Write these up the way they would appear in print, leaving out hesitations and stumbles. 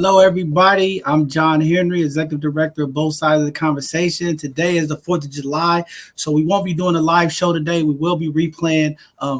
Hello, everybody. I'm John Henry, Executive Director of Both Sides of the Conversation. Today is the 4th of July, so we won't be doing a live show today. We will be replaying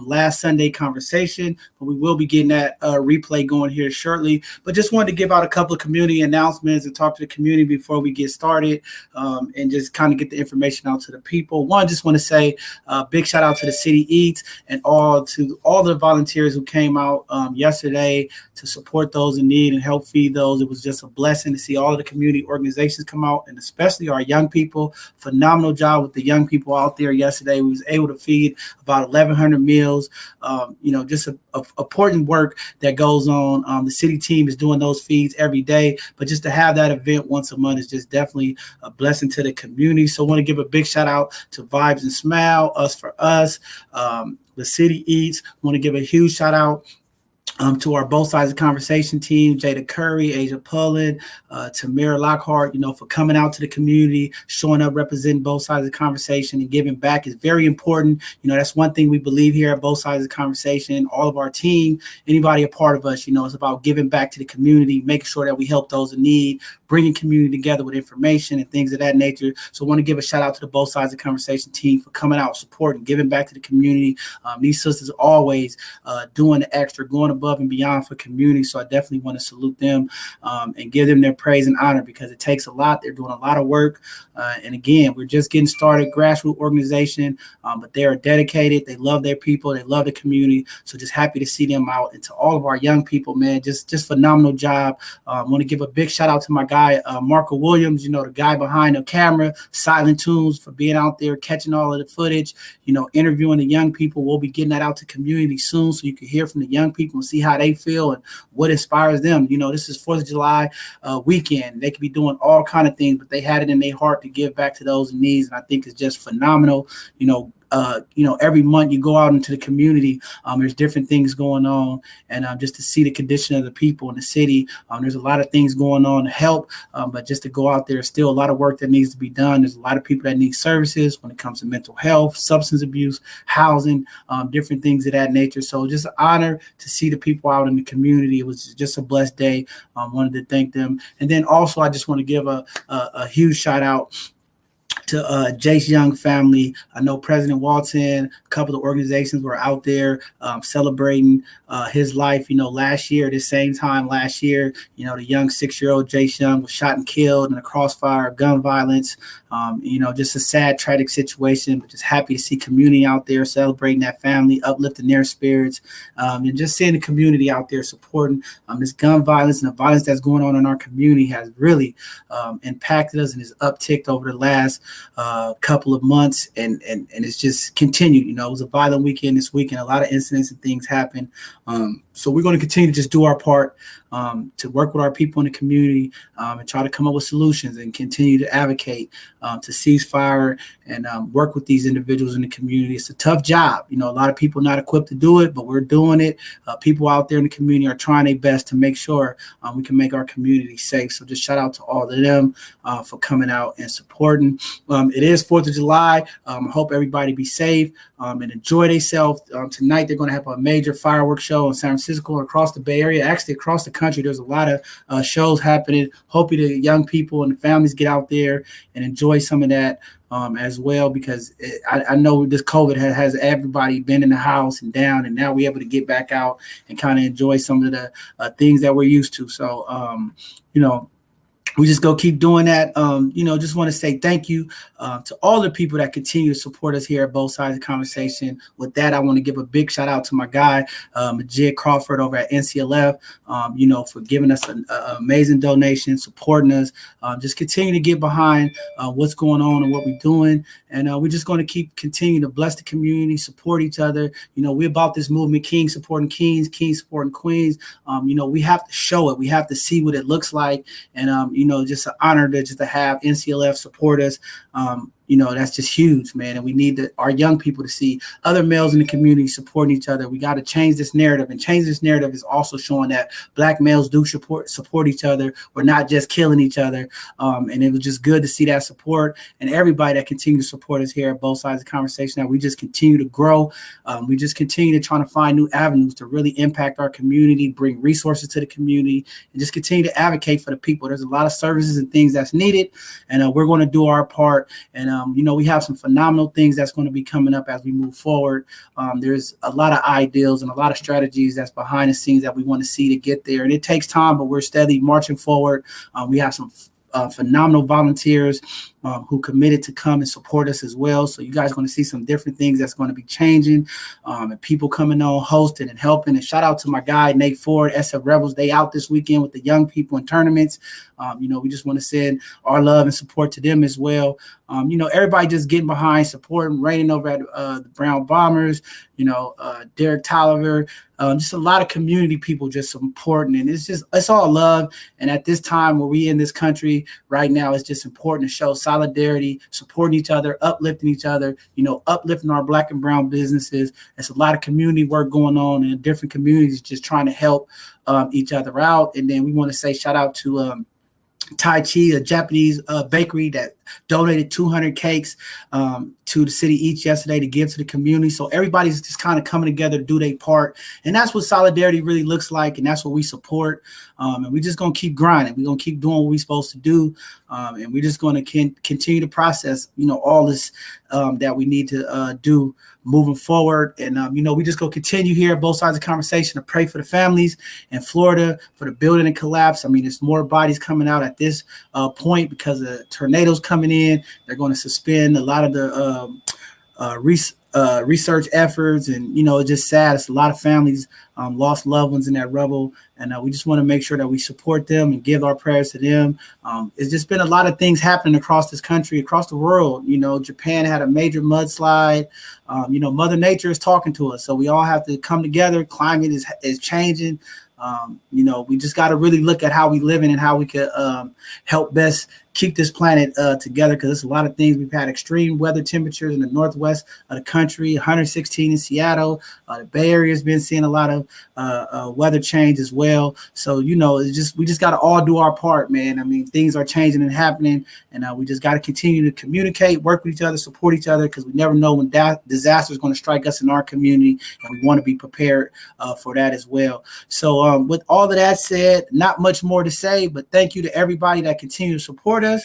last Sunday conversation, but we will be getting that replay going here shortly. But just wanted to give out a couple of community announcements and talk to the community before we get started and just kind of get the information out to the people. One, just want to say a big shout out to the City Eats and all the volunteers who came out yesterday to support those in need and help feed those. It was just a blessing to see all of the community organizations come out, and especially our young people. Phenomenal job with the young people out there yesterday. We was able to feed about 1,100 meals. Just a important work that goes on. The city team is doing those feeds every day, but just to have that event once a month is just definitely a blessing to the community. So I want to give a big shout out to Vibes and Smile, Us for Us, the City Eats. I want to give a huge shout out to our Both Sides of Conversation team, Jada Curry, Asia Pullen, Tamara Lockhart, for coming out to the community, showing up, representing both sides of the conversation and giving back is very important. That's one thing we believe here at Both Sides of the Conversation, all of our team, anybody a part of us, it's about giving back to the community, making sure that we help those in need, bringing community together with information and things of that nature. So I want to give a shout out to the Both Sides of the Conversation team for coming out, supporting, giving back to the community. These sisters always doing the extra, going above and beyond for community. So I definitely want to salute them and give them their praise and honor because it takes a lot. They're doing a lot of work. And again, we're just getting started, grassroots organization, but they are dedicated. They love their people. They love the community. So just happy to see them out. And to all of our young people, man, just phenomenal job. I want to give a big shout out to my guy, Marco Williams, the guy behind the camera, Silent Tunes, for being out there, catching all of the footage, interviewing the young people. We'll be getting that out to community soon so you can hear from the young people and see how they feel and what inspires them. This is 4th of July weekend. They could be doing all kind of things, but they had it in their heart to give back to those in need. And I think it's just phenomenal. Every month you go out into the community, there's different things going on, and just to see the condition of the people in the city, there's a lot of things going on to help, but just to go out there, still a lot of work that needs to be done. There's a lot of people that need services when it comes to mental health, substance abuse, housing, different things of that nature. So just an honor to see the people out in the community. It was just a blessed day. Wanted to thank them. And then also I just want to give a huge shout out to Jace Young family. I know President Walton, a couple of organizations were out there celebrating his life. Last year, at the same time last year, the young 6-year-old Jace Young was shot and killed in a crossfire of gun violence. Just a sad, tragic situation, but just happy to see community out there celebrating that family, uplifting their spirits, and just seeing the community out there supporting this gun violence and the violence that's going on in our community has really impacted us and has upticked over the last couple of months, and it's just continued. It was a violent weekend this weekend. A lot of incidents and things happened. So we're going to continue to just do our part to work with our people in the community and try to come up with solutions and continue to advocate to cease fire and work with these individuals in the community. It's a tough job. A lot of people not equipped to do it, but we're doing it. People out there in the community are trying their best to make sure we can make our community safe. So just shout out to all of them for coming out and supporting. It is 4th of July. I hope everybody be safe and enjoy themselves. Tonight, they're going to have a major fireworks show in San Francisco and across the Bay Area, actually across the country. There's a lot of shows happening. Hoping the young people and the families get out there and enjoy some of that as well, because I know this COVID has everybody been in the house and down, and now we're able to get back out and kind of enjoy some of the things that we're used to. So, we just go keep doing that. Just want to say thank you to all the people that continue to support us here at Both Sides of the Conversation. With that, I want to give a big shout out to my guy, Majid Crawford over at NCLF, for giving us an amazing donation, supporting us. Just continue to get behind what's going on and what we're doing. And we're just going to continue to bless the community, support each other. We're about this movement, kings supporting kings, kings supporting queens. We have to show it. We have to see what it looks like. And, just an honor to have NCLF support us. that's just huge, man. And we need our young people to see other males in the community supporting each other. We got to change this narrative, and change this narrative is also showing that Black males do support each other. We're not just killing each other. And it was just good to see that support, and everybody that continues to support us here at both sides of the conversation. That we just continue to grow. We just continue to try to find new avenues to really impact our community, bring resources to the community, and just continue to advocate for the people. There's a lot of services and things that's needed, and we're going to do our part. And we have some phenomenal things that's going to be coming up as we move forward. There's a lot of ideals and a lot of strategies that's behind the scenes that we want to see to get there, and it takes time, but we're steadily marching forward. We have some phenomenal volunteers who committed to come and support us as well. So you guys are going to see some different things that's going to be changing, and people coming on, hosting and helping. And shout out to my guy, Nate Ford, SF Rebels. They out this weekend with the young people in tournaments. We just want to send our love and support to them as well. Everybody just getting behind, supporting, raining over at the Brown Bombers, Derek Tolliver, just a lot of community people just supporting. And it's all love. And at this time where we in this country right now, it's just important to show solidarity, supporting each other, uplifting each other, uplifting our Black and brown businesses. There's a lot of community work going on in different communities, just trying to help each other out. And then we want to say shout out to Tai Chi, a Japanese bakery that donated 200 cakes to the city each yesterday to give to the community. So everybody's just kind of coming together to do their part. And that's what solidarity really looks like. And that's what we support. And we're just going to keep grinding. We're going to keep doing what we're supposed to do. And we're just going to continue to process, all this that we need to do moving forward. And, we just go continue here at both sides of the conversation to pray for the families in Florida, for the building and collapse. There's more bodies coming out at this point because of tornadoes coming in. They're going to suspend a lot of the research efforts. And, it's just sad. It's a lot of families lost loved ones in that rubble. And we just want to make sure that we support them and give our prayers to them. It's just been a lot of things happening across this country, across the world. Japan had a major mudslide. Mother Nature is talking to us. So we all have to come together. Climate is changing. We just got to really look at how we live in and how we could help best keep this planet together, because there's a lot of things. We've had extreme weather temperatures in the northwest of the country, 116 in Seattle. The Bay Area has been seeing a lot of weather change as well. So, we just got to all do our part, man. Things are changing and happening, and we just got to continue to communicate, work with each other, support each other, because we never know when that disaster is going to strike us in our community, and we want to be prepared for that as well. So with all of that said, not much more to say, but thank you to everybody that continues to support us.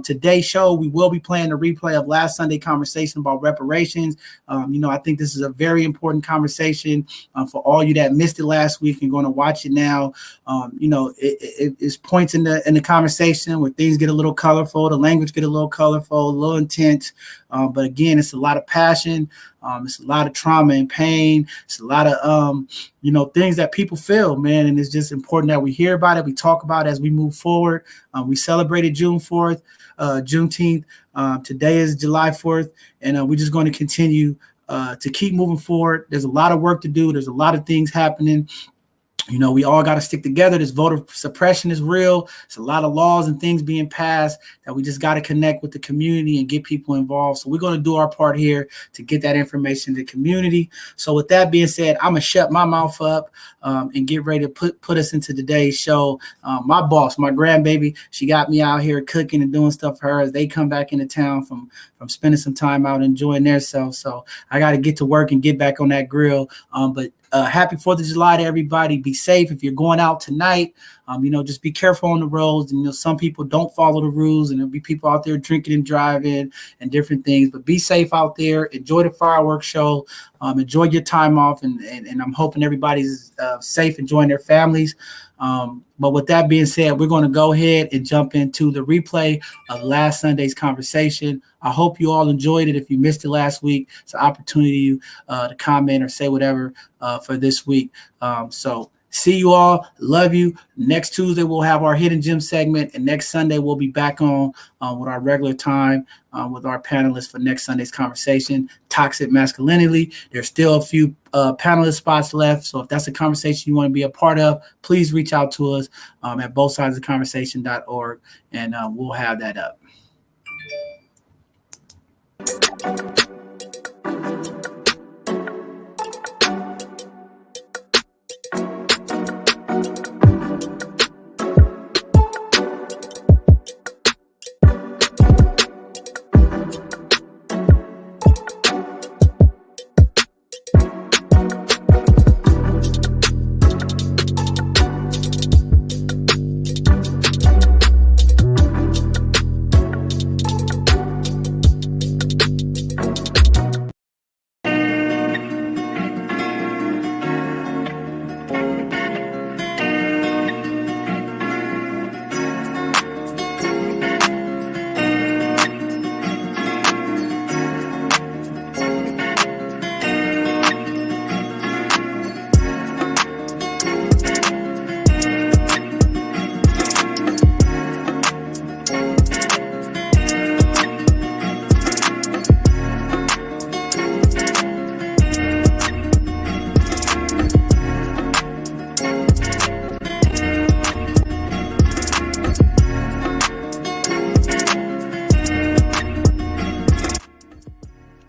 Today's show, we will be playing a replay of last Sunday conversation about reparations. I think this is a very important conversation for all you that missed it last week and going to watch it now. It's points in the conversation where things get a little colorful, the language get a little colorful, a little intense. But again, it's a lot of passion. It's a lot of trauma and pain. It's a lot of, things that people feel, man. And it's just important that we hear about it. We talk about it as we move forward. We celebrated June 4th, Juneteenth. Today is July 4th. And we're just going to continue to keep moving forward. There's a lot of work to do. There's a lot of things happening. We all got to stick together. This voter suppression is real. It's a lot of laws and things being passed that we just got to connect with the community and get people involved. So we're going to do our part here to get that information to the community. So with that being said, I'm going to shut my mouth up and get ready to put us into today's show. My boss, my grandbaby, she got me out here cooking and doing stuff for her as they come back into town from spending some time out enjoying themselves. So I got to get to work and get back on that grill. But happy 4th of July to everybody. Be safe if you're going out tonight. Just be careful on the roads. And some people don't follow the rules, and there'll be people out there drinking and driving and different things. But be safe out there. Enjoy the fireworks show. Enjoy your time off, and I'm hoping everybody's safe, enjoying their families. But with that being said, we're going to go ahead and jump into the replay of last Sunday's conversation. I hope you all enjoyed it. If you missed it last week, it's an opportunity to comment or say whatever for this week. So see you all. Love you. Next Tuesday, we'll have our Hidden Gem segment. And next Sunday, we'll be back on with our regular time with our panelists for next Sunday's conversation, Toxic Masculinity. There's still a few panelist spots left. So if that's a conversation you want to be a part of, please reach out to us at bothsidesoftheconversation.org, and we'll have that up.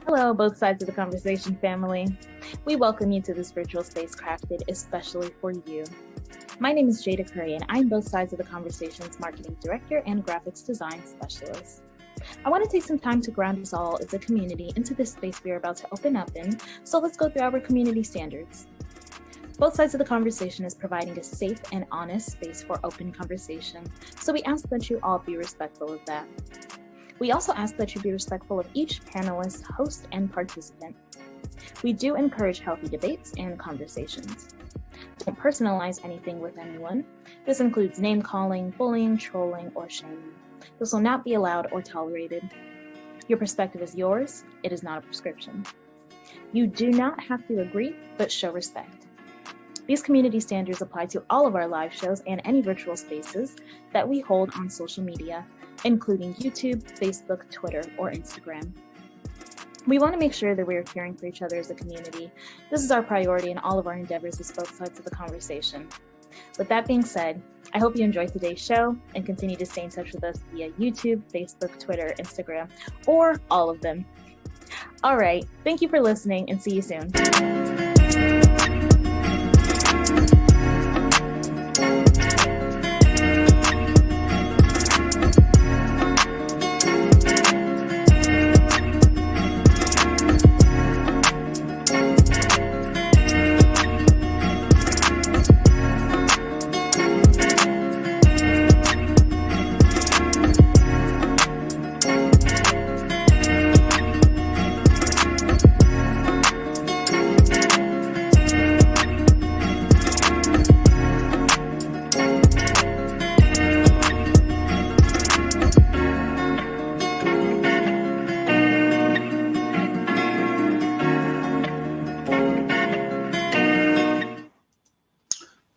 Hello, both sides of the conversation family. We welcome you to this virtual space crafted especially for you. My name is Jada Curry, and I'm both sides of the conversation's marketing director and graphics design specialist. I want to take some time to ground us all as a community into this space we are about to open up in, so let's go through our community standards. Both sides of the conversation is providing a safe and honest space for open conversation, so we ask that you all be respectful of that. We also ask that you be respectful of each panelist, host, and participant. We do encourage healthy debates and conversations. Don't personalize anything with anyone. This includes name-calling, bullying, trolling, or shaming. This will not be allowed or tolerated. Your perspective is yours. It is not a prescription. You do not have to agree, but show respect. These community standards apply to all of our live shows and any virtual spaces that we hold on social media, including YouTube, Facebook, Twitter, or Instagram. We want to make sure that we are caring for each other as a community. This is our priority in all of our endeavors as both sides of the conversation. With that being said, I hope you enjoyed today's show and continue to stay in touch with us via YouTube, Facebook, Twitter, Instagram, or all of them. All right, thank you for listening and see you soon.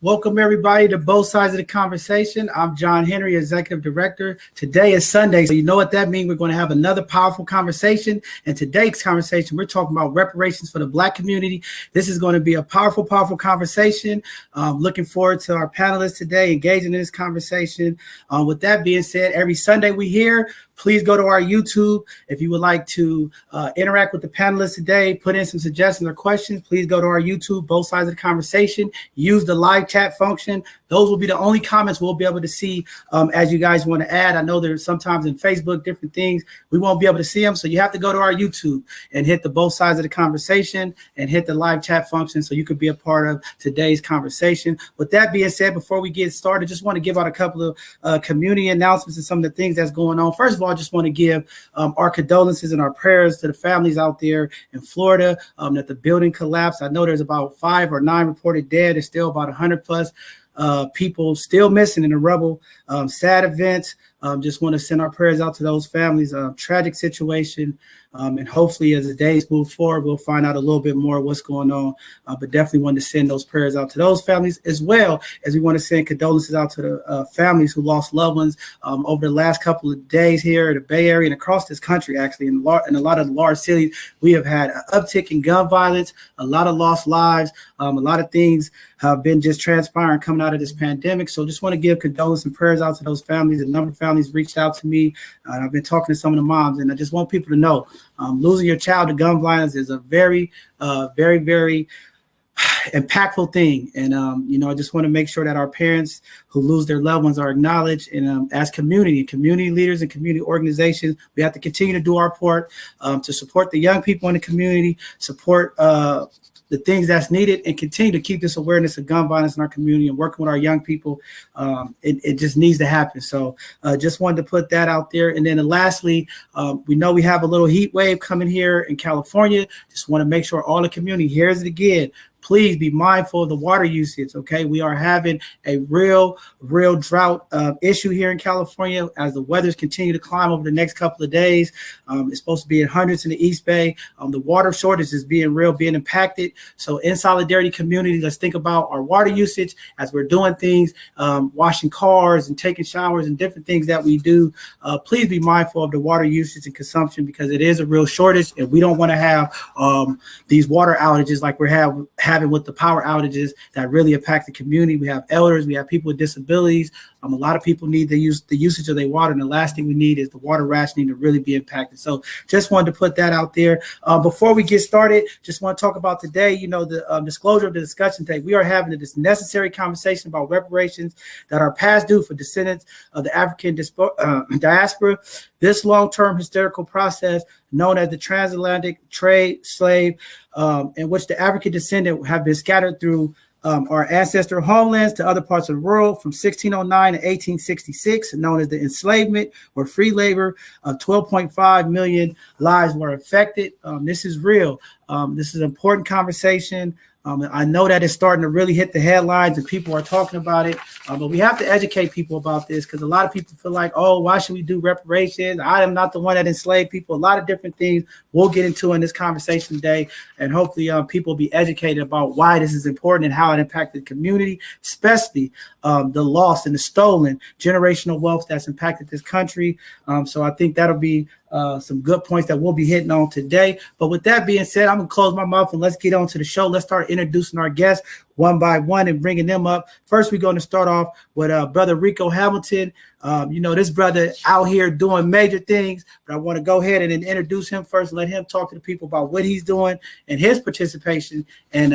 Welcome everybody to both sides of the conversation. I'm John Henry, Executive Director. Today is Sunday, so you know what that means. We're going to have another powerful conversation. And today's conversation, we're talking about reparations for the Black community. This is going to be a powerful, powerful conversation. Looking forward to our panelists today engaging in this conversation. With that being said, every Sunday we here. Please go to our YouTube. If you would like to interact with the panelists today, put in some suggestions or questions, please go to our YouTube, both sides of the conversation. Use the live chat function. Those will be the only comments we'll be able to see as you guys want to add. I know there's sometimes in Facebook, different things, we won't be able to see them. So you have to go to our YouTube and hit the both sides of the conversation and hit the live chat function so you could be a part of today's conversation. With that being said, before we get started, just want to give out a couple of community announcements and some of the things that's going on. First of all, I just want to give our condolences and our prayers to the families out there in Florida that the building collapsed. I know there's about 5 or 9 reported dead. There's still about 100 plus people still missing in the rubble. Sad event. Just want to send our prayers out to those families. Tragic situation. And hopefully as the days move forward, we'll find out a little bit more what's going on. But definitely want to send those prayers out to those families, as well as we want to send condolences out to the families who lost loved ones over the last couple of days here in the Bay Area and across this country. Actually, in a lot of the large cities, we have had an uptick in gun violence, a lot of lost lives, a lot of things have been just transpiring coming out of this pandemic. So just want to give condolences and prayers out to those families. A number of families reached out to me. I've been talking to some of the moms, and I just want people to know Losing your child to gun violence is a very, very impactful thing. And, I just want to make sure that our parents who lose their loved ones are acknowledged. And as community leaders and community organizations, we have to continue to do our part to support the young people in the community, support the things that's needed, and continue to keep this awareness of gun violence in our community and working with our young people. It just needs to happen. So just wanted to put that out there. And then lastly, we know we have a little heat wave coming here in California. Just want to make sure all the community hears it again. Please be mindful of the water usage, okay? We are having a real drought issue here in California as the weathers continue to climb over the next couple of days. It's supposed to be in hundreds in the East Bay. The water shortage is being impacted. So in solidarity community, let's think about our water usage as we're doing things, washing cars and taking showers and different things that we do. Please be mindful of the water usage and consumption because it is a real shortage, and we don't want to have these water outages like we're having with the power outages that really impact the community. We have elders, we have people with disabilities. A lot of people need the usage of their water, and the last thing we need is the water rationing to really be impacted. So just wanted to put that out there. Before we get started, just want to talk about today, the disclosure of the discussion today. We are having this necessary conversation about reparations that are past due for descendants of the African diaspora. This long-term historical process known as the transatlantic trade slave, in which the African descendant have been scattered through our ancestral homelands to other parts of the world from 1609 to 1866, known as the enslavement or free labor of 12.5 million lives were affected. This is real. This is an important conversation. I know that it's starting to really hit the headlines and people are talking about it, but we have to educate people about this because a lot of people feel like, oh, why should we do reparations? I am not the one that enslaved people. A lot of different things we'll get into in this conversation today, and hopefully people will be educated about why this is important and how it impacted the community, especially the lost and the stolen generational wealth that's impacted this country. So I think that'll be some good points that we'll be hitting on today. But with that being said, I'm going to close my mouth and let's get on to the show. Let's start introducing our guests one by one and bringing them up. First, we're going to start off with Brother Rico Hamilton. This brother out here doing major things, but I want to go ahead and introduce him first and let him talk to the people about what he's doing and his participation and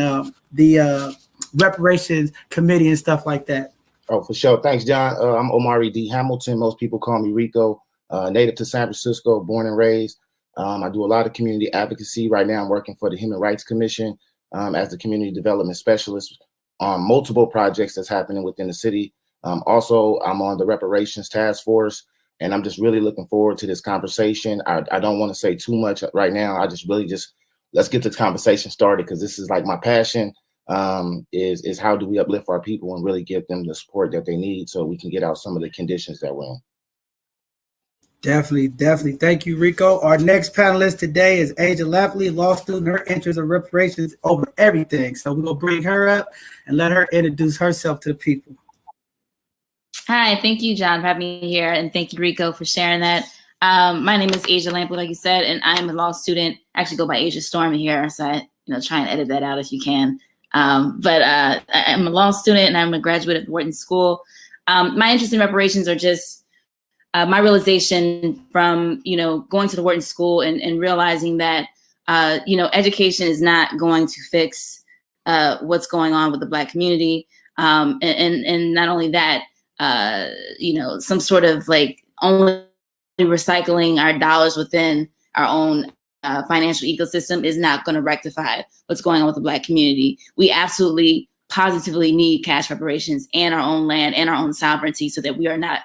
the reparations committee and stuff like that. Oh, for sure. Thanks, John. I'm Omari D. Hamilton. Most people call me Rico. Native to San Francisco, born and raised. I do a lot of community advocacy. Right now, I'm working for the Human Rights Commission as the community development specialist on multiple projects that's happening within the city. Also, I'm on the Reparations Task Force, and I'm just really looking forward to this conversation. I don't want to say too much right now. I just really let's get this conversation started because this is like my passion. Is how do we uplift our people and really give them the support that they need so we can get out some of the conditions that we're in. Definitely. Thank you, Rico. Our next panelist today is Aja Lapley, law student. Her interest in reparations over everything. So we're going to bring her up and let her introduce herself to the people. Hi, thank you, John, for having me here. And thank you, Rico, for sharing that. My name is Aja Lapley, like you said, and I'm a law student. I actually go by Aja Storm here. So try and edit that out if you can. But I'm a law student and I'm a graduate at Wharton School. My interest in reparations are just my realization from, going to the Wharton School and realizing that, education is not going to fix what's going on with the Black community. And not only that, some sort of like only recycling our dollars within our own financial ecosystem is not going to rectify what's going on with the Black community. We absolutely, positively need cash reparations and our own land and our own sovereignty so that we are not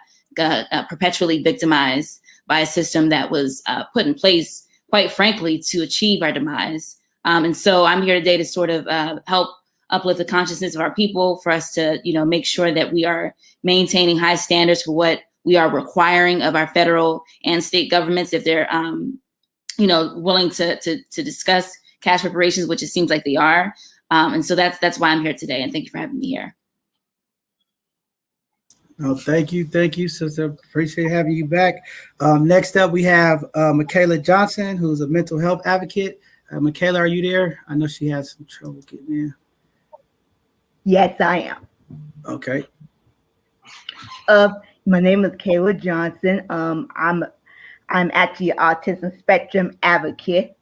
perpetually victimized by a system that was put in place, quite frankly, to achieve our demise. And so I'm here today to sort of help uplift the consciousness of our people, for us to, make sure that we are maintaining high standards for what we are requiring of our federal and state governments if they're, willing to discuss cash reparations, which it seems like they are. And so that's why I'm here today. And thank you for having me here. Oh, thank you, sister. Appreciate having you back. Next up, we have Michaela Johnson, who's a mental health advocate. Michaela, are you there? I know she has some trouble getting in. Yes, I am. Okay. My name is Kayla Johnson. I'm I'm actually an autism spectrum advocate.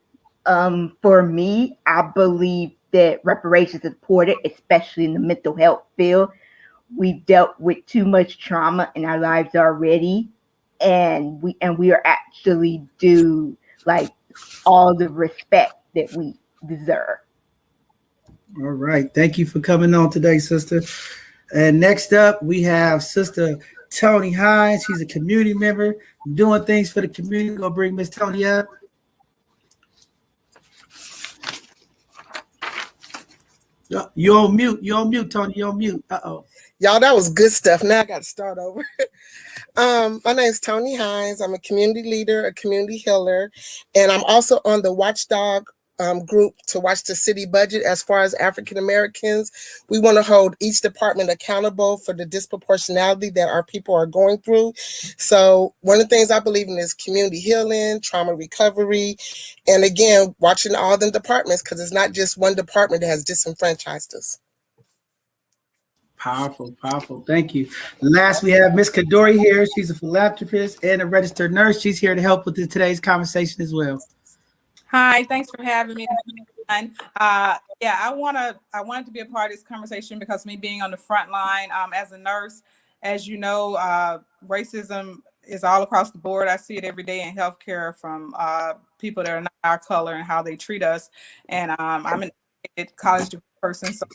For me, I believe that reparations is important, especially in the mental health field. We've dealt with too much trauma in our lives already, and we are actually due like all the respect that we deserve. All right. Thank you for coming on today, sister. And next up, we have Sister Tony Hines. She's a community member doing things for the community. Go bring Miss Tony up. You on mute. You on mute, Tony. You on mute. Uh-oh. Y'all, that was good stuff. Now I got to start over. My name is Tony Hines. I'm a community leader, a community healer, and I'm also on the Watchdog group to watch the city budget. As far as African Americans, we want to hold each department accountable for the disproportionality that our people are going through. So one of the things I believe in is community healing, trauma recovery, and again, watching all the departments, because it's not just one department that has disenfranchised us. Powerful, powerful. Thank you. Last, we have Miss Kadori here. She's a philanthropist and a registered nurse. She's here to help with today's conversation as well. Hi, thanks for having me. Yeah, I wanted to be a part of this conversation because me being on the front line as a nurse, as you know, racism is all across the board. I see it every day in healthcare from people that are not our color and how they treat us. And I'm an college degree person, so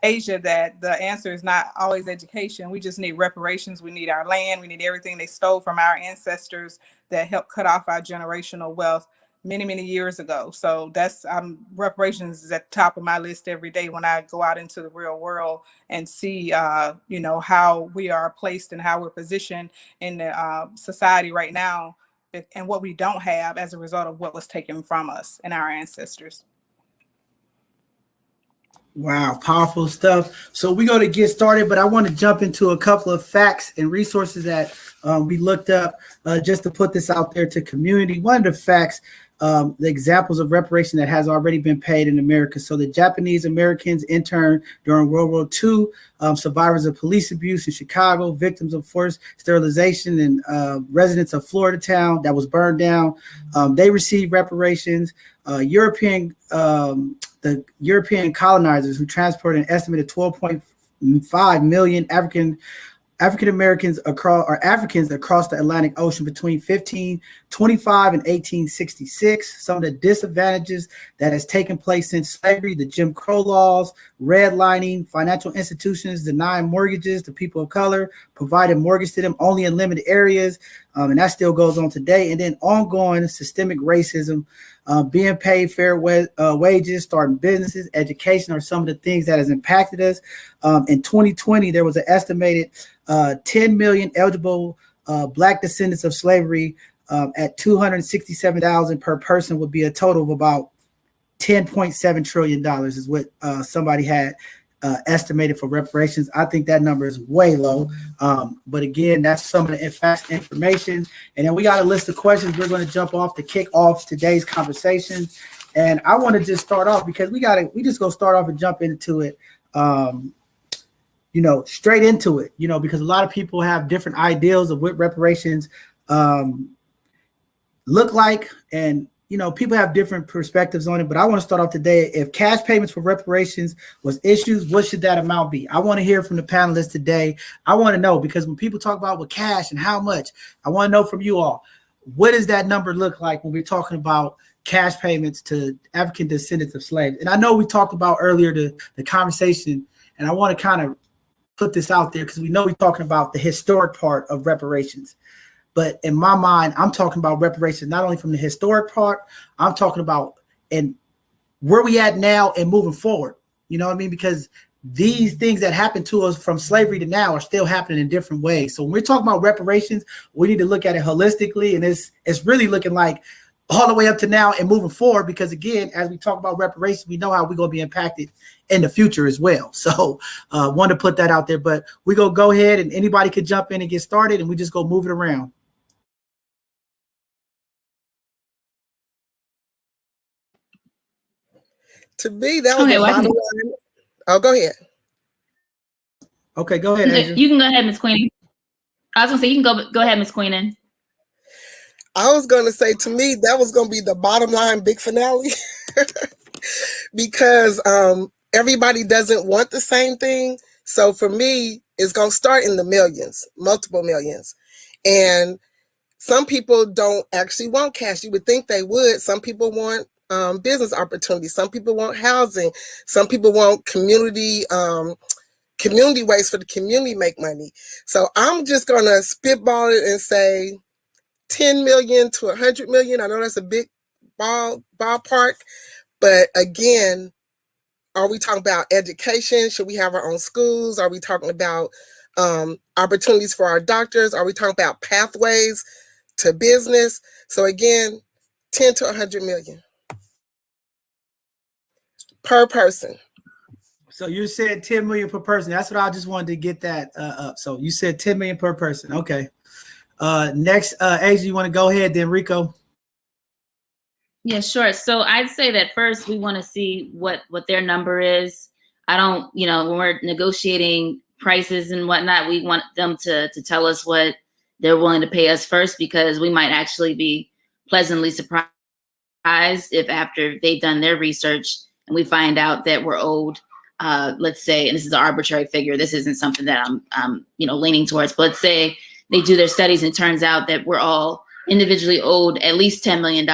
Asia, that the answer is not always education. We just need reparations. We need our land. We need everything they stole from our ancestors that helped cut off our generational wealth many years ago. So that's reparations is at the top of my list every day when I go out into the real world and see, how we are placed and how we're positioned in the society right now, and what we don't have as a result of what was taken from us and our ancestors. Wow, powerful stuff. So we're going to get started, but I want to jump into a couple of facts and resources that we looked up just to put this out there to community. One of the facts, the examples of reparation that has already been paid in America. So the Japanese Americans interned during World War II, survivors of police abuse in Chicago, victims of forced sterilization, and residents of Florida town that was burned down. They received reparations. The European colonizers who transported an estimated 12.5 million African Americans Africans across the Atlantic Ocean between 1525 and 1866. Some of the disadvantages that has taken place since slavery: the Jim Crow laws, redlining, financial institutions denying mortgages to people of color, providing mortgage to them only in limited areas, and that still goes on today. And then ongoing systemic racism. Being paid fair wages, starting businesses, education are some of the things that has impacted us. In 2020, there was an estimated 10 million eligible Black descendants of slavery at 267,000 per person would be a total of about $10.7 trillion is what somebody had estimated for reparations. I think that number is way low. But again, that's some of the facts, information. And then we got a list of questions we're going to jump off to kick off today's conversation. And I want to just start off because we just go start off and jump into it, straight into it, because a lot of people have different ideals of what reparations look like. And people have different perspectives on it, but I want to start off today. If cash payments for reparations was issues, what should that amount be? I want to hear from the panelists today. I want to know, because when people talk about with cash and how much, I want to know from you all, what does that number look like when we're talking about cash payments to African descendants of slaves? And I know we talked about earlier the conversation, and I want to kind of put this out there because we know we're talking about the historic part of reparations. But in my mind, I'm talking about reparations not only from the historic part, I'm talking about and where we at now and moving forward. You know what I mean? Because these things that happened to us from slavery to now are still happening in different ways. So when we're talking about reparations, we need to look at it holistically, and it's really looking like all the way up to now and moving forward. Because again, as we talk about reparations, we know how we're going to be impacted in the future as well. So want to put that out there. But we go ahead, and anybody could jump in and get started, and we just go move it around. To me, that was a bottom line. Oh, go ahead. Okay, go ahead, Asia. You can go ahead, Ms. Queenan. I was gonna say you can go ahead, Ms. Queenan. I was going to say, to me, that was going to be the bottom line big finale because everybody doesn't want the same thing. So for me, it's going to start in the millions, multiple millions. And some people don't actually want cash. You would think they would. Some people want business opportunities. Some people want housing. Some people want community ways for the community to make money. So I'm just going to spitball it and say 10 million to 100 million. I know that's a big ballpark, but again, are we talking about education? Should we have our own schools? Are we talking about opportunities for our doctors? Are we talking about pathways to business? So again, 10 to 100 million per person. So you said 10 million per person. That's what I just wanted to get that up. So you said 10 million per person. Okay. Next, Asia, you want to go ahead, then Rico? Yeah, sure. So I'd say that first we want to see what their number is. I don't, when we're negotiating prices and whatnot, we want them to tell us what they're willing to pay us first, because we might actually be pleasantly surprised if after they've done their research and we find out that we're owed, let's say, and this is an arbitrary figure, this isn't something that I'm leaning towards, but let's say they do their studies and it turns out that we're all individually owed at least $10 million,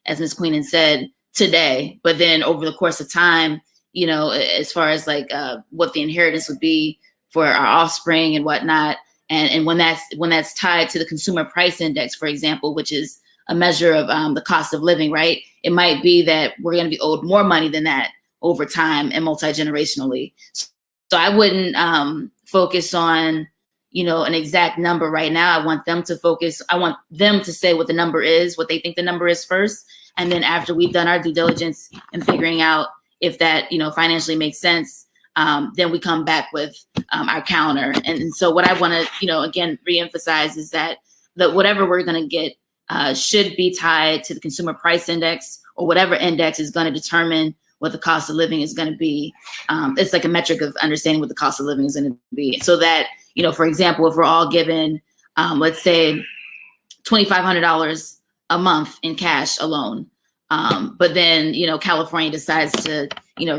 as Ms. Queenan said, today. But then over the course of time, as far as like what the inheritance would be for our offspring and whatnot, and when that's tied to the consumer price index, for example, which is a measure of the cost of living, right? It might be that we're going to be owed more money than that over time and multi-generationally. So I wouldn't focus on, an exact number right now. I want them to say what the number is, what they think the number is first. And then after we've done our due diligence and figuring out if that, financially makes sense, then we come back with our counter. And so what I want to, again, reemphasize is that whatever we're going to get should be tied to the consumer price index, or whatever index is going to determine what the cost of living is going to be. It's like a metric of understanding what the cost of living is going to be. So that, for example, if we're all given, let's say, $2,500 a month in cash alone, but then, California decides to,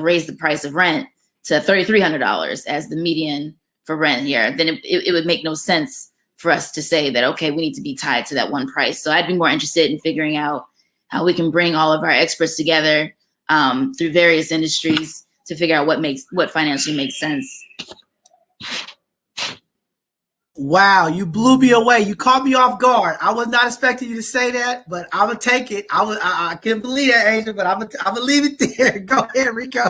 raise the price of rent to $3,300 as the median for rent here, then it would make no sense for us to say that, okay, we need to be tied to that one price. So I'd be more interested in figuring out how we can bring all of our experts together through various industries to figure out what financially makes sense. Wow, you blew me away. You caught me off guard. I was not expecting you to say that, but I'm gonna take it. I can't believe that, Adrian, but I'm gonna leave it there. Go ahead, Rico.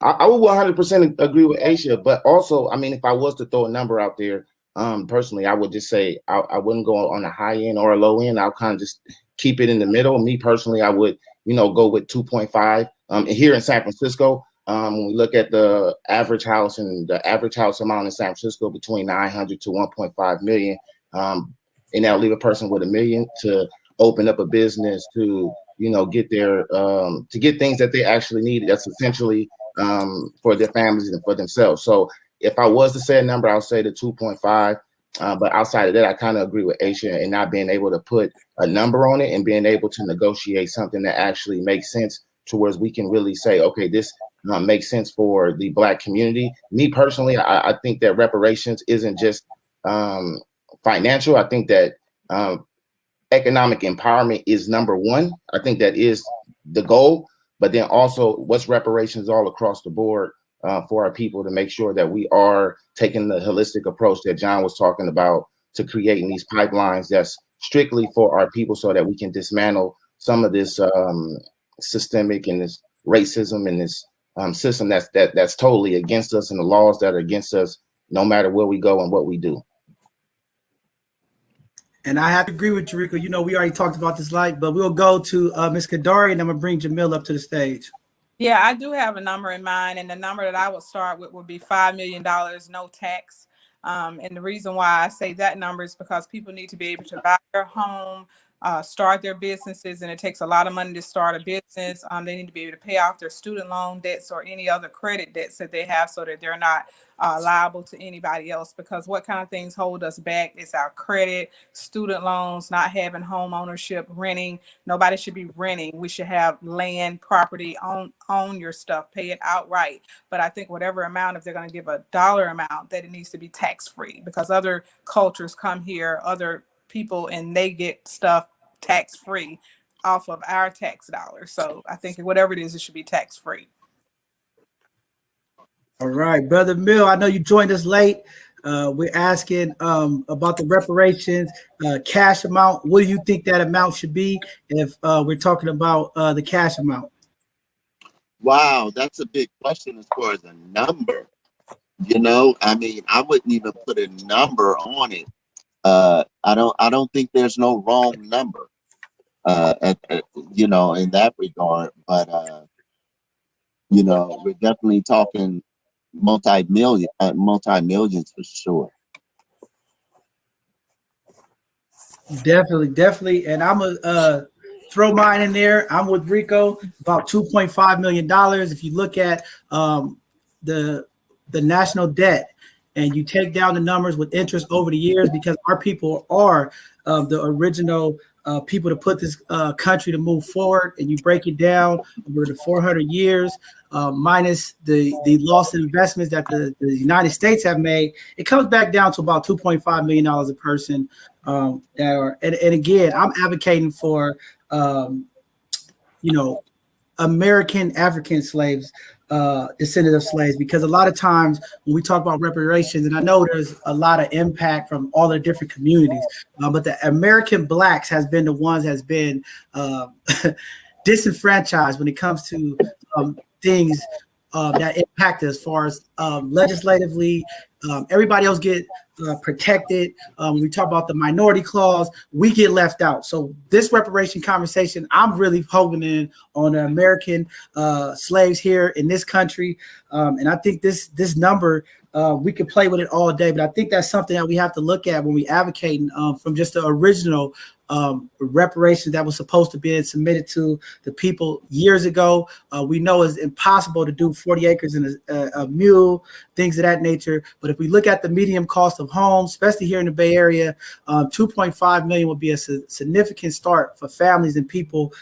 I would 100% agree with Aisha, but also, if I was to throw a number out there, personally, I would just say I wouldn't go on the high end or a low end. I'll kind of just keep it in the middle. Me personally, I would, go with 2.5. Here in San Francisco, when we look at the average house and the average house amount in San Francisco between 900 to 1.5 million, and that'll leave a person with $1 million to open up a business to, get their to get things that they actually need. That's essentially for their families and for themselves. So if I was to say a number, I'll say the 2.5. But outside of that, I kind of agree with Aisha and not being able to put a number on it and being able to negotiate something that actually makes sense towards we can really say, okay, this makes sense for the Black community. Me personally, I think that reparations isn't just financial. I think that economic empowerment is number one. I think that is the goal. But then also, what's reparations all across the board for our people to make sure that we are taking the holistic approach that John was talking about to creating these pipelines that's strictly for our people so that we can dismantle some of this systemic and this racism and this system that's totally against us and the laws that are against us no matter where we go and what we do. And I have to agree with you, Rico. We already talked about this but we'll go to Ms. Kadari, and I'm going to bring Jamil up to the stage. Yeah, I do have a number in mind, and the number that I would start with would be $5 million, no tax. And the reason why I say that number is because people need to be able to buy their home, start their businesses, and it takes a lot of money to start a business. They need to be able to pay off their student loan debts or any other credit debts that they have so that they're not liable to anybody else. Because what kind of things hold us back is our credit, student loans, not having home ownership, renting. Nobody should be renting. We should have land, property, own your stuff, pay it outright. But I think whatever amount, if they're going to give a dollar amount, that it needs to be tax-free, because other cultures come here, other people, and they get stuff tax-free off of our tax dollars. So I think whatever it is, it should be tax-free. All right, Brother Mill, I know you joined us late. We're asking about the reparations cash amount. What do you think that amount should be if we're talking about the cash amount? Wow, that's a big question as far as a number. You know, I mean, I wouldn't even put a number on it. I don't think there's no wrong number, you know, in that regard. But you know, we're definitely talking multi-millions for sure. Definitely. And I'm gonna throw mine in there. I'm with Rico, about $2.5 million. If you look at the national debt and you take down the numbers with interest over the years, because our people are the original people to put this country to move forward, and you break it down over the 400 years, minus the loss in investments that the United States have made, it comes back down to about $2.5 million a person. And again, I'm advocating for, you know, American African slaves, descendants of slaves, because a lot of times when we talk about reparations, and I know there's a lot of impact from all the different communities, but the American blacks has been the ones has been disenfranchised when it comes to things that impact us as far as legislatively. Everybody else get protected. When we talk about the minority clause, we get left out. So this reparation conversation, I'm really hoping on the American slaves here in this country. And I think this number, we could play with it all day, but I think that's something that we have to look at when we advocating from just the original reparations that was supposed to be submitted to the people years ago. We know it's impossible to do 40 acres and a mule, things of that nature. But if we look at the medium cost of homes, especially here in the Bay Area, 2.5 million would be a significant start for families and people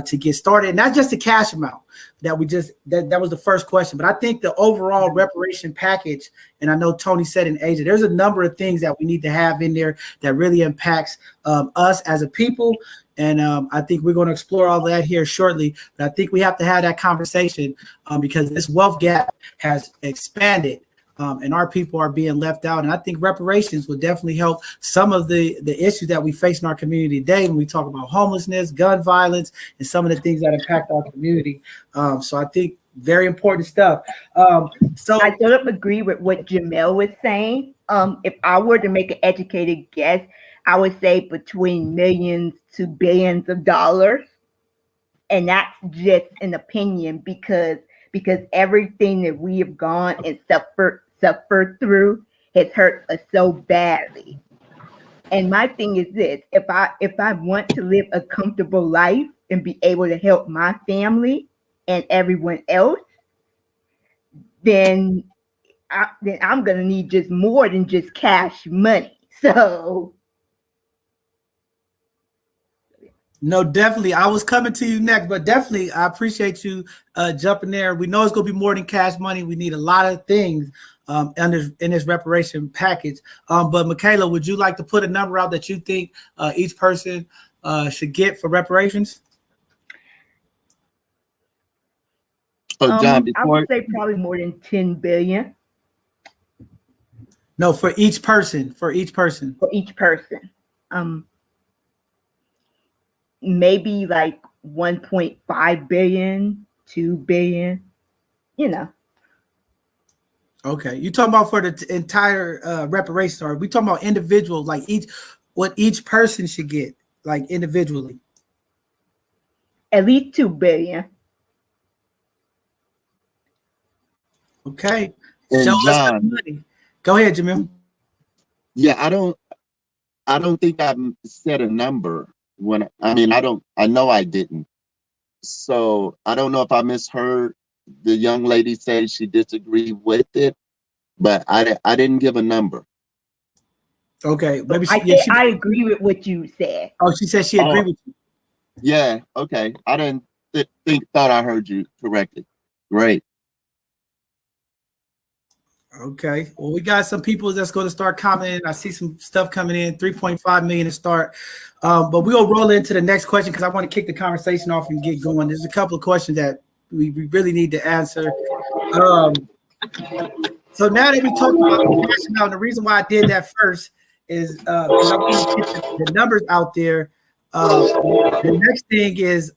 to get started. And not just the cash amount that we just, that was the first question. But I think the overall reparation package, and I know Tony said in Asia, there's a number of things that we need to have in there that really impacts us as a people. And I think we're going to explore all that here shortly. But I think we have to have that conversation because this wealth gap has expanded. And our people are being left out. And I think reparations will definitely help some of the issues that we face in our community today when we talk about homelessness, gun violence, and some of the things that impact our community. So I think very important stuff. So I don't agree with what Jamel was saying. If I were to make an educated guess, I would say between millions to billions of dollars. And that's just an opinion because everything that we have gone and suffered through has hurt us so badly. And my thing is this: if I want to live a comfortable life and be able to help my family and everyone else, then I'm gonna need just more than just cash money. So no, definitely. I was coming to you next, but definitely I appreciate you jumping there. We know it's going to be more than cash money. We need a lot of things in this reparation package. But Michaela, would you like to put a number out that you think each person should get for reparations? Oh, John, I would say probably more than 10 billion. No, for each person. For each person. Maybe like 1.5 billion, 2 billion, you know. Okay. You talking about for the entire reparations, or we talking about individuals, like what each person should get, like individually? At least 2 billion. Okay. And John, go ahead, Jamil. Yeah, I don't think I've set a number. I know I didn't. So I don't know if I misheard the young lady say she disagreed with it, but I didn't give a number. Okay, maybe I agree with what you said. Oh, she said she agreed with you. Yeah, okay. I didn't thought I heard you correctly. Great. Okay. Well, we got some people that's going to start commenting. I see some stuff coming in. 3.5 million to start. But we'll roll into the next question because I want to kick the conversation off and get going. There's a couple of questions that we really need to answer. So now that we talked about the cash out, the reason why I did that first is because I want to get the numbers out there. The next thing is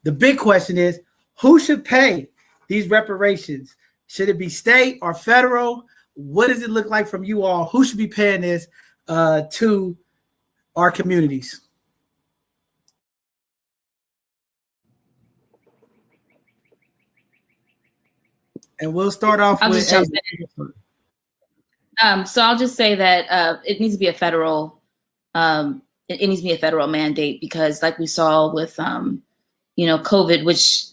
the big question is who should pay these reparations? Should it be state or federal? What does it look like from you all? Who should be paying this to our communities? And we'll start off with. So I'll just say that it needs to be a federal. It needs to be a federal mandate because, like we saw with, COVID, which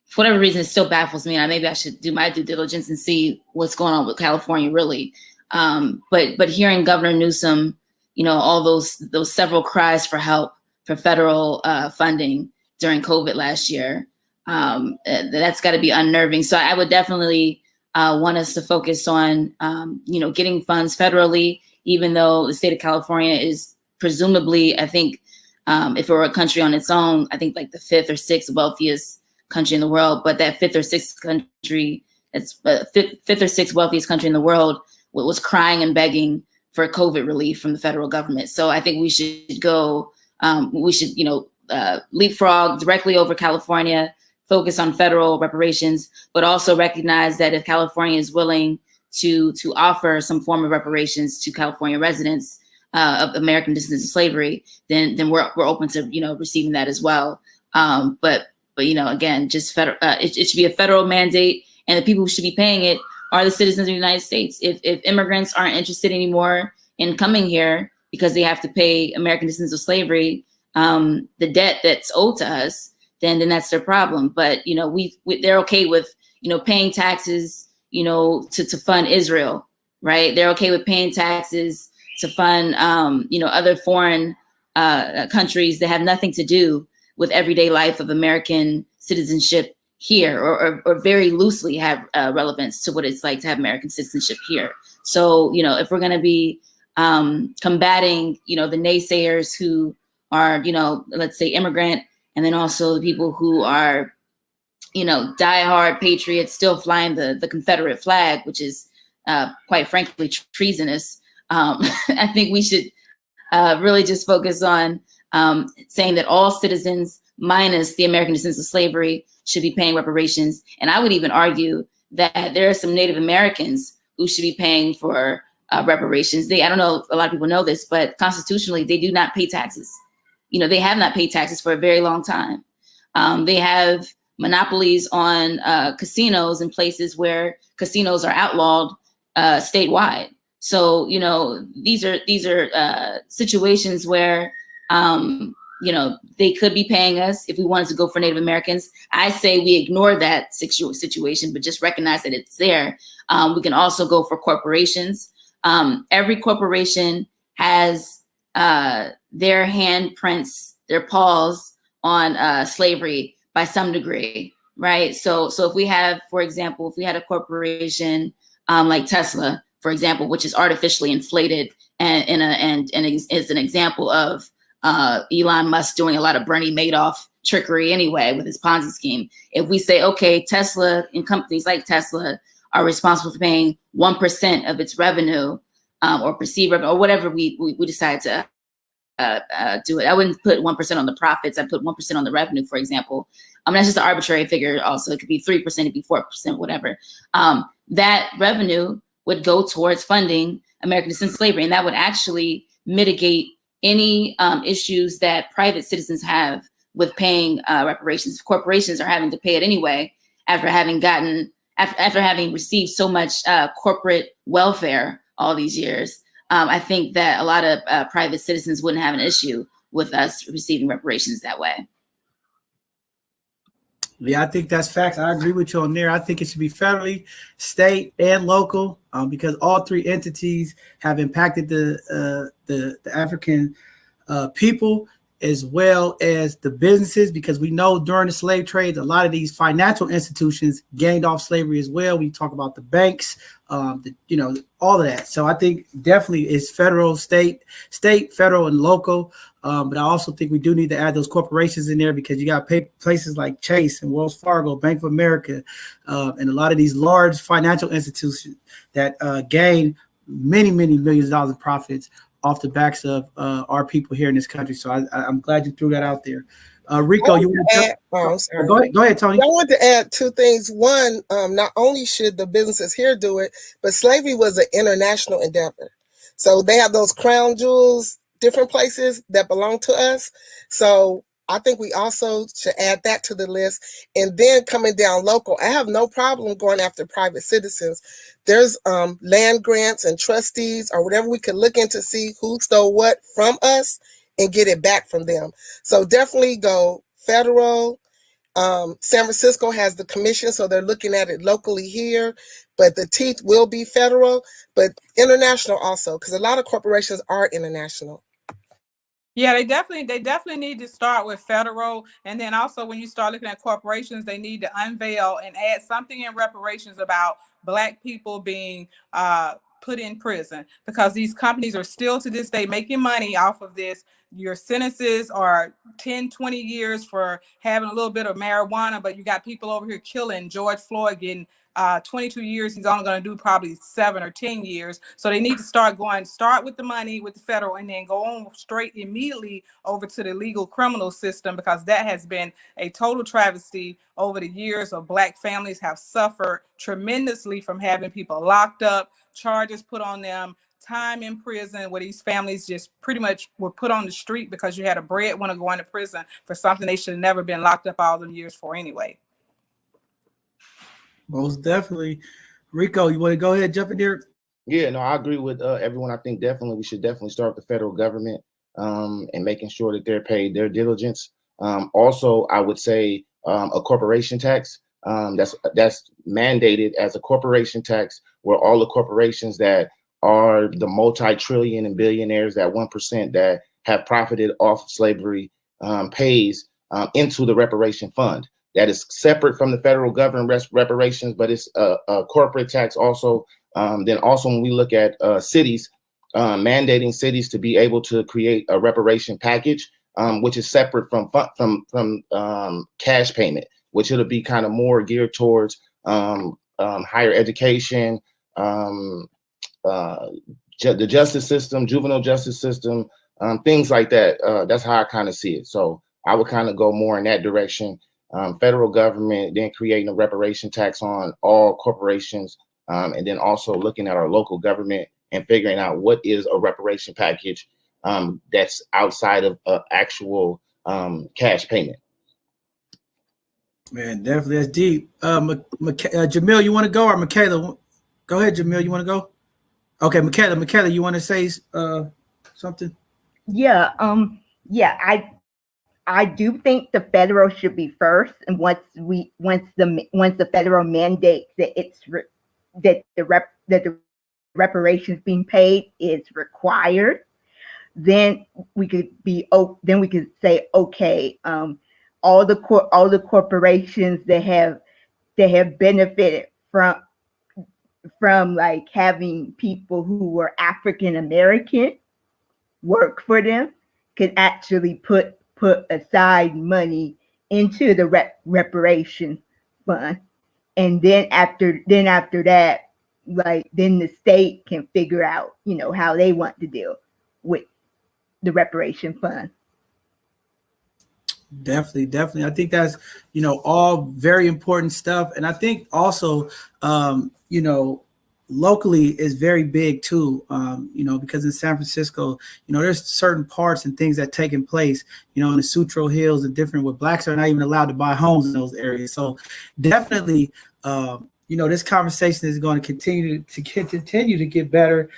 for whatever reason it still baffles me. And maybe I should do my due diligence and see what's going on with California, really. But hearing Governor Newsom, all those several cries for help for federal funding during COVID last year, that's got to be unnerving. So I would definitely want us to focus on, getting funds federally, even though the state of California is presumably, I think, if it were a country on its own, I think like the 5th or 6th wealthiest country in the world. But that 5th or 6th country, it's 5th or 6th wealthiest country in the world, was crying and begging for COVID relief from the federal government. So I think we should go, leapfrog directly over California, focus on federal reparations, but also recognize that if California is willing to offer some form of reparations to California residents of American descendants of slavery, then we're open to receiving that as well. But again, just federal. It should be a federal mandate, and the people who should be paying it are the citizens of the United States. If immigrants aren't interested anymore in coming here because they have to pay American descendants of slavery the debt that's owed to us, then that's their problem. But they're okay with paying taxes to fund Israel, right? They're okay with paying taxes to fund other foreign countries that have nothing to do with everyday life of American citizenship here, or very loosely have relevance to what it's like to have American citizenship here. So if we're going to be combating the naysayers who are let's say immigrant, and then also the people who are diehard patriots still flying the Confederate flag, which is quite frankly treasonous, I think we should really just focus on saying that all citizens minus the American descendants of slavery should be paying reparations. And I would even argue that there are some Native Americans who should be paying for reparations. I don't know if a lot of people know this, but constitutionally, they do not pay taxes. They have not paid taxes for a very long time. They have monopolies on casinos in places where casinos are outlawed statewide. So, these are situations where, they could be paying us if we wanted to go for Native Americans. I say we ignore that situation, but just recognize that it's there. We can also go for corporations. Every corporation has their handprints, their paws on slavery by some degree, right? So if we have, for example, if we had a corporation like Tesla, for example, which is artificially inflated and is an example of Elon Musk doing a lot of Bernie Madoff trickery anyway with his Ponzi scheme. If we say, okay, Tesla and companies like Tesla are responsible for paying 1% of its revenue or perceived revenue, or whatever we decide to do it. I wouldn't put 1% on the profits. I put 1% on the revenue, for example. That's just an arbitrary figure. Also, it could be 3%, it'd be 4%, whatever. That revenue would go towards funding American descent slavery, and that would actually mitigate any issues that private citizens have with paying reparations. Corporations are having to pay it anyway after having received so much corporate welfare all these years. I think that a lot of private citizens wouldn't have an issue with us receiving reparations that way. Yeah, I think that's facts. I agree with you on there. I think it should be federally, state, and local, because all three entities have impacted the African people, as well as the businesses, because we know during the slave trade, a lot of these financial institutions gained off slavery as well. We talk about the banks, all of that. So I think definitely it's federal, state, federal, and local. But I also think we do need to add those corporations in there, because you got places like Chase and Wells Fargo, Bank of America, and a lot of these large financial institutions that gain many millions of dollars in profits off the backs of our people here in this country. So I'm glad you threw that out there. Rico, you want to add? I'm sorry. Go ahead, Tony. I want to add two things. One, not only should the businesses here do it, but slavery was an international endeavor. So they have those crown jewels, different places that belong to us. So I think we also should add that to the list. And then coming down local, I have no problem going after private citizens. There's land grants and trustees or whatever we could look into, see who stole what from us and get it back from them. So definitely go federal. San Francisco has the commission, so they're looking at it locally here, but the teeth will be federal, but international also, because a lot of corporations are international. Yeah, they definitely need to start with federal, and then also when you start looking at corporations, they need to unveil and add something in reparations about Black people being put in prison, because these companies are still to this day making money off of this. Your sentences are 10, 20 years for having a little bit of marijuana, but you got people over here killing. George Floyd getting 22 years. He's only going to do probably 7 or 10 years. So they need to start with the money with the federal, and then go on straight immediately over to the legal criminal system, because that has been a total travesty over the years. Of Black families have suffered tremendously from having people locked up, charges put on them, time in prison, where these families just pretty much were put on the street because you had a breadwinner going to prison for something they should have never been locked up all them years for anyway. Most definitely. Rico, you want to go ahead and jump in there? Yeah, no, I agree with everyone. I think we should definitely start with the federal government and making sure that they're paid their diligence. Also, I would say a corporation tax that's mandated as a corporation tax, where all the corporations that are the multi-trillion and billionaires, that 1% that have profited off slavery, pays into the reparation fund. That is separate from the federal government reparations, but it's a corporate tax also. Then also when we look at cities, mandating cities to be able to create a reparation package, which is separate from cash payment, which it'll be kind of more geared towards higher education, the justice system, juvenile justice system, things like that. That's how I kind of see it. So I would kind of go more in that direction. Federal government, then creating a reparation tax on all corporations, and then also looking at our local government and figuring out what is a reparation package that's outside of actual cash payment. Man, definitely, that's deep. Jamil, you want to go, or Michaela? Go ahead, Jamil. You want to go? Okay, Michaela, you want to say something? Yeah. I do think the federal should be first, and once the federal mandates that the reparations being paid is required, then we could say, okay, all the corporations that have benefited from like having people who were African American work for them could actually put aside money into the reparation fund, and then after that, like, then the state can figure out how they want to deal with the reparation fund. Definitely. I think that's all very important stuff, and I think also locally is very big too, because in San Francisco, there's certain parts and things that taking place, in the Sutro Hills and different, where Blacks are not even allowed to buy homes in those areas. So definitely, this conversation is going to continue to get better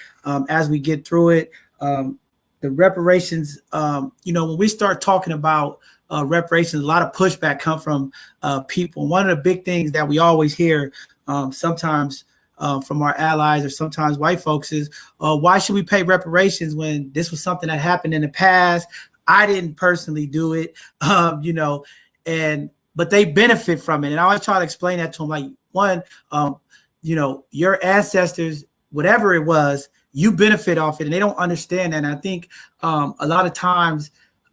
as we get through it. The reparations, when we start talking about reparations, a lot of pushback come from people. One of the big things that we always hear sometimes from our allies or sometimes white folks is, why should we pay reparations when this was something that happened in the past? I didn't personally do it, but they benefit from it. And I always try to explain that to them, like, one, your ancestors, whatever it was, you benefit off it, and they don't understand that. And I think a lot of times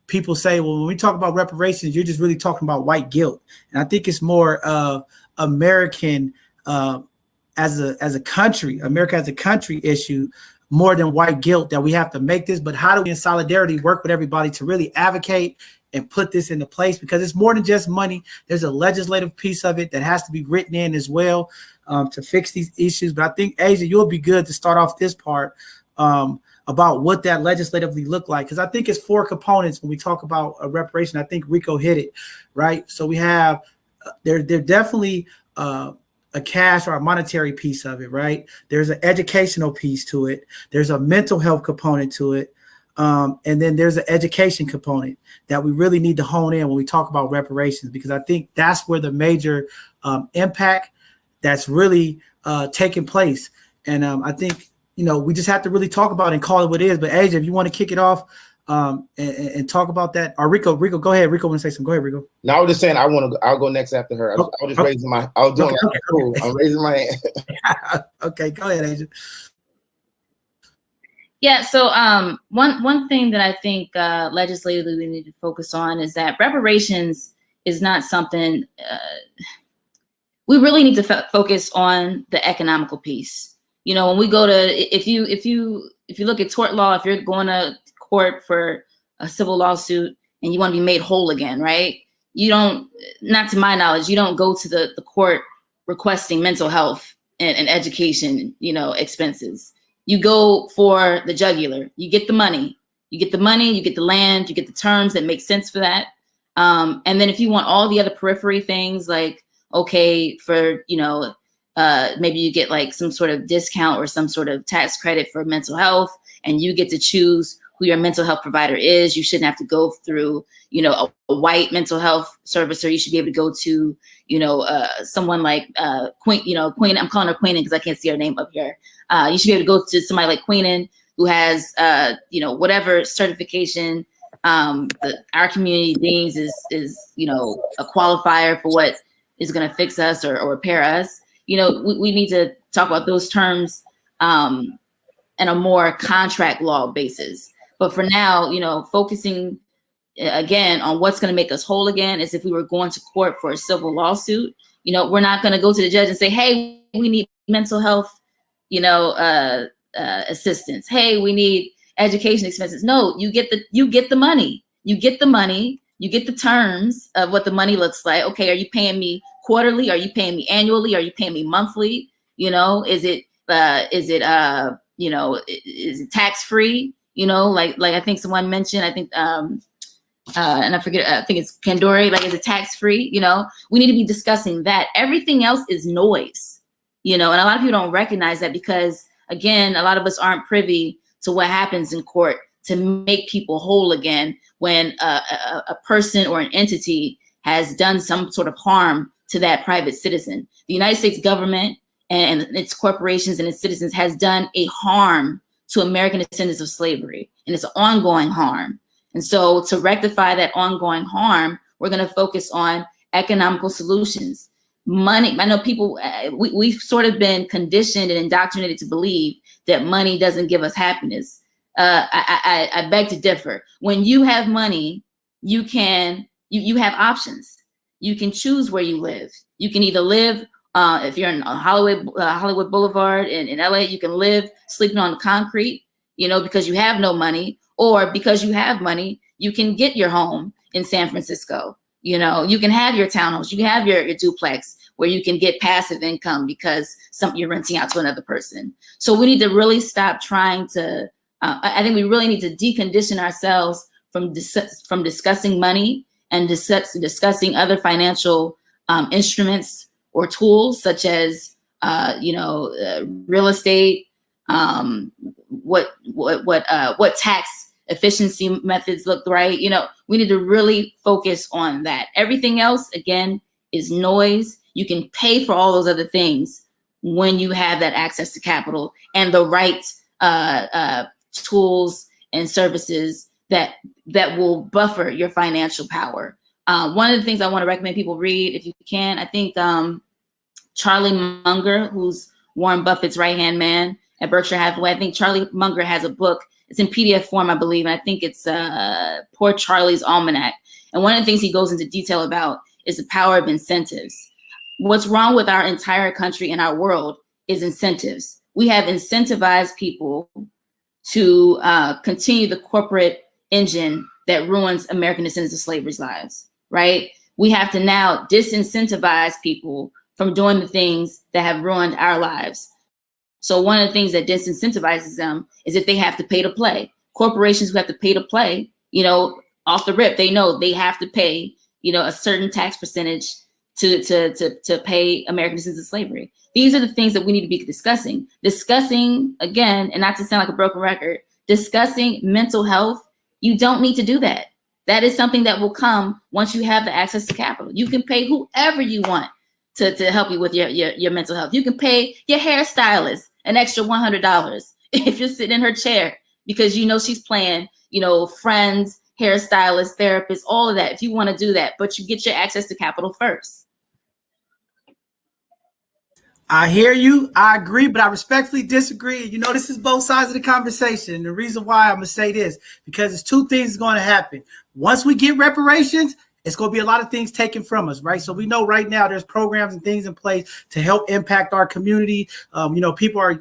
people say, well, when we talk about reparations, you're just really talking about white guilt. And I think it's more of American as a country, America as a country issue, more than white guilt, that we have to make this. But how do we in solidarity work with everybody to really advocate and put this into place? Because it's more than just money. There's a legislative piece of it that has to be written in as well to fix these issues. But I think, Asia, you'll be good to start off this part about what that legislatively look like. Because I think it's 4 components when we talk about a reparation. I think Rico hit it, right? So we have, they're definitely a cash or a monetary piece of it, right? There's an educational piece to it. There's a mental health component to it. And then there's an education component that we really need to hone in when we talk about reparations, because I think that's where the major impact that's really taking place. And I think, we just have to really talk about it and call it what it is. But Asia, if you want to kick it off and talk about that, or Rico, go ahead. Rico want to say something. Go ahead, Rico. No, I was just saying I'll go next after her. I was just raising my, I was doing cool. I'm raising my hand. Okay, go ahead, Asia. Yeah, so one thing that I think legislatively we need to focus on is that reparations is not something we really need to focus on the economical piece. When we go to, if you look at tort law, if you're going to court for a civil lawsuit and you want to be made whole again, right? You don't, not to my knowledge, you don't go to the court requesting mental health and education, expenses. You go for the jugular. You get the money. You get the land, you get the terms that make sense for that. And then if you want all the other periphery things, like, okay, for, maybe you get like some sort of discount or some sort of tax credit for mental health, and you get to choose who your mental health provider is. You shouldn't have to go through, a white mental health servicer. You should be able to go to, someone like Queen, I'm calling her Queenan because I can't see her name up here. You should be able to go to somebody like Queenan who has, whatever certification our community deems is a qualifier for what is going to fix us or repair us. We need to talk about those terms in a more contract law basis. But for now, focusing again on what's going to make us whole again is if we were going to court for a civil lawsuit, we're not going to go to the judge and say, hey, we need mental health, assistance. Hey, we need education expenses. No, you get the money. You get the terms of what the money looks like. Okay, are you paying me quarterly? Are you paying me annually? Are you paying me monthly? Is it tax free? Like I think someone mentioned, I think and I forget, I think it's Kandori, like, is it tax free? We need to be discussing that. Everything else is noise, and a lot of people don't recognize that because, again, a lot of us aren't privy to what happens in court to make people whole again when a person or an entity has done some sort of harm to that private citizen. The United States government and its corporations and its citizens has done a harm to American descendants of slavery, and it's an ongoing harm. And so to rectify that ongoing harm, we're going to focus on economical solutions. Money, I know people, we've sort of been conditioned and indoctrinated to believe that money doesn't give us happiness. I beg to differ. When you have money, you have options. You can choose where you live. You can either live, if you're in Hollywood Boulevard in LA, you can live sleeping on the concrete, because you have no money, or because you have money, you can get your home in San Francisco. You can have your townhouse, you can have your duplex where you can get passive income because you're renting out to another person. So we need to really stop trying to, I think we really need to decondition ourselves from discussing money and discussing other financial instruments or tools such as real estate, what tax efficiency methods look right. We need to really focus on that. Everything else, again, is noise. You can pay for all those other things when you have that access to capital and the right tools and services that will buffer your financial power. One of the things I want to recommend people read, if you can, I think Charlie Munger, who's Warren Buffett's right-hand man at Berkshire Hathaway, I think Charlie Munger has a book. It's in PDF form, I believe, and I think it's Poor Charlie's Almanac. And one of the things he goes into detail about is the power of incentives. What's wrong with our entire country and our world is incentives. We have incentivized people to continue the corporate engine that ruins American descendants of slavery's lives, right? We have to now disincentivize people from doing the things that have ruined our lives. So one of the things that disincentivizes them is if they have to pay to play. Corporations who have to pay to play, off the rip, they know they have to pay, a certain tax percentage to pay American descendants of slavery. These are the things that we need to be discussing. Discussing, again, and not to sound like a broken record, discussing mental health. You don't need to do that. That is something that will come once you have the access to capital. You can pay whoever you want to help you with your mental health. You can pay your hairstylist an extra $100 if you're sitting in her chair because she's playing, friends, hairstylists, therapists, all of that. If you want to do that, but you get your access to capital first. I hear you. I agree, but I respectfully disagree. This is both sides of the conversation. The reason why I'm going to say this, because there's two things going to happen. Once we get reparations, it's going to be a lot of things taken from us, right? So we know right now there's programs and things in place to help impact our community.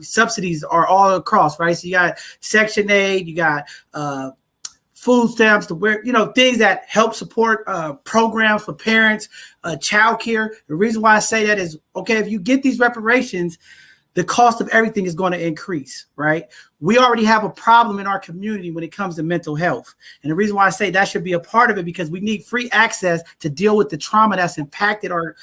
Subsidies are all across, right? So you got Section 8, you got food stamps to where, things that help support programs for parents, childcare. The reason why I say that is, okay, if you get these reparations, the cost of everything is going to increase, right? We already have a problem in our community when it comes to mental health. And the reason why I say that should be a part of it, because we need free access to deal with the trauma that's impacted our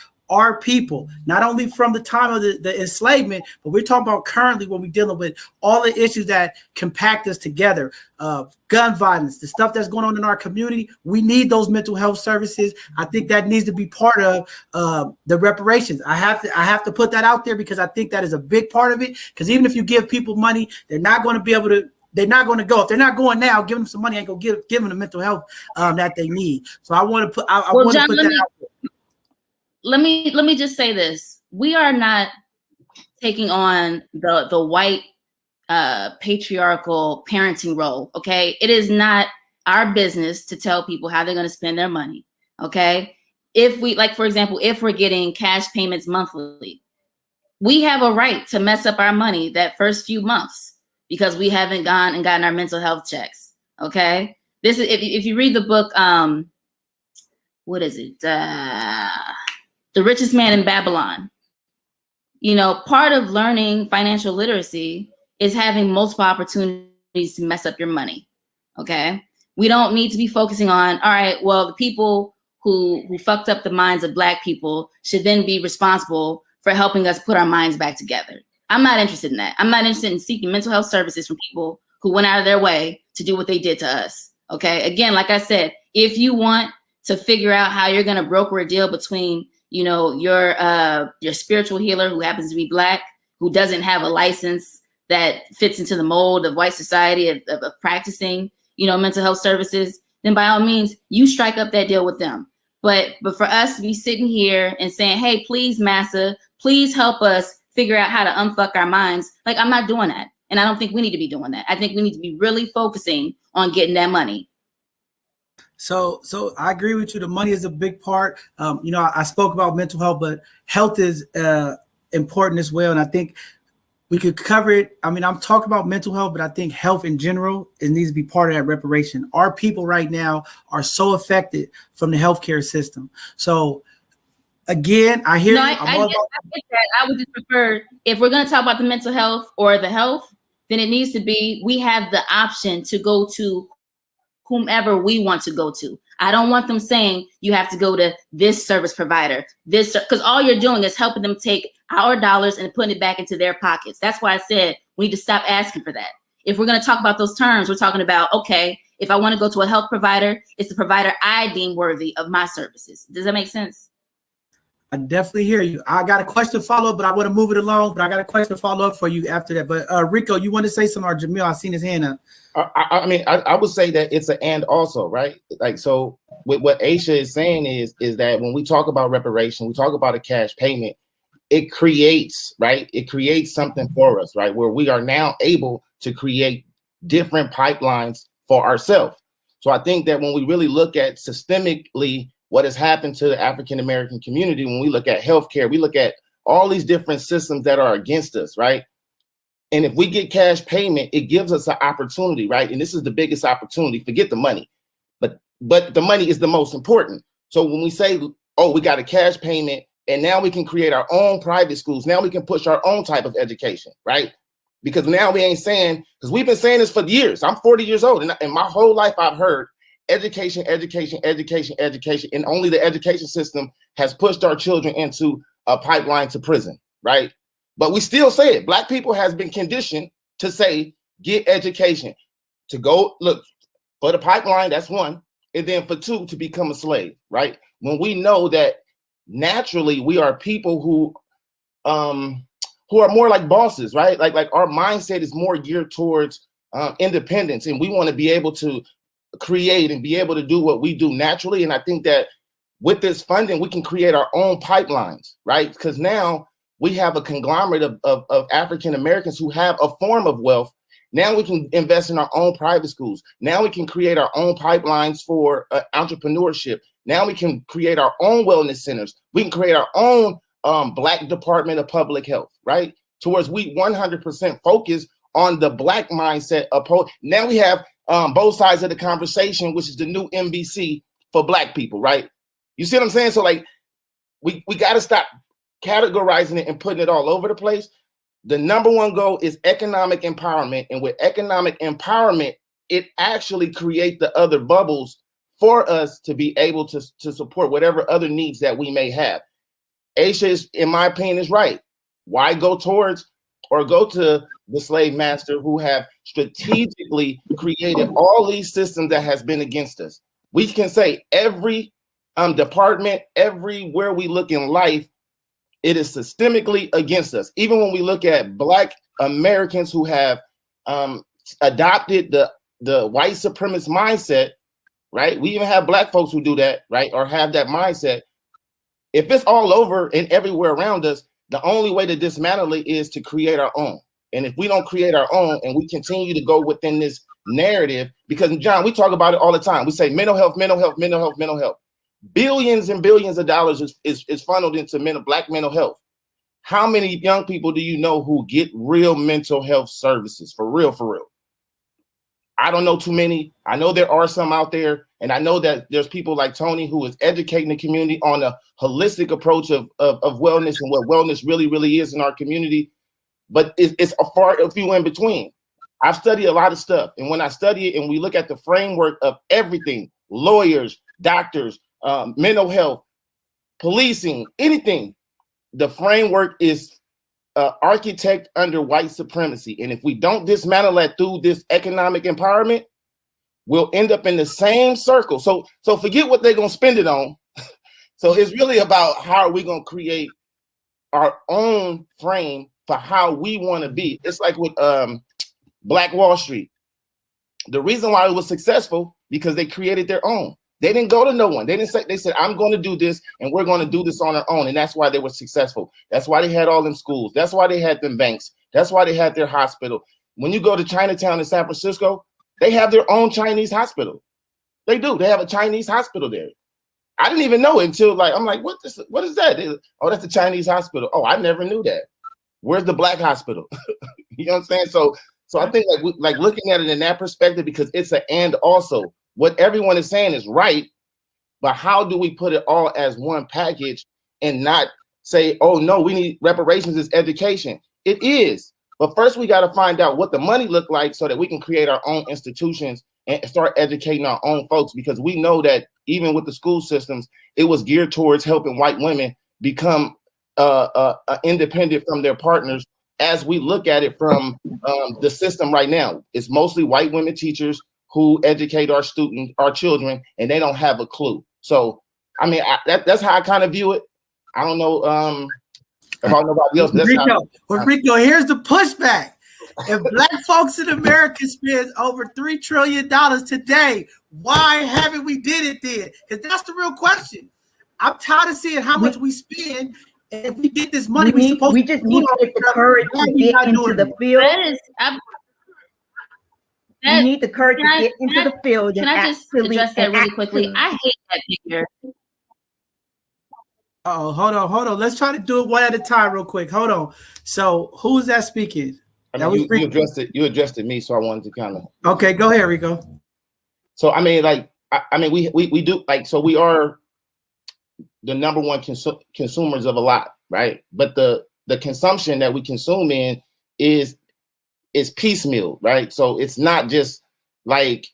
people, not only from the time of the enslavement, but we're talking about currently when we're dealing with all the issues that compact us together, gun violence, the stuff that's going on in our community. We need those mental health services. I think that needs to be part of the reparations. I have to put that out there because I think that is a big part of it. Because even if you give people money, they're not going to be able to. They're not going to go. If they're not going now, give them some money. Ain't going to give them the mental health that they need. So I want to put. I want to put that out there. Let me just say this. We are not taking on the white patriarchal parenting role, okay? It is not our business to tell people how they're going to spend their money, okay? If we, for example, if we're getting cash payments monthly, we have a right to mess up our money that first few months because we haven't gone and gotten our mental health checks, okay? This is, if you read the book, what is it? The Richest Man in Babylon. Part of learning financial literacy is having multiple opportunities to mess up your money, okay? We don't need to be focusing on, all right, well, the people who fucked up the minds of Black people should then be responsible for helping us put our minds back together. I'm not interested in that. I'm not interested in seeking mental health services from people who went out of their way to do what they did to us, okay? Again, like I said, if you want to figure out how you're gonna broker a deal between your spiritual healer who happens to be Black, who doesn't have a license that fits into the mold of white society of practicing, mental health services, then by all means, you strike up that deal with them. But for us to be sitting here and saying, hey, please, massa, please help us figure out how to unfuck our minds. I'm not doing that. And I don't think we need to be doing that. I think we need to be really focusing on getting that money. So I agree with you. The money is a big part. I spoke about mental health, but health is important as well. And I think we could cover it. I mean, I'm talking about mental health, but I think health in general, it needs to be part of that reparation. Our people right now are so affected from the healthcare system. So again, I hear you. I get that. I would just prefer, if we're going to talk about the mental health or the health, then it needs to be, we have the option to go to whomever we want to go to. I don't want them saying you have to go to this service provider, because all you're doing is helping them take our dollars and putting it back into their pockets. That's why I said we need to stop asking for that. If we're going to talk about those terms, we're talking about, okay, if I want to go to a health provider, it's the provider I deem worthy of my services. Does that make sense? I definitely hear you. I got a question to follow up, but I want to move it along. But I got a question to follow up for you after that. But Rico, you want to say something, or Jamil? I seen his hand up. I mean, I would say that it's an and also, right? Like, so with what Aisha is saying is that when we talk about reparation, we talk about a cash payment, it creates, right? It creates something for us, right? Where we are now able to create different pipelines for ourselves. So I think that when we really look at systemically what has happened to the African-American community, when we look at healthcare, we look at all these different systems that are against us, right? And if we get cash payment, it gives us an opportunity, right? And this is the biggest opportunity. Forget the money, but the money is the most important. So when we say, oh, we got a cash payment, and now we can create our own private schools. Now we can push our own type of education, right? Because now we ain't saying, because we've been saying this for years. I'm 40 years old, and my whole life I've heard education, education, education, education, and only the education system has pushed our children into a pipeline to prison, right? But we still say it. Black people has been conditioned to say, get education, to go, look, for the pipeline, that's one, and then for two, to become a slave, right? When we know that naturally we are people who are more like bosses, right? Like our mindset is more geared towards independence, and we want to be able to create and be able to do what we do naturally. And I think that with this funding, we can create our own pipelines, right? Because now we have a conglomerate of African Americans who have a form of wealth. Now we can invest in our own private schools. Now we can create our own pipelines for entrepreneurship. Now we can create our own wellness centers. We can create our own Black Department of Public Health, right? Towards we 100% focus on the Black mindset. Now we have both sides of the conversation, which is the new NBC for Black people, right? You see what I'm saying? So like, we got to stop categorizing it and putting it all over the place. The number one goal is economic empowerment. And with economic empowerment, it actually creates the other bubbles for us to be able to support whatever other needs that we may have. Aisha is, in my opinion, is right. Why go towards or go to the slave master who have strategically created all these systems that has been against us? We can say every department, everywhere we look in life, it is systemically against us. Even when we look at Black Americans who have adopted the white supremacist mindset, right? We even have Black folks who do that, right? Or have that mindset. If it's all over and everywhere around us, the only way to dismantle it is to create our own. And if we don't create our own and we continue to go within this narrative, because John, we talk about it all the time. We say mental health, mental health, mental health, mental health. Billions and billions of dollars is funneled into Black mental health. How many young people do you know who get real mental health services? For real, for real. I don't know too many. I know there are some out there, and I know that there's people like Tony who is educating the community on a holistic approach of wellness and what wellness really, really is in our community. But it's a few in between. I've studied a lot of stuff, and when I study it and we look at the framework of everything, lawyers, doctors, mental health, policing, anything, the framework is architect under white supremacy. And if we don't dismantle that through this economic empowerment, we'll end up in the same circle. So forget what they're going to spend it on. So it's really about how are we going to create our own frame for how we want to be. It's like with Black Wall Street. The reason why it was successful because they created their own. They didn't go to no one. They said, I'm going to do this and we're going to do this on our own. And that's why they were successful. That's why they had all them schools. That's why they had them banks. That's why they had their hospital. When you go to Chinatown in San Francisco, they have their own Chinese hospital. They do. They have a Chinese hospital there. I didn't even know it until I'm like, what is that? Oh, that's the Chinese hospital. Oh, I never knew that. Where's the Black hospital? You know what I'm saying? So I think like looking at it in that perspective, because it's an and also. What everyone is saying is right, but how do we put it all as one package and not say, oh no, we need reparations as education? It is, but first we got to find out what the money look like so that we can create our own institutions and start educating our own folks, because we know that even with the school systems, it was geared towards helping white women become independent from their partners. As we look at it from the system right now, it's mostly white women teachers who educate our students, our children, and they don't have a clue. So, I mean, that's how I kind of view it. I don't know about nobody else. Rico, here's the pushback. If Black folks in America spend over $3 trillion today, why haven't we did it then? Because that's the real question. I'm tired of seeing how much we spend. And if we get this money, we just need to get the courage to get into the field. You need the courage to get into the field. Can I just address that really quickly? I hate that figure. Oh, hold on. Let's try to do it one at a time real quick. Hold on. So who's that speaking? I mean, you addressed it me, so I wanted to kind of. Okay, go ahead, Rico. So I mean, like, we do, like, so we are the number one consumers of a lot, right? But the consumption that we consume in is piecemeal, right? So it's not just like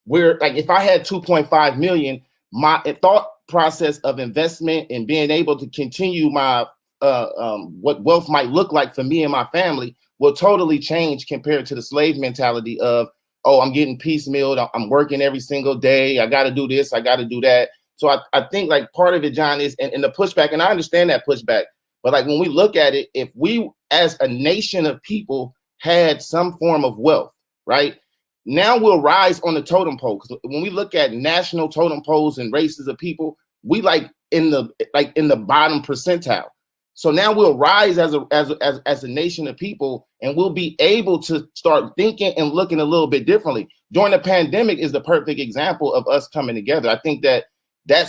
we're like, if I had 2.5 million, my thought process of investment and being able to continue my what wealth might look like for me and my family will totally change compared to the slave mentality of, oh, I'm getting piecemealed, I'm working every single day, I got to do this, I got to do that. So I think like part of it, John, is and the pushback, and I understand that pushback, but like when we look at it, if we as a nation of people had some form of wealth, right? Now we'll rise on the totem pole. Because when we look at national totem poles and races of people, we like in the bottom percentile. So now we'll rise as a nation of people, and we'll be able to start thinking and looking a little bit differently. During the pandemic is the perfect example of us coming together. I think that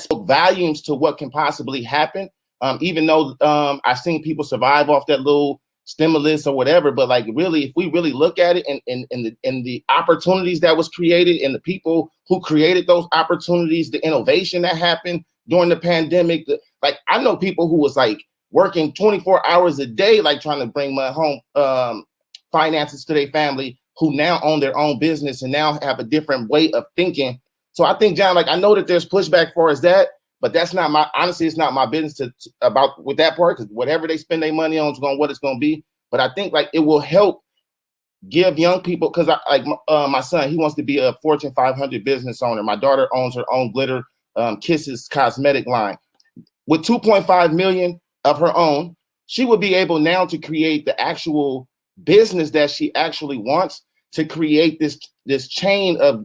spoke volumes to what can possibly happen. Even though I've seen people survive off that little stimulus or whatever, but like really, if we really look at it and the opportunities that was created and the people who created those opportunities, the innovation that happened during the pandemic, like I know people who was like working 24 hours a day, like trying to bring my home finances to their family, who now own their own business and now have a different way of thinking. So I think, John, like I know that there's pushback for as that, but that's not honestly, it's not my business about with that part, because whatever they spend their money on is what it's going to be. But I think like it will help give young people, because my son, he wants to be a Fortune 500 business owner. My daughter owns her own glitter Kisses cosmetic line. With 2.5 million of her own, she would be able now to create the actual business that she actually wants, to create this chain of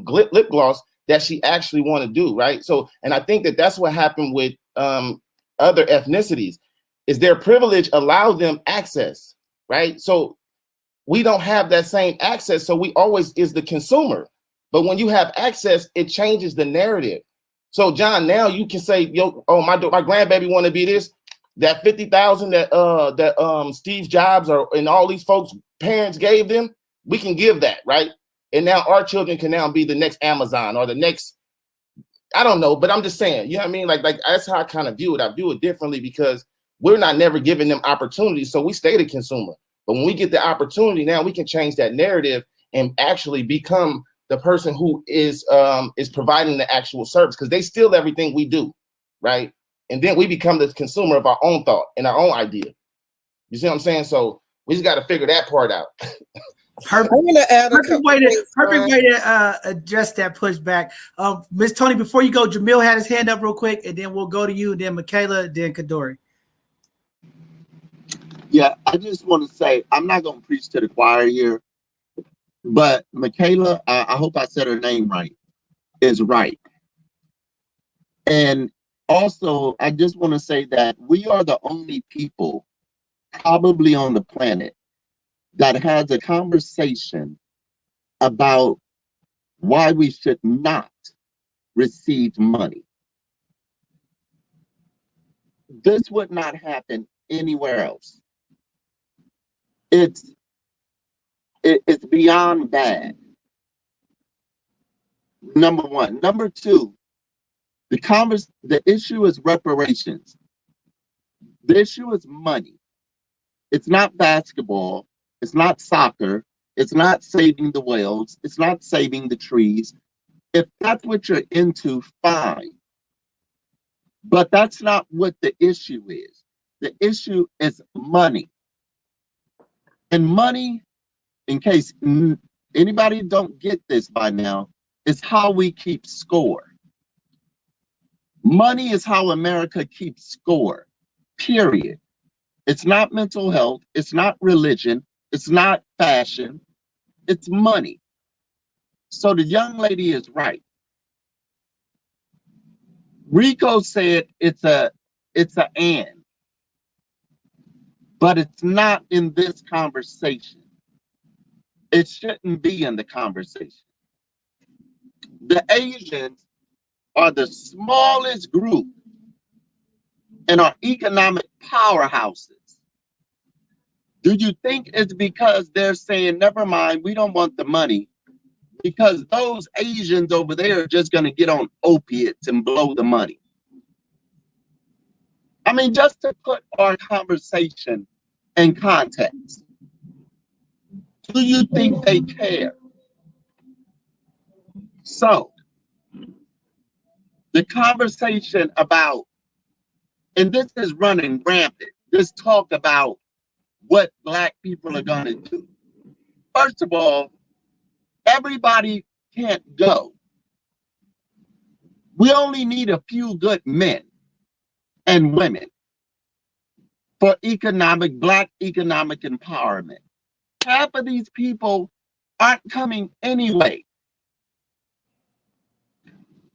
lip gloss that she actually want to do, right? So, and I think that that's what happened with other ethnicities, is their privilege allowed them access, right? So we don't have that same access, so we always is the consumer. But when you have access, it changes the narrative. So John, now you can say, yo, oh, my grandbaby want to be this, that 50,000 that Steve Jobs and all these folks' parents gave them, we can give that, right? And now our children can now be the next Amazon or the next, I don't know, but I'm just saying, you know what I mean? Like that's how I kind of view it. I view it differently because we're not never giving them opportunities, so we stay the consumer. But when we get the opportunity, now we can change that narrative and actually become the person who is providing the actual service, because they steal everything we do, right? And then we become the consumer of our own thought and our own idea. You see what I'm saying? So we just got to figure that part out. Perfect way to address that pushback. Ms. Tony, before you go, Jamil had his hand up real quick, and then we'll go to you, then Michaela, then Kadori. Yeah, I just want to say, I'm not going to preach to the choir here, but Michaela, I hope I said her name right, is right. And also, I just want to say that we are the only people probably on the planet that has a conversation about why we should not receive money. This would not happen anywhere else. It's beyond bad. Number one. Number two, the issue is reparations. The issue is money. It's not basketball. It's not soccer. It's not saving the whales. It's not saving the trees. If that's what you're into, fine. But that's not what the issue is. The issue is money. And money, in case anybody don't get this by now, is how we keep score. Money is how America keeps score, period. It's not mental health. It's not religion. It's not fashion. It's money. So the young lady is right. Rico said it's a and, but it's not in this conversation. It shouldn't be in the conversation. The Asians are the smallest group and are economic powerhouses. Do you think it's because they're saying, never mind, we don't want the money, because those Asians over there are just going to get on opiates and blow the money? I mean, just to put our conversation in context, do you think they care? So, the conversation about, and this is running rampant, this talk about what Black people are going to do. First of all, everybody can't go. We only need a few good men and women for Black economic empowerment. Half of these people aren't coming anyway.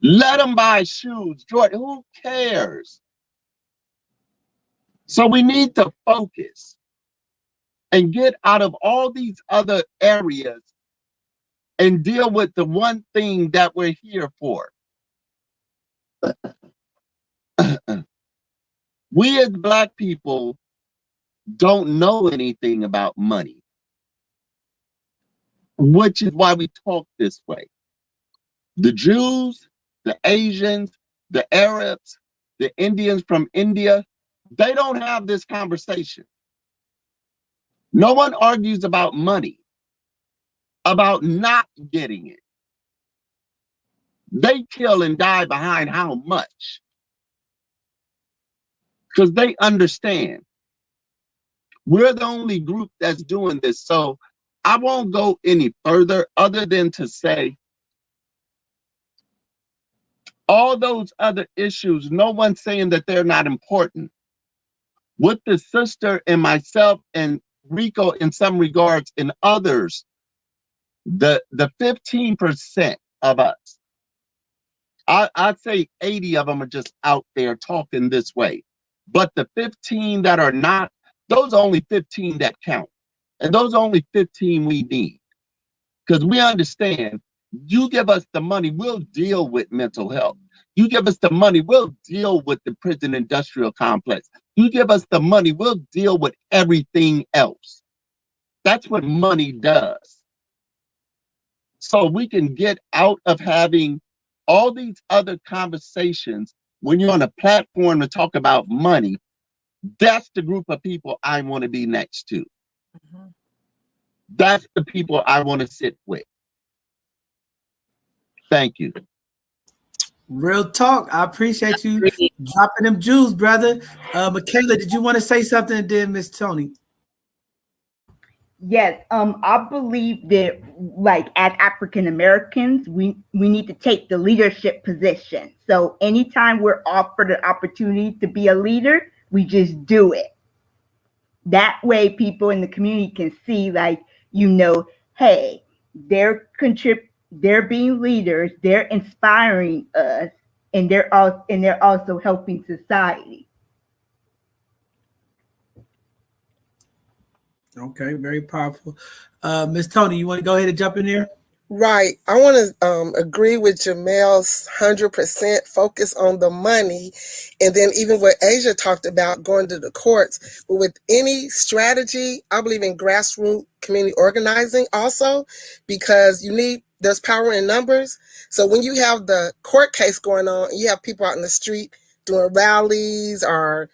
Let them buy shoes, Jordan, who cares? So we need to focus and get out of all these other areas and deal with the one thing that we're here for. We as Black people don't know anything about money, which is why we talk this way. The Jews, the Asians, the Arabs, the Indians from India, they don't have this conversation. No one argues about money, about not getting it. They kill and die behind how much, because they understand we're the only group that's doing this. So I won't go any further other than to say all those other issues, no one's saying that they're not important. With the sister and myself and Rico in some regards and others, the 15% of us, I'd say 80 of them are just out there talking this way. But the 15 that are not, those are only 15 that count. And those are only 15 we need. Because we understand, you give us the money, we'll deal with mental health. You give us the money, we'll deal with the prison industrial complex. You give us the money, we'll deal with everything else. That's what money does. So we can get out of having all these other conversations. When you're on a platform to talk about money, that's the group of people I want to be next to. Mm-hmm. That's the people I want to sit with. Thank you. Real talk. I appreciate you dropping them jewels, brother. Michaela, did you want to say something? And then Miss Tony. Yes, I believe that, like, as African Americans, we need to take the leadership position. So anytime we're offered an opportunity to be a leader, we just do it. That way people in the community can see, like, hey, they're being leaders, they're inspiring us, and they're also helping society. Okay, very powerful. Miss Tony, you want to go ahead and jump in there? Right. I want to agree with Jamel's 100% focus on the money. And then even what Asia talked about, going to the courts. But with any strategy, I believe in grassroots community organizing also, because there's power in numbers. So when you have the court case going on, and you have people out in the street doing rallies or,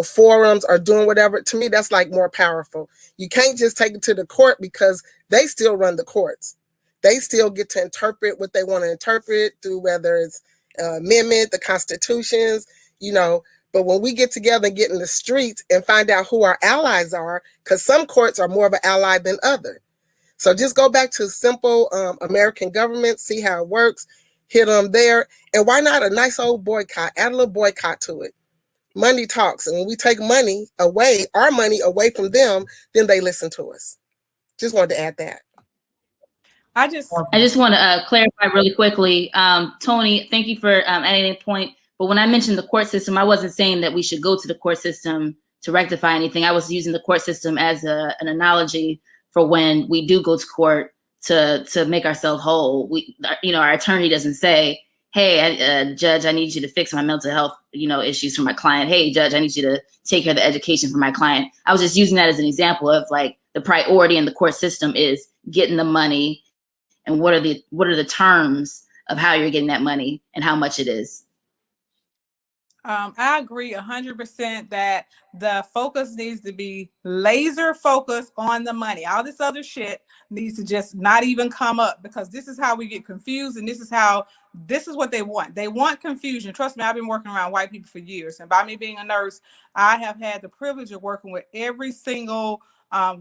forums or doing whatever, to me, that's like more powerful. You can't just take it to the court because they still run the courts. They still get to interpret what they want to interpret through whether it's amendment, the constitutions, But when we get together and get in the streets and find out who our allies are, because some courts are more of an ally than others. So just go back to simple American government, see how it works, hit them there. And why not a nice old boycott? Add a little boycott to it. Money talks. And when we take money away, our money away from them, then they listen to us. Just wanted to add that. I just want to clarify really quickly. Tony, thank you for adding a point. But when I mentioned the court system, I wasn't saying that we should go to the court system to rectify anything. I was using the court system as an analogy for when we do go to court to make ourselves whole. Our attorney doesn't say, hey, judge, I need you to fix my mental health, issues for my client. Hey, judge, I need you to take care of the education for my client. I was just using that as an example of like the priority in the court system is getting the money and what are the terms of how you're getting that money and how much it is. I agree 100% that the focus needs to be laser focused on the money. All this other shit needs to just not even come up, because this is how we get confused, and this is what they want. They want confusion. Trust me, I've been working around white people for years, and by me being a nurse, I have had the privilege of working with every single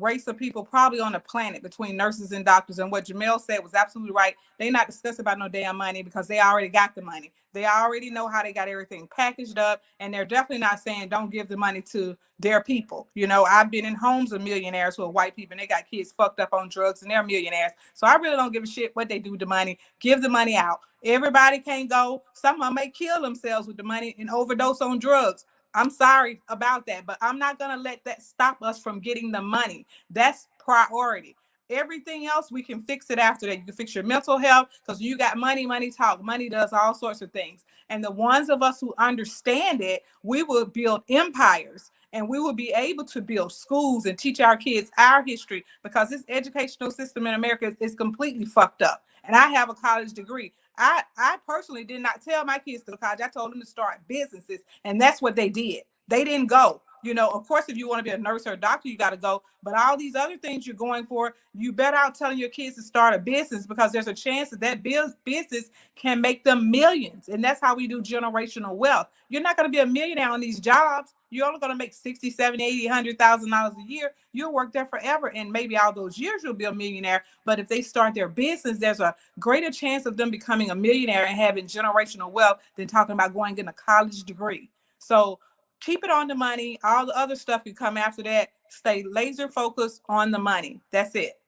race of people probably on the planet, between nurses and doctors. And what Jamel said was absolutely right. They're not discussing about no damn money, because they already got the money. They already know how they got everything packaged up, and they're definitely not saying don't give the money to their people. I've been in homes of millionaires who are white people, and they got kids fucked up on drugs, and they're millionaires. So I really don't give a shit what they do with the money. Give the money out. Everybody can't go. Some of them may kill themselves with the money and overdose on drugs. I'm sorry about that, but I'm not going to let that stop us from getting the money. That's priority. Everything else, we can fix it after that. You can fix your mental health, because you got money, money talk. Money does all sorts of things. And the ones of us who understand it, we will build empires, and we will be able to build schools and teach our kids our history, because this educational system in America is completely fucked up. And I have a college degree. I personally did not tell my kids to go to college. I told them to start businesses, and that's what they did. They didn't go. Of course, if you want to be a nurse or a doctor, you got to go. But all these other things you're going for, you better out telling your kids to start a business, because there's a chance that business can make them millions. And that's how we do generational wealth. You're not going to be a millionaire on these jobs. You're only going to make $60, $70, $80, $100,000 a year. You'll work there forever. And maybe all those years you'll be a millionaire. But if they start their business, there's a greater chance of them becoming a millionaire and having generational wealth than talking about going in a college degree. So keep it on the money. All the other stuff can come after that. Stay laser focused on the money. That's it.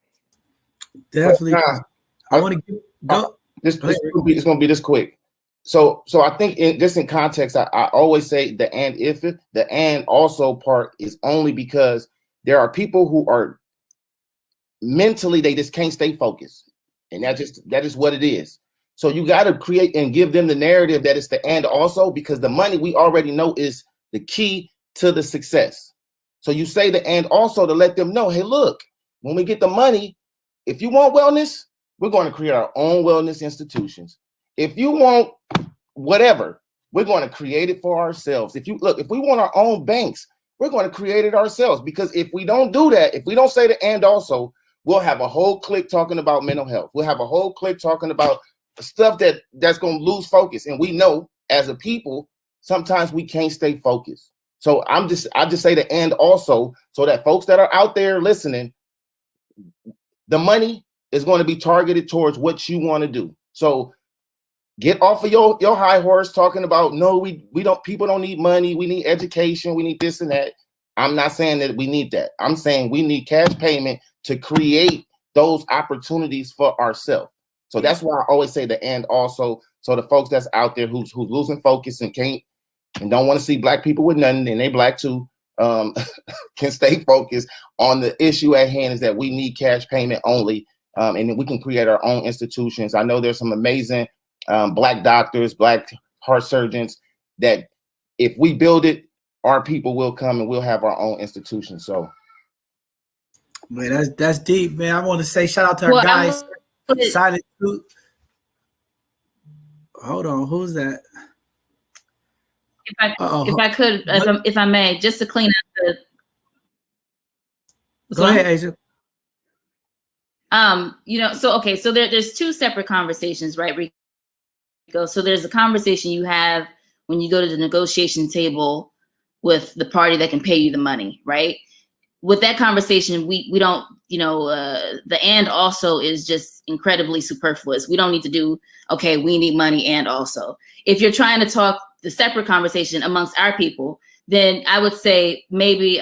Definitely. I want to go. It's going to be this quick. So I think in context, I always say the and also part is only because there are people who are mentally, they just can't stay focused. And that is what it is. So you got to create and give them the narrative that it's the and also, because the money we already know is the key to the success. So you say the and also to let them know, hey, look, when we get the money, if you want wellness, we're going to create our own wellness institutions. If you want whatever, we're going to create it for ourselves. If we want our own banks, we're going to create it ourselves. Because if we don't do that, if we don't say the and also, we'll have a whole clique talking about mental health. We'll have a whole clique talking about stuff that's going to lose focus. And we know as a people, sometimes we can't stay focused. So I just say the and also, so that folks that are out there listening, the money is going to be targeted towards what you want to do. So get off of your high horse talking about, no, we don't, people don't need money. We need education. We need this and that. I'm not saying that we need that. I'm saying we need cash payment to create those opportunities for ourselves. So that's why I always say the and also, so the folks that's out there who's losing focus and don't want to see black people with nothing, and they black too, can stay focused on the issue at hand, is that we need cash payment only. And then we can create our own institutions. I know there's some amazing black doctors, black heart surgeons, that if we build it, our people will come and we'll have our own institution. So, man, that's deep, man. I want to say shout out to our guys. Silent Truth. Hold on, who's that? If I may, just to clean up the. Go ahead, Asia. You know, so okay, so there's two separate conversations, right, Rico? So there's a conversation you have when you go to the negotiation table with the party that can pay you the money, right? With that conversation, we don't, you know, the and also is just incredibly superfluous. We don't need to do, okay, we need money and also. If you're trying to talk the separate conversation amongst our people, then I would say maybe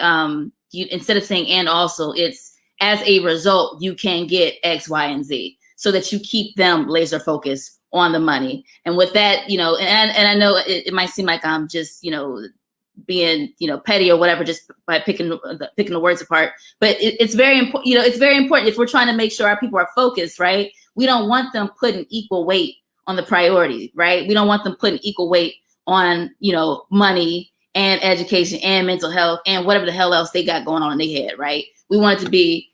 you, instead of saying and also, it's as a result, you can get X, Y, and Z, so that you keep them laser focused on the money. And with that, you know, and I know it might seem like I'm just, you know, being, you know, petty or whatever, just by picking the words apart. But it's very important, you know, it's very important if we're trying to make sure our people are focused, right? We don't want them putting equal weight on the priority, right? We don't want them putting equal weight on, you know, money and education and mental health and whatever the hell else they got going on in their head, right? We want it to be,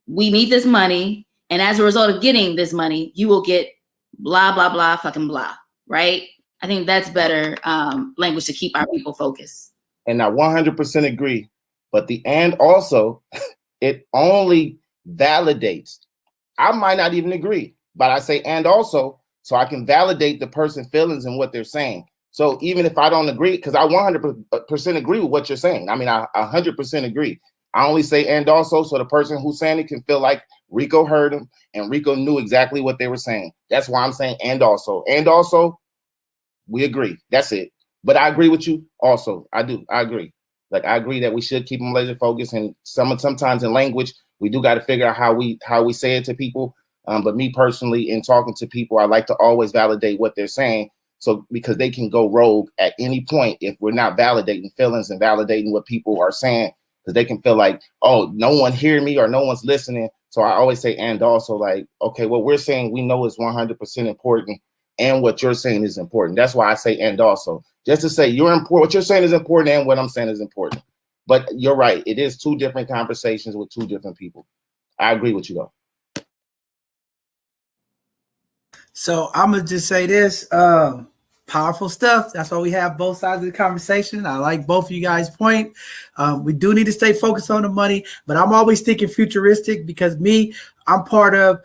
we need this money, and as a result of getting this money, you will get blah, blah, blah, fucking blah, right? I think that's better language to keep our people focused. And I 100% agree. But the and also, it only validates. I might not even agree, but I say and also, so I can validate the person's feelings and what they're saying. So even if I don't agree, because I 100% agree with what you're saying. I mean, I 100% agree. I only say and also so the person who's saying it can feel like Rico heard him and Rico knew exactly what they were saying. That's why I'm saying and also. And also, we agree. That's it. But I agree with you also. I do. I agree. Like, I agree that we should keep them laser focused. And sometimes in language, we do got to figure out how we say it to people. But me personally, in talking to people, I like to always validate what they're saying. So because they can go rogue at any point if we're not validating feelings and validating what people are saying, because they can feel like, oh, no one hear me or no one's listening. So I always say, and also, like, okay, what we're saying we know is 100% important, and what you're saying is important. That's why I say and also, just to say you're important. What you're saying is important, and what I'm saying is important. But you're right. It is two different conversations with two different people. I agree with you though. So I'm gonna just say this, powerful stuff. That's why we have both sides of the conversation. I like both of you guys' point. We do need to stay focused on the money, but I'm always thinking futuristic because I'm part of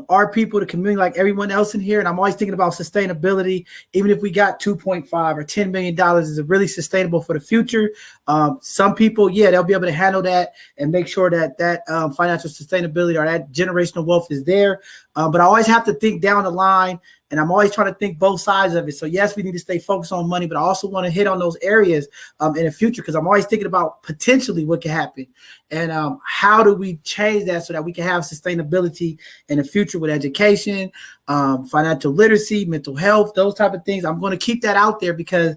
our people, the community, like everyone else in here, and I'm always thinking about sustainability. Even if we got 2.5 or $10 million, is it really sustainable for the future? Some people, yeah, they'll be able to handle that and make sure that financial sustainability or that generational wealth is there. But I always have to think down the line, and I'm always trying to think both sides of it. So yes, we need to stay focused on money, but I also want to hit on those areas in the future, because I'm always thinking about potentially what can happen and how do we change that so that we can have sustainability in the future with education, financial literacy, mental health, those type of things. I'm going to keep that out there because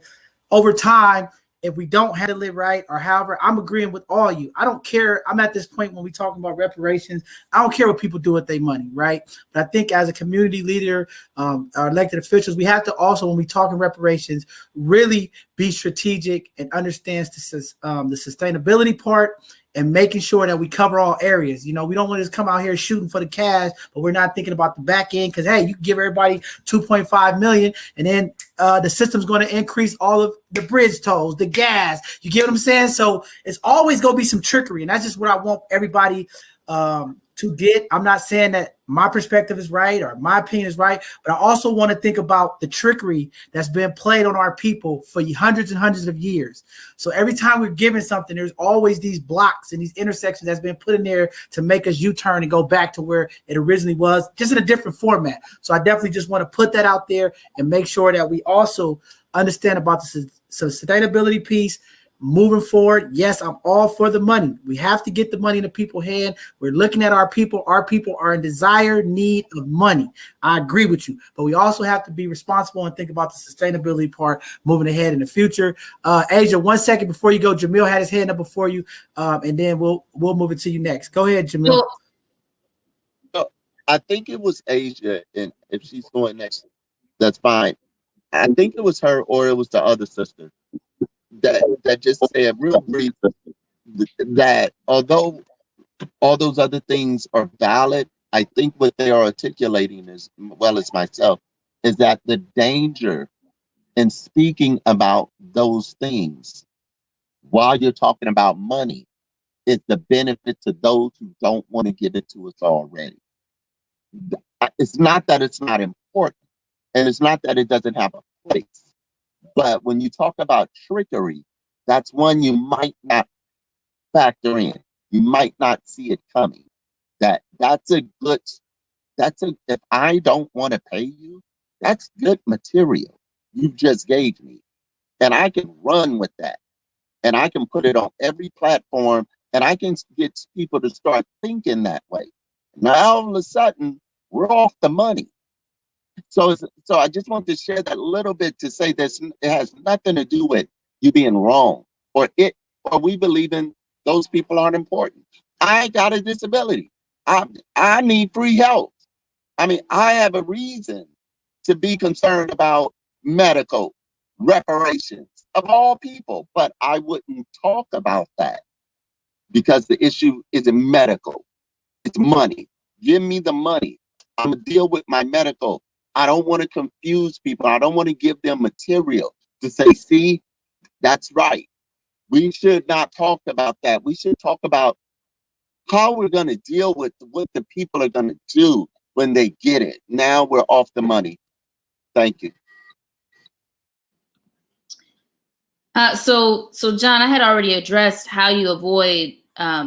over time, if we don't handle it right or however, I'm agreeing with all you. I don't care. I'm at this point when we talking about reparations. I don't care what people do with their money, right? But I think as a community leader, our elected officials, we have to also, when we talking reparations, really be strategic and understand the sustainability part and making sure that we cover all areas. You know, we don't want to just come out here shooting for the cash, but we're not thinking about the back end because, hey, you can give everybody 2.5 million and then the system's going to increase all of the bridge tolls, the gas. You get what I'm saying? So it's always going to be some trickery. And that's just what I want everybody to get. I'm not saying that my perspective is right or my opinion is right, but I also want to think about the trickery that's been played on our people for hundreds and hundreds of years. So every time we're giving something, there's always these blocks and these intersections that's been put in there to make us U-turn and go back to where it originally was, just in a different format. So I definitely just want to put that out there and make sure that we also understand about the sustainability piece. Moving forward, yes, I'm all for the money. We have to get the money in the people's hand. We're looking at our people. Our people are in desire, need of money. I agree with you, but we also have to be responsible and think about the sustainability part moving ahead in the future. Asia, 1 second before you go, Jamil had his hand up before you, and then we'll move it to you next. Go ahead, Jamil. So I think it was Asia, and if she's going next, that's fine. I think it was her or it was the other sister that just said real brief that although all those other things are valid, I think what they are articulating, as well as myself, is that the danger in speaking about those things while you're talking about money is the benefit to those who don't want to give it to us already. It's not that it's not important, and it's not that it doesn't have a place. But when you talk about trickery, that's one you might not factor in. You might not see it coming. That's a good. If I don't want to pay you, that's good material you just gave me, and I can run with that, and I can put it on every platform, and I can get people to start thinking that way. Now all of a sudden we're off the money. So I just want to share that little bit to say this. It has nothing to do with you being wrong or we believe in those people aren't important. I got a disability. I need free health. I mean, I have a reason to be concerned about medical reparations of all people, but I wouldn't talk about that because the issue isn't medical. It's money. Give me the money. I'm gonna deal with my medical. I don't want to confuse people. I don't want to give them material to say, see, that's right. We should not talk about that. We should talk about how we're going to deal with what the people are going to do when they get it. Now we're off the money. Thank you. So John, I had already addressed how you avoid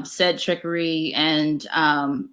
said trickery and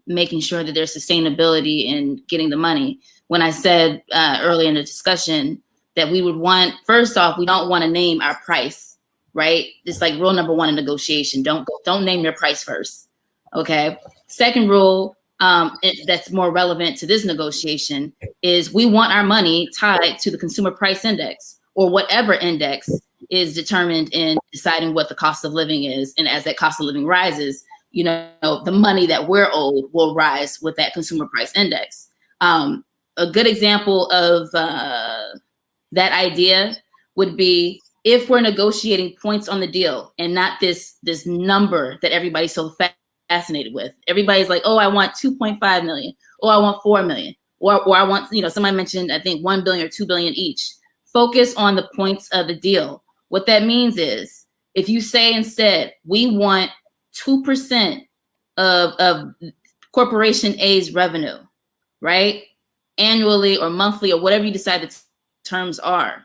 making sure that there's sustainability in getting the money. When I said early in the discussion that we would want, first off, we don't want to name our price, right? It's like rule number one in negotiation. Don't name your price first. Okay. Second rule that's more relevant to this negotiation is we want our money tied to the consumer price index or whatever index is determined in deciding what the cost of living is. And as that cost of living rises, you know, the money that we're owed will rise with that consumer price index. A good example of that idea would be if we're negotiating points on the deal and not this number that everybody's so fascinated with. Everybody's like, oh, I want 2.5 million. Oh, I want 4 million. Or I want, you know, somebody mentioned, I think 1 billion or 2 billion each. Focus on the points of the deal. What that means is if you say instead, we want 2% of Corporation A's revenue, right? Annually or monthly or whatever you decide the terms are.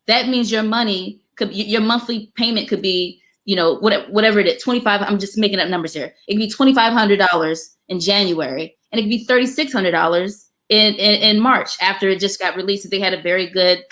That means your money could, your monthly payment could be, you know, whatever it is, 25, I'm just making up numbers here. It could be $2,500 in January, and it could be $3,600 in March after it just got released that they had a very good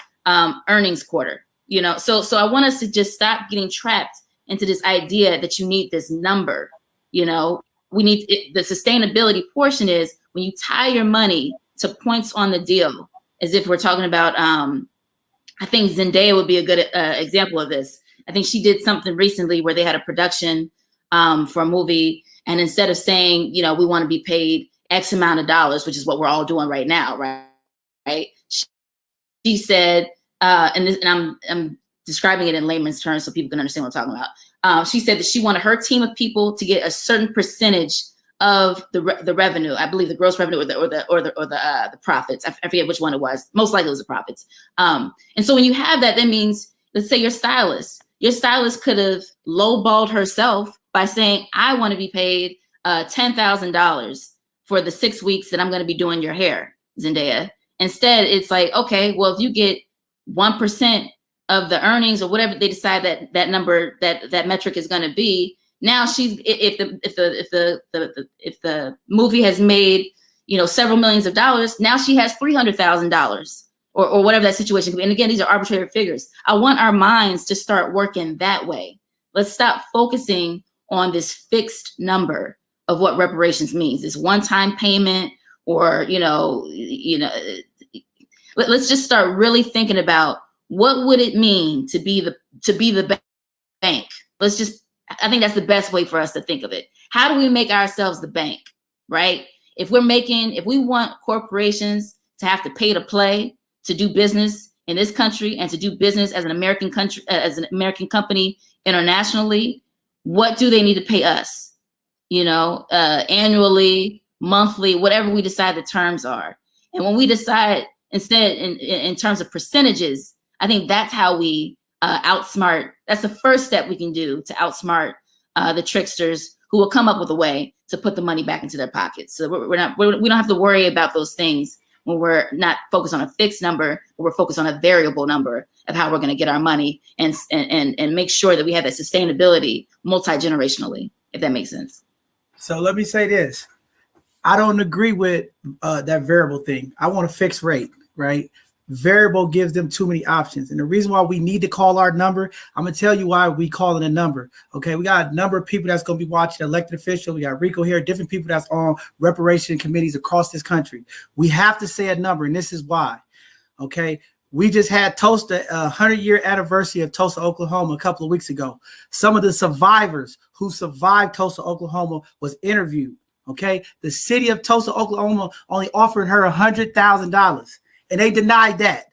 earnings quarter, you know? So I want us to just stop getting trapped into this idea that you need this number, you know? We need, the sustainability portion is when you tie your money to points on the deal, as if we're talking about, I think Zendaya would be a good example of this. I think she did something recently where they had a production for a movie, and instead of saying, you know, we want to be paid X amount of dollars, which is what we're all doing right now, right? She said, and I'm describing it in layman's terms so people can understand what I'm talking about. She said that she wanted her team of people to get a certain percentage of the revenue. I believe the gross revenue or the profits. I forget which one it was. Most likely it was the profits. And so when you have that, that means, let's say your stylist could have lowballed herself by saying, I want to be paid $10,000 for the 6 weeks that I'm going to be doing your hair, Zendaya. Instead, it's like, okay, well, if you get 1% of the earnings or whatever they decide that number, that metric is going to be, now she's, if the movie has made, you know, several millions of dollars, now she has $300,000 or whatever that situation could be. And again, these are arbitrary figures. I want our minds to start working that way. Let's stop focusing on this fixed number of what reparations means. This one-time payment, or let's just start really thinking about what would it mean to be the bank. I think that's the best way for us to think of it. How do we make ourselves the bank, right? If we want corporations to have to pay to play to do business in this country and to do business as an American country, as an American company internationally, what do they need to pay us? You know, annually, monthly, whatever we decide the terms are. And when we decide instead in terms of percentages, I think that's how we outsmart. That's the first step we can do to outsmart the tricksters who will come up with a way to put the money back into their pockets. So we don't have to worry about those things when we're not focused on a fixed number, but we're focused on a variable number of how we're going to get our money and make sure that we have that sustainability multi-generationally, if that makes sense. So let me say this. I don't agree with that variable thing. I want a fixed rate, right? Variable gives them too many options. And the reason why we need to call our number, I'm going to tell you why we call it a number. Okay, we got a number of people that's going to be watching, elected officials. We got Rico here, different people that's on reparation committees across this country. We have to say a number, and this is why. Okay, we just had Tulsa, 100-year anniversary of Tulsa, Oklahoma a couple of weeks ago. Some of the survivors who survived Tulsa, Oklahoma was interviewed. Okay, the city of Tulsa, Oklahoma only offered her $100,000. And they denied that.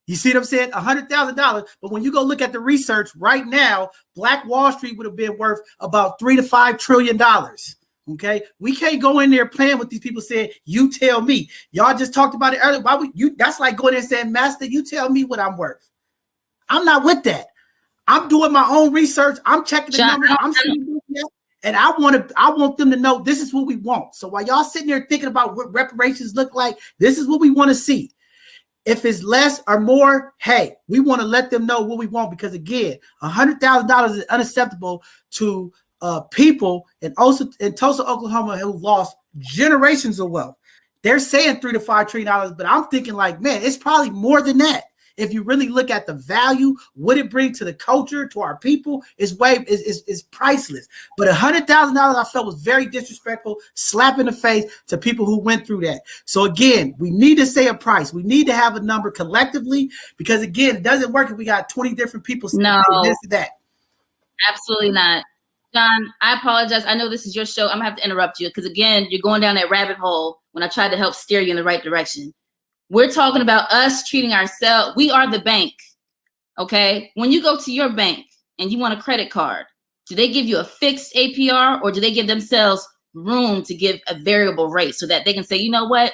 You see what I'm saying? $100,000. But when you go look at the research right now, Black Wall Street would have been worth about $3 to $5 trillion. Okay, we can't go in there playing with these people saying, "You tell me." Y'all just talked about it earlier. Why would you? That's like going in and saying, "Master, you tell me what I'm worth." I'm not with that. I'm doing my own research. I'm checking the numbers. I'm seeing it. And I want them to know this is what we want. So while y'all sitting there thinking about what reparations look like, this is what we want to see. If it's less or more, hey, we want to let them know what we want, because again, $100,000 is unacceptable to people in Tulsa, Oklahoma, who lost generations of wealth. They're saying $3 to $5 trillion, but I'm thinking like, man, it's probably more than that. If you really look at the value, what it brings to the culture, to our people, is priceless. But $100,000 I felt was very disrespectful, slap in the face to people who went through that. So again, we need to say a price. We need to have a number collectively, because again, it doesn't work if we got 20 different people saying this and that. Absolutely not. John, I apologize. I know this is your show. I'm gonna have to interrupt you, because again, you're going down that rabbit hole when I tried to help steer you in the right direction. We're talking about us treating ourselves. We are the bank, okay? When you go to your bank and you want a credit card, do they give you a fixed APR, or do they give themselves room to give a variable rate so that they can say, you know what?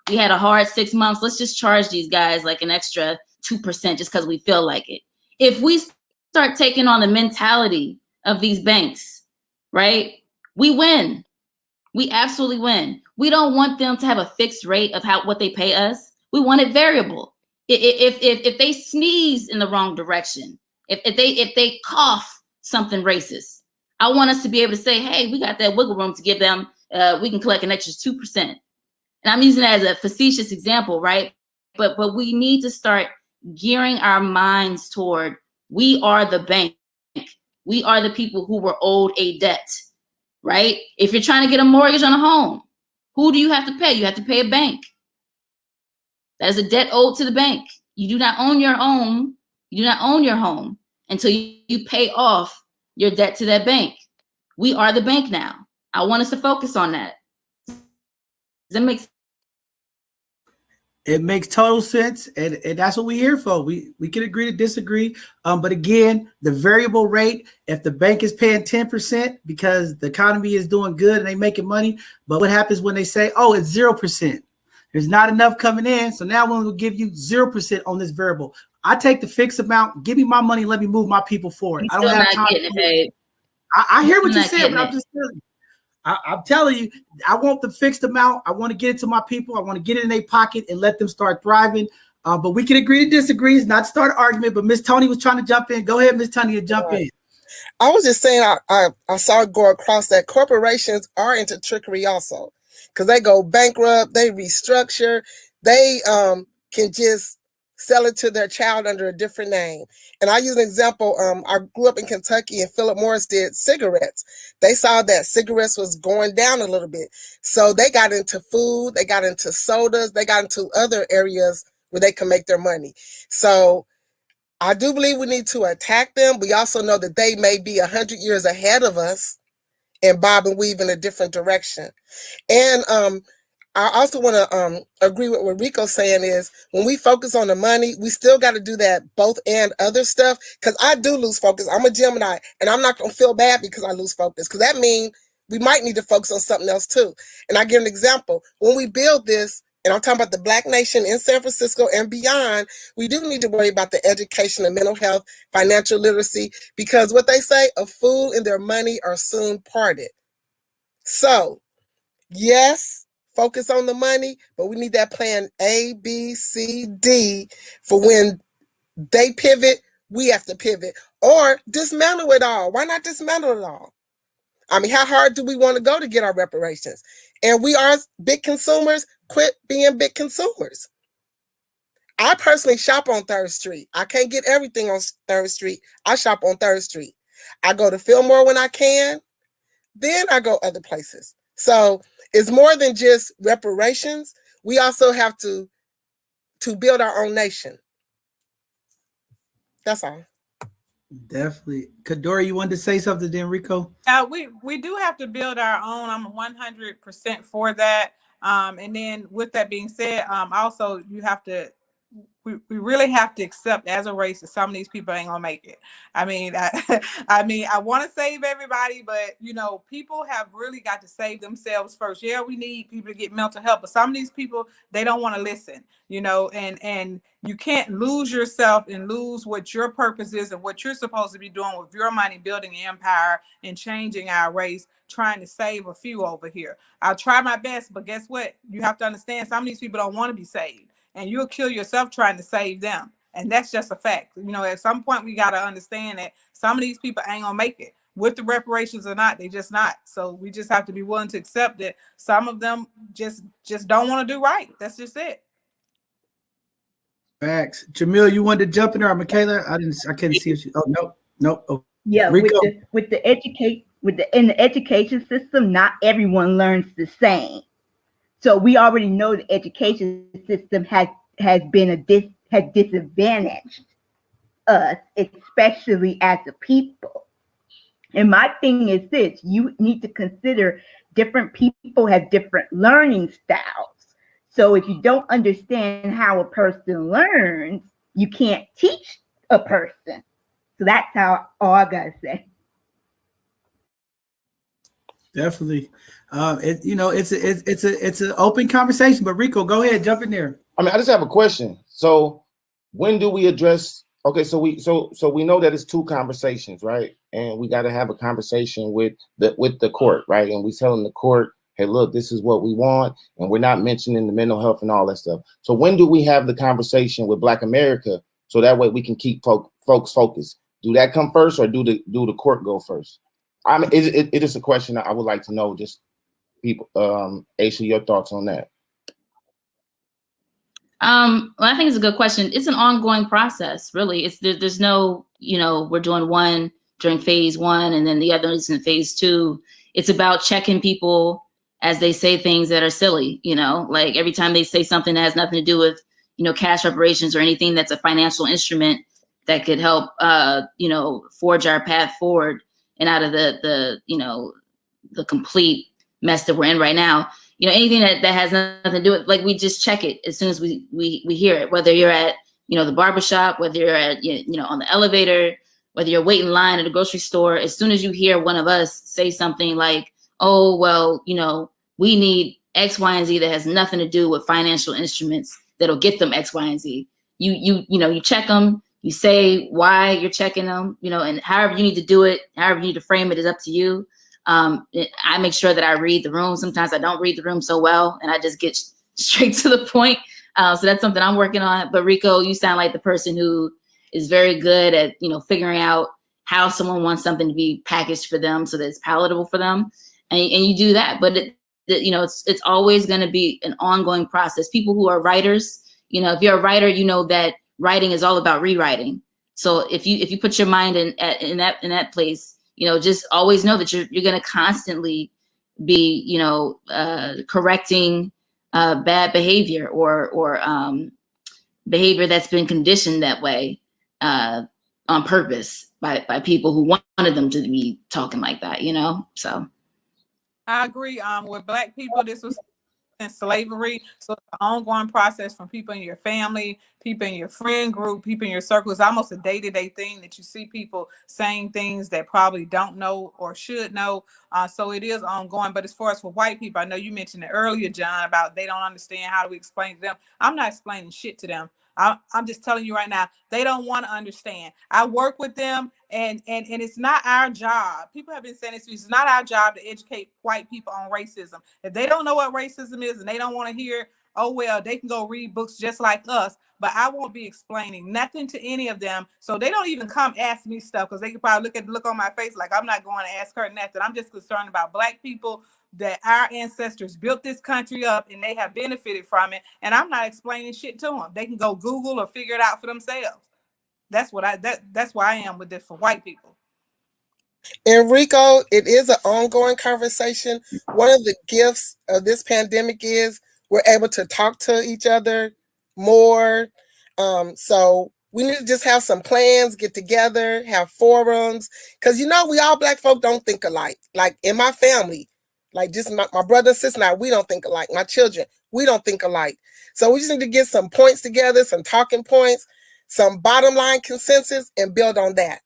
We had a hard 6 months. Let's just charge these guys like an extra 2% just because we feel like it. If we start taking on the mentality of these banks, right? We win. We absolutely win. We don't want them to have a fixed rate of what they pay us. We want it variable. If they sneeze in the wrong direction, if they cough something racist, I want us to be able to say, hey, we got that wiggle room to give them. We can collect an extra 2%. And I'm using that as a facetious example, right? But we need to start gearing our minds toward, we are the bank. We are the people who were owed a debt, right? If you're trying to get a mortgage on a home, who do you have to pay? You have to pay a bank. That is a debt owed to the bank. You do not own your home. You do not own your home until you pay off your debt to that bank. We are the bank now. I want us to focus on that. Does that make sense? It makes total sense, and that's what we're here for. We can agree to disagree, but again, the variable rate, if the bank is paying 10% because the economy is doing good and they making money, but what happens when they say, oh, it's 0%? There's not enough coming in, so now we'll give you 0% on this variable. I take the fixed amount, give me my money, let me move my people forward. I don't have time. I hear what you said, but I'm just telling you. I'm telling you, I want the fixed amount. I want to get it to my people. I want to get it in their pocket and let them start thriving. But we can agree to disagree, not start an argument. But Miss Tony was trying to jump in. Go ahead, Miss Tony, and jump in. I was just saying, I saw it go across that corporations are into trickery also, because they go bankrupt, they restructure, they can just sell it to their child under a different name. And I use an example. I grew up in Kentucky, and Philip Morris did cigarettes. They saw that cigarettes was going down a little bit. So they got into food, they got into sodas, they got into other areas where they can make their money. So I do believe we need to attack them. We also know that they may be 100 years ahead of us and bob and weave in a different direction. And I also want to agree with what Rico's saying is, when we focus on the money, we still got to do that both and other stuff, because I do lose focus. I'm a Gemini, and I'm not going to feel bad because I lose focus, because that means we might need to focus on something else too. And I give an example. When we build this, and I'm talking about the Black nation in San Francisco and beyond, we do need to worry about the education and mental health, financial literacy, because what they say, a fool and their money are soon parted. So, yes, focus on the money, but we need that plan A, B, C, D for when they pivot, we have to pivot or dismantle it all. Why not dismantle it all? I mean, how hard do we want to go to get our reparations? And we are big consumers. Quit being big consumers. I personally shop on 3rd Street. I can't get everything on 3rd Street. I shop on 3rd Street. I go to Fillmore when I can. Then I go other places. So it's more than just reparations. We also have to build our own nation. That's all. Definitely. Kadora, you wanted to say something, then Rico? We do have to build our own. I'm 100% for that. And then with that being said, also you have to, we really have to accept as a race that some of these people ain't gonna make it. I mean, I want to save everybody, but you know, people have really got to save themselves first. Yeah, we need people to get mental health, but some of these people, they don't want to listen, you know, and you can't lose yourself and lose what your purpose is and what you're supposed to be doing with your money, building an empire and changing our race, trying to save a few over here. I'll try my best, but guess what? You have to understand some of these people don't want to be saved. And you'll kill yourself trying to save them. And that's just a fact. You know, at some point we got to understand that some of these people ain't gonna make it with the reparations or not. They just not. So we just have to be willing to accept that some of them just don't want to do right. That's just it. Facts. Jamil, you wanted to jump in there, or Michaela? I couldn't see if she. Oh, nope. Oh, Yeah, Rico. in the education system, not everyone learns the same. So we already know the education system has disadvantaged us, especially as a people. And my thing is this: you need to consider different people have different learning styles. So if you don't understand how a person learns, you can't teach a person. So that's all I gotta say. Definitely. It's an open conversation, but Rico, go ahead, jump in there. I mean, I just have a question. So when do we address, okay, so we know that it's 2 conversations, right? And we got to have a conversation with the court, right? And we telling the court, hey, look, this is what we want, and we're not mentioning the mental health and all that stuff. So when do we have the conversation with Black America so that way we can keep folks focused? Do that come first, or do the court go first? I mean, it is a question I would like to know. Just people, Aisha, your thoughts on that? Well, I think it's a good question. It's an ongoing process, really. There's no, we're doing one during phase 1 and then the other is in phase 2. It's about checking people as they say things that are silly, like every time they say something that has nothing to do with, cash reparations or anything that's a financial instrument that could help, forge our path forward and out of the complete mess that we're in right now. Anything that has nothing to do with, like, we just check it as soon as we hear it, whether you're at, the barbershop, whether you're at, on the elevator, whether you're waiting in line at a grocery store. As soon as you hear one of us say something like, oh, well, we need X, Y, and Z that has nothing to do with financial instruments that'll get them X, Y, and Z. You check them, you say why you're checking them, and however you need to do it, however you need to frame it is up to you. I make sure that I read the room. Sometimes I don't read the room so well, and I just get straight to the point. So that's something I'm working on. But Rico, you sound like the person who is very good at, figuring out how someone wants something to be packaged for them so that it's palatable for them. And you do that. But it's always going to be an ongoing process. People who are writers, if you're a writer, you know that writing is all about rewriting. So if you put your mind in that place, just always know that you're going to constantly be, correcting bad behavior or behavior that's been conditioned that way on purpose by people who wanted them to be talking like that, So I agree. With Black people, this was in slavery. So it's an ongoing process from people in your family, people in your friend group, people in your circle. It's almost a day-to-day thing that you see people saying things that probably don't know or should know. So it is ongoing. But as far as for white people, I know you mentioned it earlier, John, about they don't understand. How do we explain to them? I'm not explaining shit to them. I'm just telling you right now, they don't want to understand. I work with them And it's not our job. People have been saying this, it's not our job to educate white people on racism. If they don't know what racism is and they don't want to hear, oh well, they can go read books just like us. But I won't be explaining nothing to any of them. So they don't even come ask me stuff, because they could probably look on my face like I'm not going to ask her nothing. I'm just concerned about Black people, that our ancestors built this country up and they have benefited from it. And I'm not explaining shit to them. They can go Google or figure it out for themselves. That's why I am with this for white people. Enrico, it is an ongoing conversation. One of the gifts of this pandemic is we're able to talk to each other more. So we need to just have some plans, get together, have forums. Because, we all Black folk don't think alike. Like in my family, like just my brother and sister and I, we don't think alike. My children, we don't think alike. So we just need to get some points together, some talking points, some bottom line consensus, and build on that.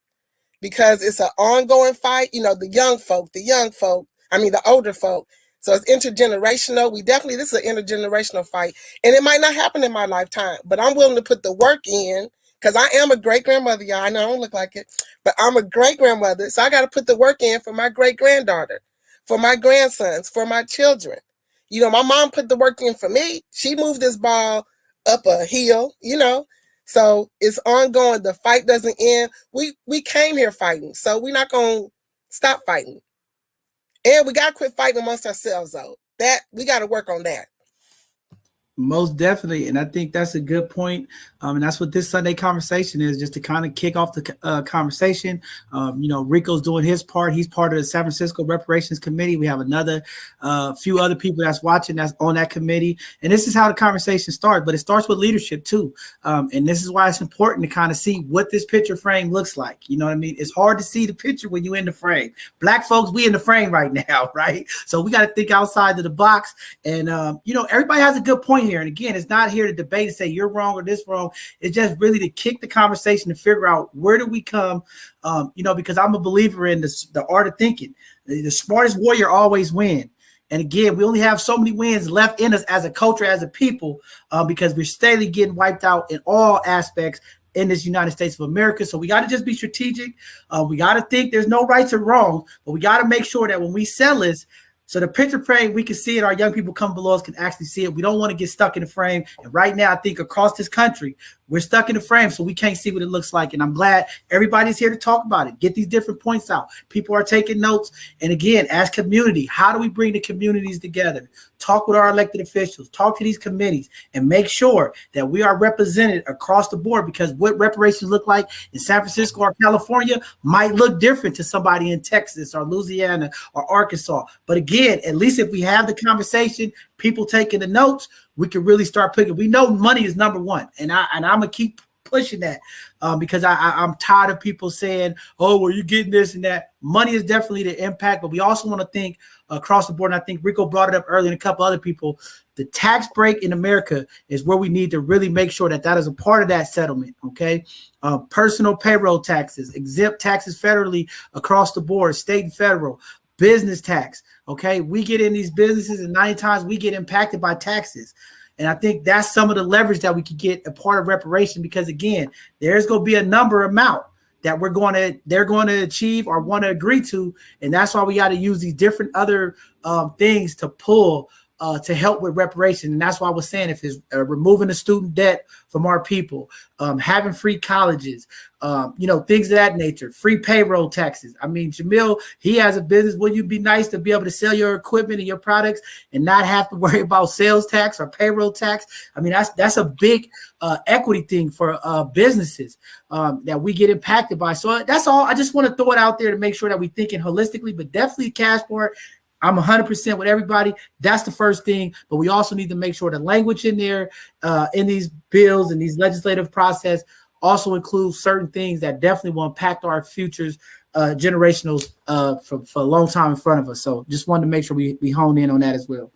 Because it's an ongoing fight, the young folk, the older folk. So it's intergenerational. This is an intergenerational fight. And it might not happen in my lifetime, but I'm willing to put the work in, because I am a great-grandmother, y'all. I know I don't look like it, but I'm a great-grandmother. So I got to put the work in for my great-granddaughter, for my grandsons, for my children. My mom put the work in for me. She moved this ball up a hill, So it's ongoing. The fight doesn't end. We came here fighting, so we're not gonna stop fighting. And we gotta quit fighting amongst ourselves, though. That we gotta work on that. Most definitely. And I think that's a good point. And that's what this Sunday conversation is, just to kind of kick off the conversation. Rico's doing his part. He's part of the San Francisco Reparations Committee. We have another few other people that's watching that's on that committee. And this is how the conversation starts, but it starts with leadership too. And this is why it's important to kind of see what this picture frame looks like. You know what I mean? It's hard to see the picture when you're in the frame. Black folks, we in the frame right now, right? So we got to think outside of the box. And, everybody has a good point here. And again, it's not here to debate and say you're wrong or this wrong. It's just really to kick the conversation to figure out where do we come, because I'm a believer in the art of thinking. The smartest warrior always wins. And again, we only have so many wins left in us as a culture, as a people, because we're steadily getting wiped out in all aspects in this United States of America. So we got to just be strategic. We got to think there's no rights or wrongs, but we got to make sure that when we sell this, so the picture frame, we can see it. Our young people come below us can actually see it. We don't want to get stuck in the frame. And right now, I think across this country, we're stuck in the frame, so we can't see what it looks like. And I'm glad everybody's here to talk about it, get these different points out. People are taking notes. And again, as community, how do we bring the communities together? Talk with our elected officials, talk to these committees, and make sure that we are represented across the board, because what reparations look like in San Francisco or California might look different to somebody in Texas or Louisiana or Arkansas. But again, at least if we have the conversation, people taking the notes, we can really start picking. We know money is number one, and I'm gonna keep pushing that because I'm tired of people saying, "Oh, well, you're getting this and that." Money is definitely the impact, but we also want to think across the board. And I think Rico brought it up earlier, and a couple other people. The tax break in America is where we need to really make sure that that is a part of that settlement. Okay, personal payroll taxes, exempt taxes federally across the board, state and federal. Business tax. Okay, we get in these businesses and 90 times we get impacted by taxes. And I think that's some of the leverage that we could get a part of reparation, because again, there's going to be a number amount that they're going to achieve or want to agree to. And that's why we got to use these different other things to pull to help with reparation. And that's why I was saying, if it's removing the student debt from our people, having free colleges, things of that nature, free payroll taxes. I mean, Jamil, he has a business. Wouldn't you be nice to be able to sell your equipment and your products and not have to worry about sales tax or payroll tax? I mean, that's a big equity thing for businesses that we get impacted by. So that's all. I just want to throw it out there to make sure that we're thinking holistically, but definitely cash part. I'm 100% with everybody. That's the first thing. But we also need to make sure the language in there, in these bills and these legislative process, also includes certain things that definitely will impact our futures, generationals for a long time in front of us. So just wanted to make sure we hone in on that as well.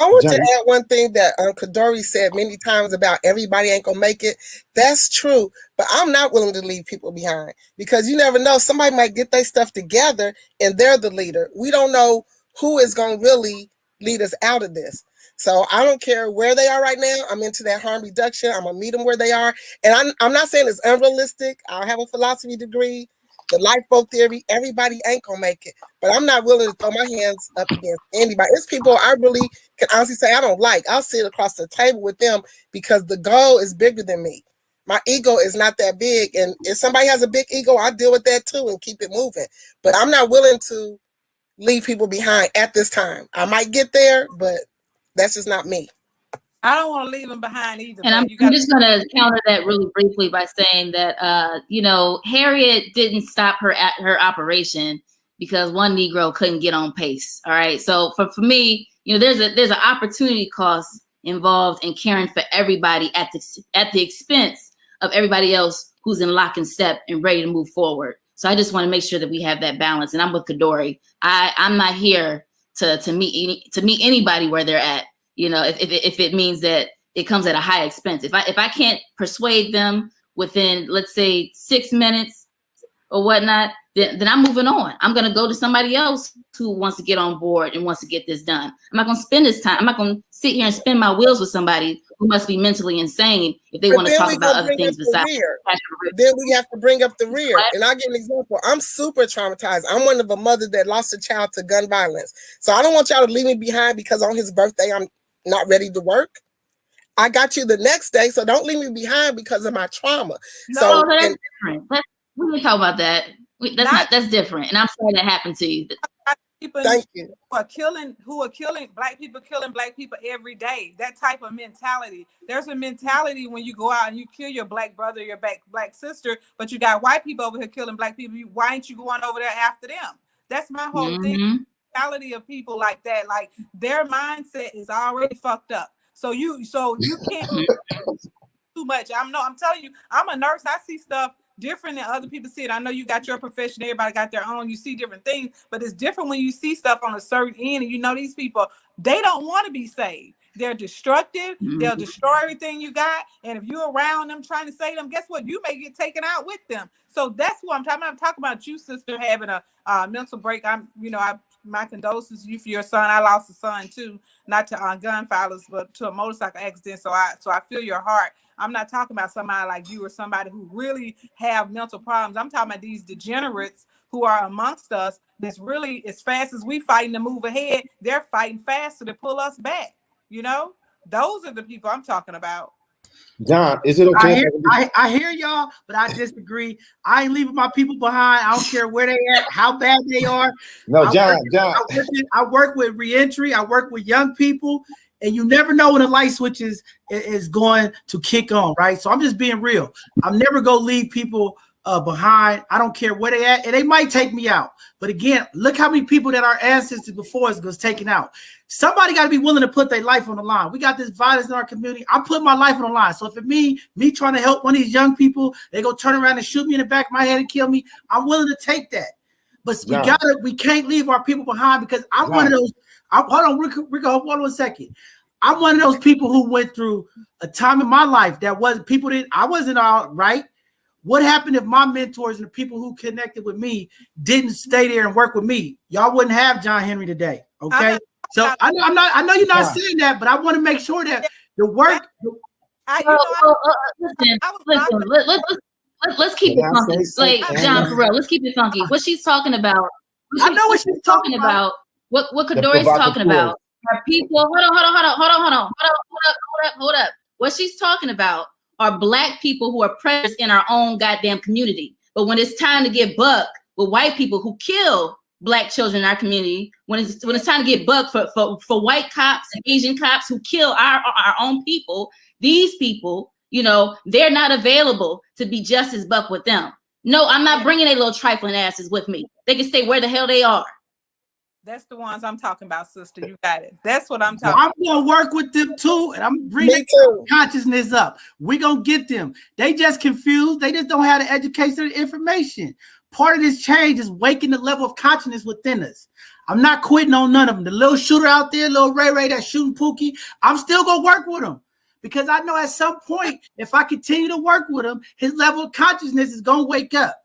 I want to add one thing that Kadori said many times about everybody ain't gonna make it. That's true, but I'm not willing to leave people behind, because you never know. Somebody might get their stuff together and they're the leader. We don't know who is going to really lead us out of this. So I don't care where they are right now. I'm into that harm reduction. I'm going to meet them where they are. And I'm not saying it's unrealistic. I have a philosophy degree. the lifeboat theory, everybody ain't gonna make it. But I'm not willing to throw my hands up against anybody. It's people I really can honestly say I don't like. I'll sit across the table with them because the goal is bigger than me. My ego is not that big. And if somebody has a big ego, I deal with that too and keep it moving. But I'm not willing to leave people behind at this time. I might get there, but that's just not me. I don't want to leave them behind either. And I'm just going to counter that really briefly by saying that, you know, Harriet didn't stop her operation because one Negro couldn't get on pace. All right. So for me, you know, there's an opportunity cost involved in caring for everybody at the expense of everybody else who's in lock and step and ready to move forward. So I just want to make sure that we have that balance. And I'm with Kadori. I'm not here to meet anybody where they're at. You know, if it means that it comes at a high expense. If I can't persuade them within, let's say, 6 minutes or whatnot, then I'm moving on. I'm going to go to somebody else who wants to get on board and wants to get this done. I'm not going to spend this time. I'm not going to sit here and spin my wheels with somebody who must be mentally insane if they want to talk about other things besides. Then we have to bring up the rear. And I'll give an example. I'm super traumatized. I'm one of a mother that lost a child to gun violence. So I don't want y'all to leave me behind because on his birthday, I'm not ready to work. I got you the next day, so don't leave me behind because of my trauma. No, that's different. We can talk about that. That's different. And I'm sorry that happened to you. Thank you. Who are killing black people every day. That type of mentality. There's a mentality when you go out and you kill your black brother, your black sister, but you got white people over here killing black people. Why ain't you going over there after them? That's my whole thing. Mentality of people like that, like their mindset is already fucked up. So you can't too much. I'm telling you, I'm a nurse. I see stuff different than other people see it. I know you got your profession, everybody got their own, you see different things, but it's different when you see stuff on a certain end and you know these people, they don't want to be saved. They're destructive. They'll destroy everything you got. And if you're around them trying to save them, guess what? You may get taken out with them. So that's what I'm talking about. I'm talking about you, sister, having a mental break. My condolences to you for your son. I lost a son too, not to gun violence, but to a motorcycle accident. So I feel your heart. I'm not talking about somebody like you or somebody who really have mental problems. I'm talking about these degenerates who are amongst us that's really, as fast as we fighting to move ahead, they're fighting faster to pull us back. You know, those are the people I'm talking about. John, is it okay? I hear y'all, but I disagree. I ain't leaving my people behind. I don't care where they at, how bad they are. No, John. I work with reentry. I work with young people, and you never know when a light switch is going to kick on, right? So I'm just being real. I'm never gonna leave people behind. I don't care where they at, and they might take me out. But again, look how many people that our ancestors before us was taken out. Somebody got to be willing to put their life on the line. We got this violence in our community. I'm putting my life on the line. So if it me trying to help one of these young people, they go turn around and shoot me in the back of my head and kill me, I'm willing to take that. But we can't leave our people behind because I'm one of those. Hold on, Rico, hold on a second. I'm one of those people who went through a time in my life that I wasn't all right. What happened if my mentors and the people who connected with me didn't stay there and work with me? Y'all wouldn't have John Henry today. Okay. So I know you're not saying that, but I want to make sure that the work. Let's keep it funky. Like John Farrell, let's keep it funky. What she's talking about. I know what she's talking about. What Kadori's talking about are people. Hold up. What she's talking about are black people who are predators in our own goddamn community. But when it's time to get buck with white people who kill black children in our community, when it's time to get buck for white cops and Asian cops who kill our own people, these people, you know, they're not available to be just as buck with them. No, I'm not bringing their little trifling asses with me. They can stay where the hell they are. That's the ones I'm talking about, sister. You got it. That's what I'm talking about. I'm going to work with them too, and I'm bringing consciousness up. We're going to get them. They just confused. They just don't have the education or the information. Part of this change is waking the level of consciousness within us. I'm not quitting on none of them. The little shooter out there, little Ray that's shooting Pookie, I'm still going to work with him because I know at some point, if I continue to work with him, his level of consciousness is going to wake up.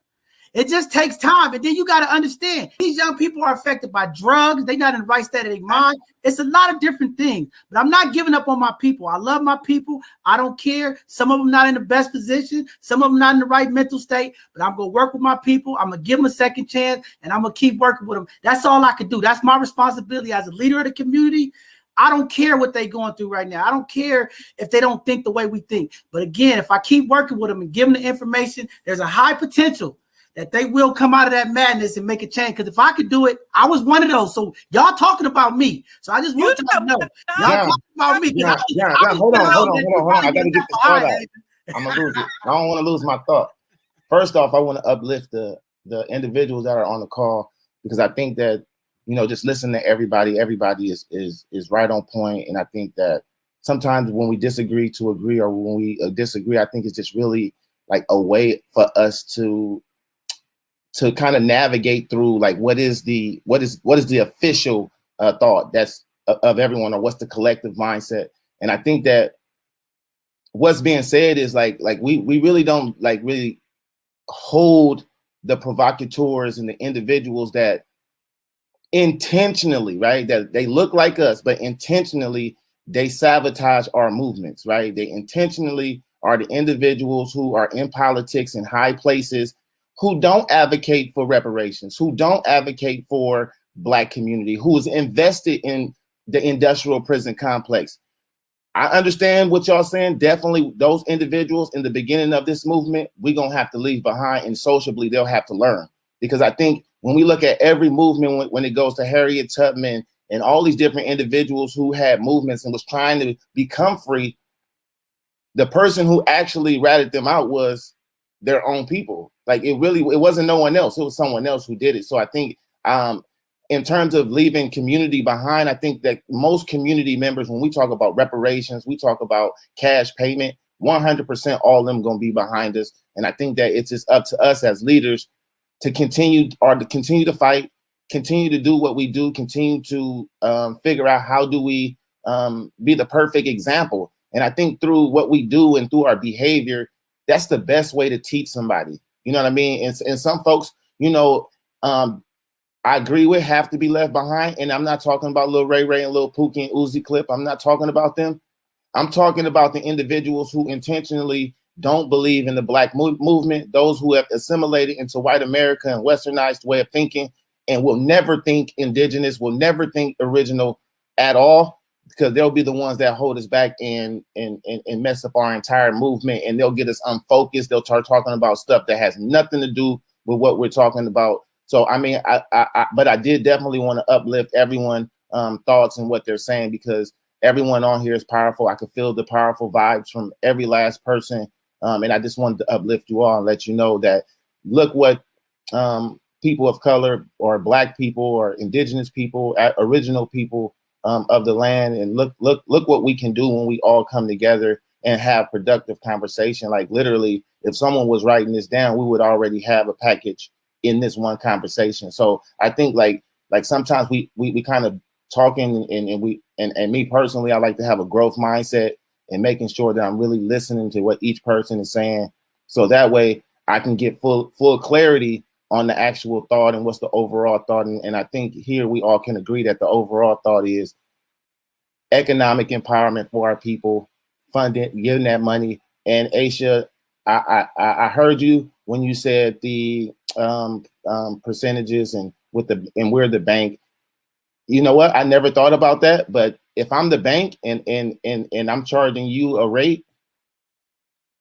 It just takes time. And then you got to understand, these young people are affected by drugs. They're not in the right state of their mind. It's a lot of different things. But I'm not giving up on my people. I love my people. I don't care. Some of them not in the best position. Some of them not in the right mental state. But I'm going to work with my people. I'm going to give them a second chance. And I'm going to keep working with them. That's all I can do. That's my responsibility as a leader of the community. I don't care what they're going through right now. I don't care if they don't think the way we think. But again, if I keep working with them and give them the information, there's a high potential that they will come out of that madness and make a change. Because if I could do it, I was one of those. So y'all talking about me. So I just want y'all to know. Y'all talking about me. Yeah, hold on. I got to get this thought out. I'm going to lose it. I don't want to lose my thought. First off, I want to uplift the individuals that are on the call, because I think that, you know, just listen to everybody. Everybody is right on point. And I think that sometimes when we disagree to agree, or when we disagree, I think it's just really like a way for us to kind of navigate through, like, what is the official thought that's of everyone, or what's the collective mindset. And I think that what's being said is like we really don't like really hold the provocateurs and the individuals that intentionally, right, that they look like us, but intentionally they sabotage our movements, right? They intentionally are the individuals who are in politics in high places, who don't advocate for reparations, who don't advocate for Black community, who is invested in the industrial prison complex. I understand what y'all saying. Definitely those individuals in the beginning of this movement, we're going to have to leave behind, and sociably they'll have to learn. Because I think when we look at every movement, when it goes to Harriet Tubman and all these different individuals who had movements and was trying to become free, the person who actually ratted them out was their own people. Like, it wasn't no one else. It was someone else who did it. So I think in terms of leaving community behind, I think that most community members, when we talk about reparations, we talk about cash payment, 100% all of them going to be behind us. And I think that it's just up to us as leaders to continue to fight, continue to do what we do, continue to figure out how do we be the perfect example. And I think through what we do and through our behavior, that's the best way to teach somebody. You know what I mean? And some folks, you know, I agree with, have to be left behind. And I'm not talking about Lil Ray Ray and Lil Pookie and Uzi Clip. I'm not talking about them. I'm talking about the individuals who intentionally don't believe in the Black movement, those who have assimilated into white America and westernized way of thinking, and will never think indigenous, will never think original at all, because they'll be the ones that hold us back and mess up our entire movement, and they'll get us unfocused. They'll start talking about stuff that has nothing to do with what we're talking about. So, I mean, but I did definitely want to uplift everyone thoughts and what they're saying, because everyone on here is powerful. I could feel the powerful vibes from every last person. And I just wanted to uplift you all and let you know that look what people of color or Black people or indigenous people, original people of the land, and look what we can do when we all come together and have productive conversation. Like, literally, if someone was writing this down, we would already have a package in this one conversation. So I think like sometimes we kind of talking and me personally, I like to have a growth mindset and making sure that I'm really listening to what each person is saying. So that way I can get full clarity on the actual thought and what's the overall thought. And I think here we all can agree that the overall thought is economic empowerment for our people, funding, giving that money. And Aisha, I heard you when you said the percentages and we're the bank. You know what? I never thought about that, but if I'm the bank and I'm charging you a rate,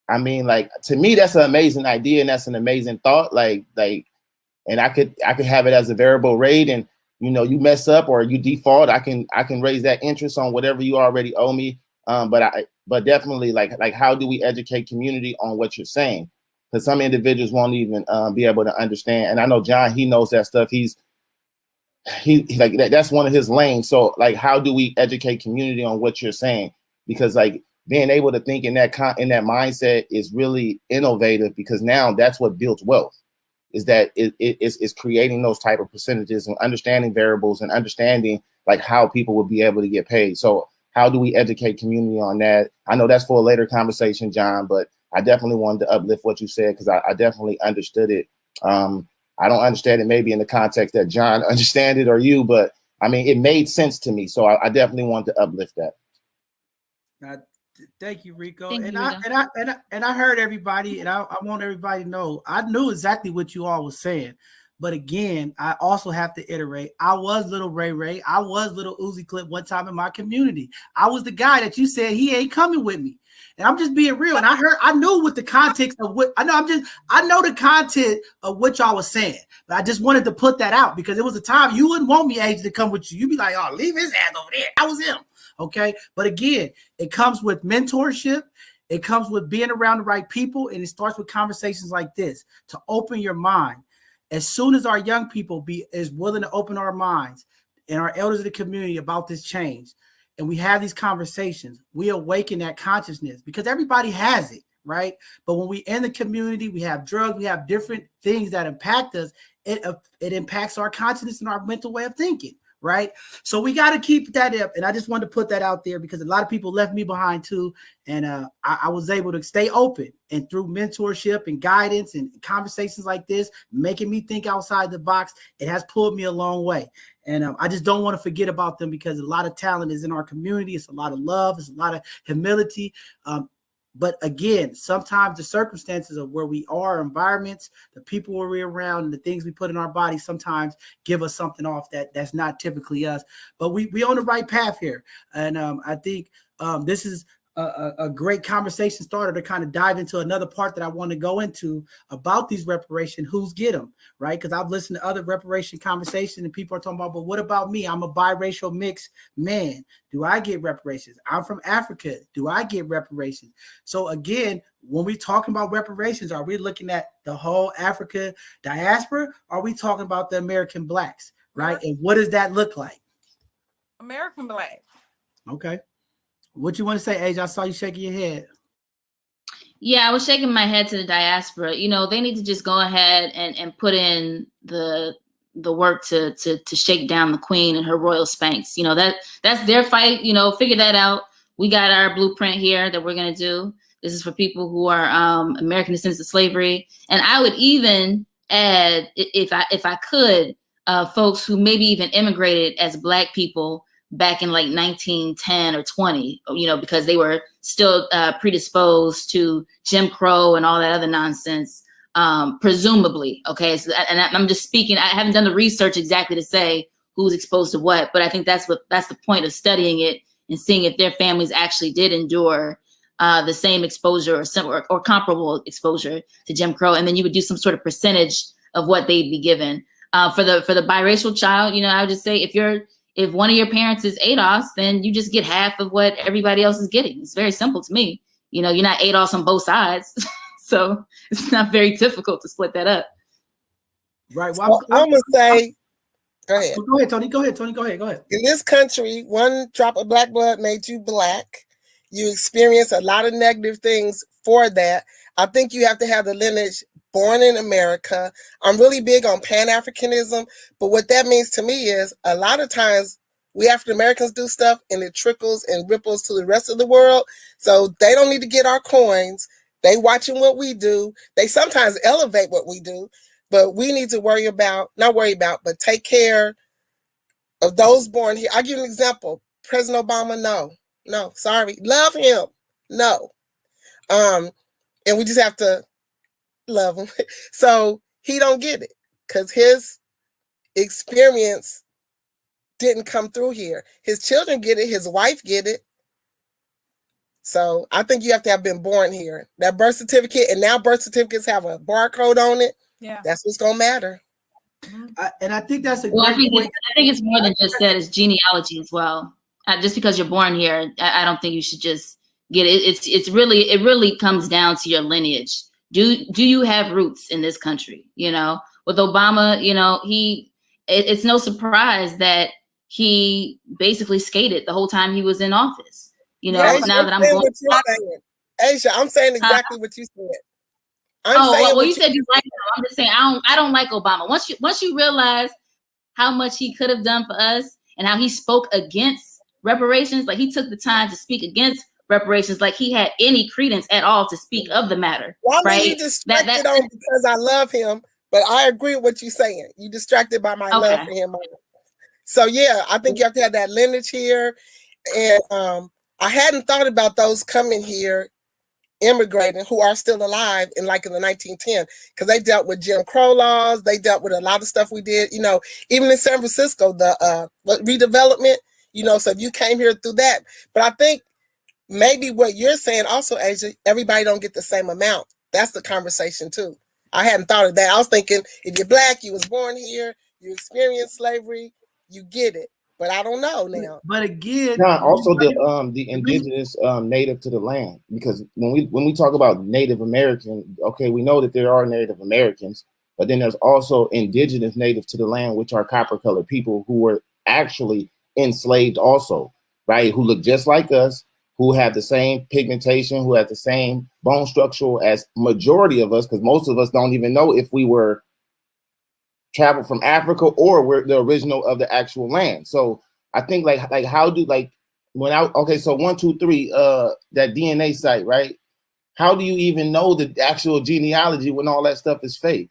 I mean, like, to me, that's an amazing idea and that's an amazing thought. Like, and I could have it as a variable rate, and you know, you mess up or you default, I can raise that interest on whatever you already owe me. But definitely, like how do we educate community on what you're saying? Because some individuals won't even be able to understand. And I know John, he knows that stuff. He like that's one of his lanes. So like, how do we educate community on what you're saying? Because like being able to think in that mindset is really innovative, because now that's what builds wealth, is that it's creating those type of percentages and understanding variables and understanding like how people will be able to get paid. So how do we educate community on that? I know that's for a later conversation, John, but I definitely wanted to uplift what you said, because I definitely understood it. I don't understand it maybe in the context that John understand it or you, but I mean, it made sense to me. So I definitely wanted to uplift that. Thank you, Rico. Thank And you, Rico. I heard everybody, and I want everybody to know I knew exactly what you all was saying. But again, I also have to iterate. I was little Ray Ray. I was little Uzi Clip one time in my community. I was the guy that you said he ain't coming with me. And I'm just being real. And I knew what the context of what I know the content of what y'all was saying. But I just wanted to put that out because it was a time you wouldn't want me, Age, to come with you. You'd be like, oh, leave his ass over there. That was him. Okay. But again, it comes with mentorship. It comes with being around the right people. And it starts with conversations like this to open your mind. As soon as our young people is willing to open our minds and our elders of the community about this change, and we have these conversations, we awaken that consciousness because everybody has it, right? But when we in the community, we have drugs, we have different things that impact us. It impacts our consciousness and our mental way of thinking, right? So we got to keep that up. And I just wanted to put that out there because a lot of people left me behind too. And I was able to stay open, and through mentorship and guidance and conversations like this, making me think outside the box, it has pulled me a long way. And I just don't want to forget about them because a lot of talent is in our community. It's a lot of love. It's a lot of humility. But again, sometimes the circumstances of where we are, environments, the people we're around, and the things we put in our bodies sometimes give us something off that's not typically us. But we on the right path here. And I think this is a great conversation starter to kind of dive into another part that I want to go into about these reparations, who's get them, right? Because I've listened to other reparation conversations and people are talking about, but what about me? I'm a biracial mixed man. Do I get reparations? I'm from Africa. Do I get reparations? So again, when we're talking about reparations, are we looking at the whole Africa diaspora? Or are we talking about the American blacks, right? And what does that look like? American black. Okay. What you want to say, Age? I saw you shaking your head. Yeah, I was shaking my head to the diaspora. You know, they need to just go ahead and put in the work to shake down the queen and her royal spanks. You know, that's their fight. You know, figure that out. We got our blueprint here that we're gonna do. This is for people who are American descendants of slavery. And I would even add, if I could, folks who maybe even immigrated as Black people back in like 1910 or 20, you know, because they were still predisposed to Jim Crow and all that other nonsense, presumably. Okay, so and I'm just speaking. I haven't done the research exactly to say who's exposed to what, but I think that's the point of studying it and seeing if their families actually did endure the same exposure or similar or comparable exposure to Jim Crow, and then you would do some sort of percentage of what they'd be given. For the biracial child, you know, I would just say if one of your parents is ADOS, then you just get half of what everybody else is getting. It's very simple to me. You know, you're not ADOS on both sides. So it's not very difficult to split that up. Right. Well, I'm going to say, go ahead. Go ahead, Tony. Go ahead. In this country, one drop of Black blood made you Black. You experience a lot of negative things for that. I think you have to have the lineage born in America. I'm really big on Pan-Africanism, but what that means to me is a lot of times we African Americans do stuff and it trickles and ripples to the rest of the world. So they don't need to get our coins. They watching what we do. They sometimes elevate what we do, but we need to but take care of those born here. I'll give you an example. President Obama, no, sorry. Love him. No. And we just have to love him. So he don't get it because his experience didn't come through here. His children get it. His wife get it. So I think you have to have been born here. That birth certificate, and now birth certificates have a barcode on it. Yeah, that's what's gonna matter. And I think that's a well, great point. I think it's more than just that. It's genealogy as well. Just because you're born here, I don't think you should just get it. It really comes down to your lineage. Do you have roots in this country? You know, with Obama, you know, it's no surprise that he basically skated the whole time he was in office. You know, yeah, now that I'm going, Aisha, I'm saying exactly what you said. You said you like him. I'm just saying I don't like Obama. Once you realize how much he could have done for us and how he spoke against reparations, like he took the time to speak against reparations, like he had any credence at all to speak of the matter. Why right? you distracted on because I love him But I agree with what you're saying. You distracted by my love Okay. for him. So yeah, I think you have to have that lineage here. And I hadn't thought about those coming here, immigrating, who are still alive in the 1910s, because they dealt with Jim Crow laws. They dealt with a lot of stuff we did, even in San Francisco, the redevelopment, so if you came here through that. But I think maybe what you're saying also, Asia, everybody don't get the same amount. That's the conversation too. I hadn't thought of that. I was thinking if you're Black, you was born here, you experienced slavery, you get it. But I don't know now. But again, also the indigenous native to the land, because when we talk about Native American, okay, we know that there are Native Americans, but then there's also indigenous native to the land, which are copper colored people who were actually enslaved also, right? Who look just like us, who have the same pigmentation, who have the same bone structure as majority of us, because most of us don't even know if we were traveled from Africa or we're the original of the actual land. So I think like how do so 1, 2, 3, that DNA site, right? How do you even know the actual genealogy when all that stuff is fake?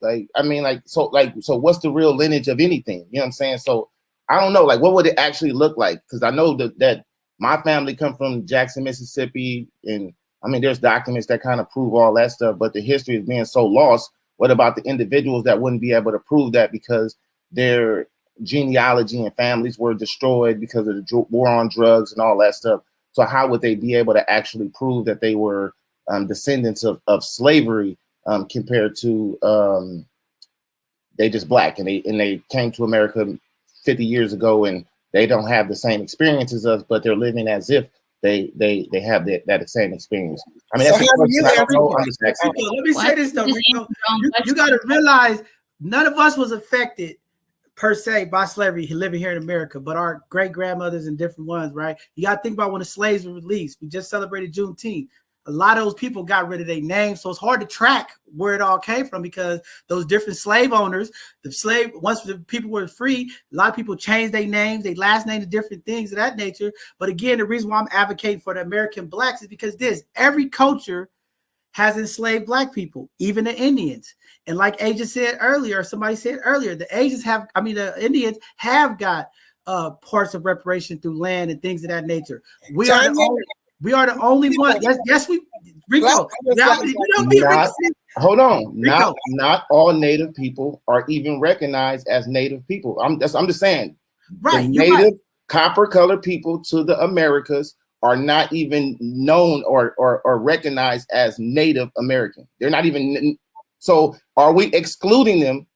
So what's the real lineage of anything? You know what I'm saying? So I don't know, what would it actually look like? Because I know that my family come from Jackson, Mississippi, and there's documents that kind of prove all that stuff, but the history is being so lost. What about the individuals that wouldn't be able to prove that because their genealogy and families were destroyed because of the war on drugs and all that stuff? So how would they be able to actually prove that they were descendants of slavery compared to they just Black and they came to America 50 years ago and they don't have the same experiences as us, but they're living as if they have that same experience. That's so how do you answer that? Let me say this though, Rico. You got to realize none of us was affected per se by slavery living here in America, but our great grandmothers and different ones, right? You got to think about when the slaves were released. We just celebrated Juneteenth. A lot of those people got rid of their names, so it's hard to track where it all came from because those different slave owners, once the people were free, a lot of people changed their names, their last name to different things of that nature. But again, the reason why I'm advocating for the American Blacks is because every culture has enslaved Black people, even the Indians. And like Asia said earlier, somebody said earlier, the Indians have got parts of reparation through land and things of that nature. We are the only one. Yes, Rico. Hold on. Not all Native people are even recognized as Native people. I'm just saying. Right. The Native copper colored people to the Americas are not even known or recognized as Native American. They're not even. So are we excluding them,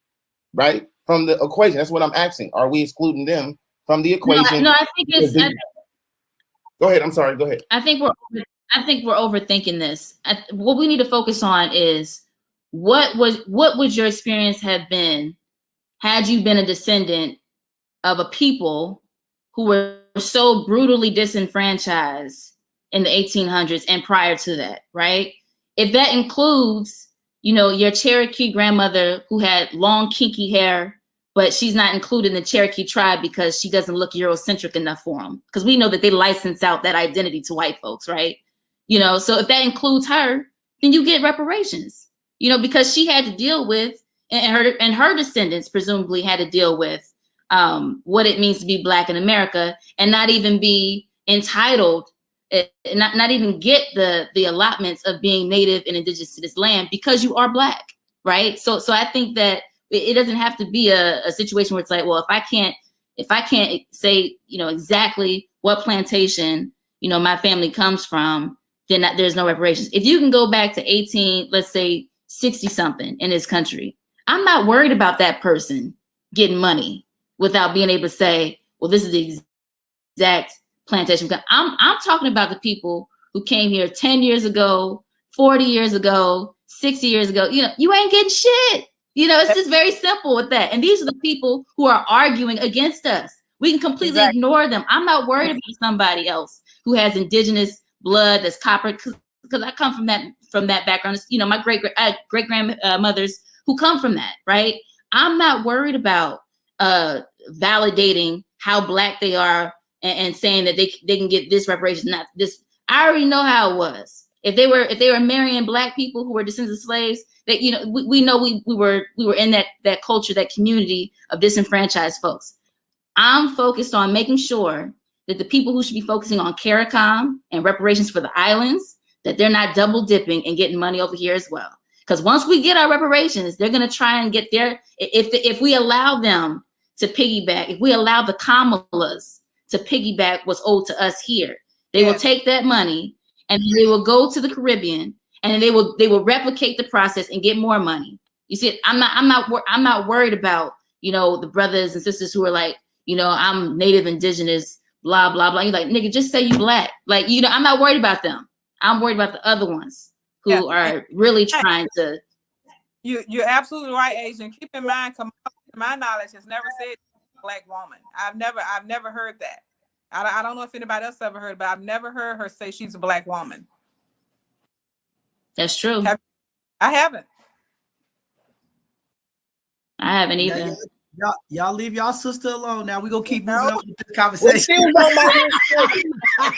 right, from the equation? That's what I'm asking. Are we excluding them from the equation? No, I think it's. Go ahead. I'm sorry. Go ahead. I think we're overthinking this. What we need to focus on is what would your experience have been had you been a descendant of a people who were so brutally disenfranchised in the 1800s and prior to that, right? If that includes, your Cherokee grandmother who had long kinky hair, but she's not included in the Cherokee tribe because she doesn't look Eurocentric enough for them. Because we know that they license out that identity to white folks, right? So if that includes her, then you get reparations, because she had to deal with, and her descendants presumably had to deal with what it means to be Black in America and not even be entitled, not even get the allotments of being Native and indigenous to this land because you are Black, right? So I think that it doesn't have to be a situation where it's like, well, if I can't say, exactly what plantation, my family comes from, then there's no reparations. If you can go back to let's say 60 something in this country, I'm not worried about that person getting money without being able to say, well, this is the exact plantation. I'm talking about the people who came here 10 years ago, 40 years ago, 60 years ago. You ain't getting shit. It's just very simple with that. And these are the people who are arguing against us. We can completely ignore them. I'm not worried about somebody else who has indigenous blood that's copper, because I come from that background. My great grandmothers who come from that, right? I'm not worried about validating how Black they are and saying that they can get this reparation, not this. I already know how it was. If they were marrying Black people who were descendants of slaves, that, you know, we know we were in that culture, that community of disenfranchised folks. I'm focused on making sure that the people who should be focusing on CARICOM and reparations for the islands, that they're not double dipping and getting money over here as well. Because once we get our reparations, they're going to try and get their, if we allow them to piggyback, if we allow the Kamalas to piggyback what's owed to us here, they will take that money and they will go to the Caribbean, and they will replicate the process and get more money. You see, I'm not worried about, you know, the brothers and sisters who are like, you know, I'm Native, Indigenous, blah, blah, blah. You're like, nigga, just say you Black. Like, you know, I'm not worried about them. I'm worried about the other ones who are really trying to. You're absolutely right, Asian. Keep in mind, my knowledge has never said Black woman. I've never heard that. I don't know if anybody else ever heard, but I've never heard her say she's a Black woman. That's true. I haven't. I haven't either. Y'all leave y'all sister alone. Now we're gonna keep moving on with this conversation. Well, she was on my list.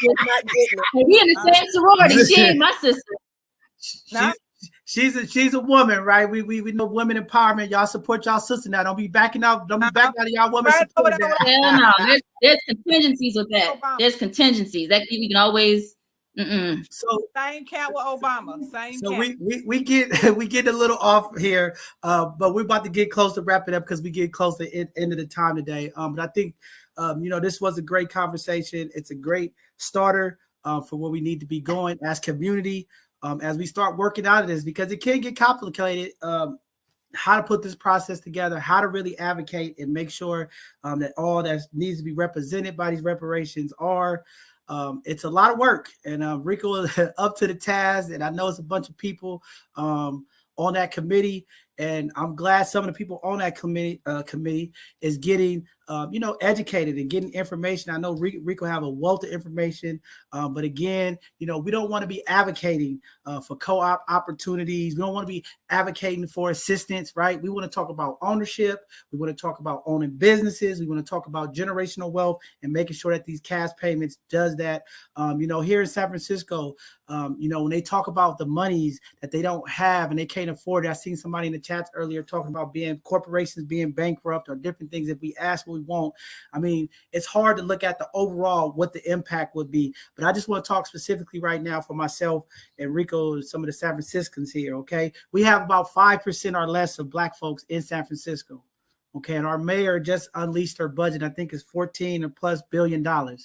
We in the same sorority. She ain't my sister. She's a woman, right? We know women empowerment. Y'all support y'all sister now. Don't be backing out. Don't be backing out of y'all women support. Hell no. There's contingencies with that. There's contingencies that you can always. So same count with Obama. Same. So count. we get a little off here, but we're about to get close to wrap it up because we get close to the end of the time today. But I think you know, this was a great conversation. It's a great starter for where we need to be going as community. As we start working out of this, because it can get complicated, how to put this process together, how to really advocate and make sure that all that needs to be represented by these reparations are. It's a lot of work, and Rico is up to the task, and I know it's a bunch of people on that committee, and I'm glad some of the people on that committee is getting you know, educated and getting information. I know Rico have a wealth of information, but again, you know, we don't want to be advocating for co-op opportunities. We don't want to be advocating for assistance, right? We want to talk about ownership. We want to talk about owning businesses. We want to talk about generational wealth and making sure that these cash payments does that. You know, here in San Francisco, you know, when they talk about the monies that they don't have and they can't afford it, I seen somebody in the chats earlier talking about corporations being bankrupt or different things. If we ask what we want, I mean, it's hard to look at the overall what the impact would be. But I just want to talk specifically right now for myself and Rico and some of the San Franciscans here. Okay, we have about 5% or less of Black folks in San Francisco. Okay, and our mayor just unleashed her budget. I think it's $14+ billion.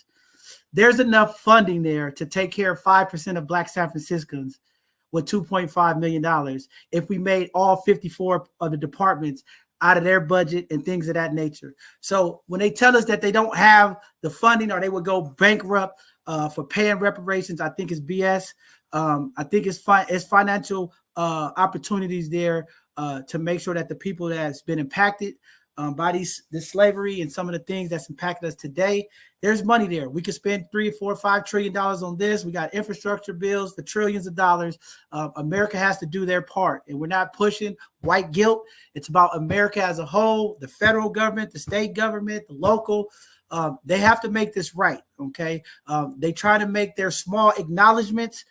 There's enough funding there to take care of 5% of Black San Franciscans with $2.5 million if we made all 54 of the departments out of their budget and things of that nature. So when they tell us that they don't have the funding or they would go bankrupt for paying reparations, I think it's BS. I think it's financial opportunities there to make sure that the people that's been impacted by this slavery and some of the things that's impacted us today, there's money there. We could spend $3, $4, $5 trillion on this. We got infrastructure bills for trillions of dollars. America has to do their part, and we're not pushing white guilt. It's about America as a whole, the federal government, the state government, the local. They have to make this right. Okay. They try to make their small acknowledgments.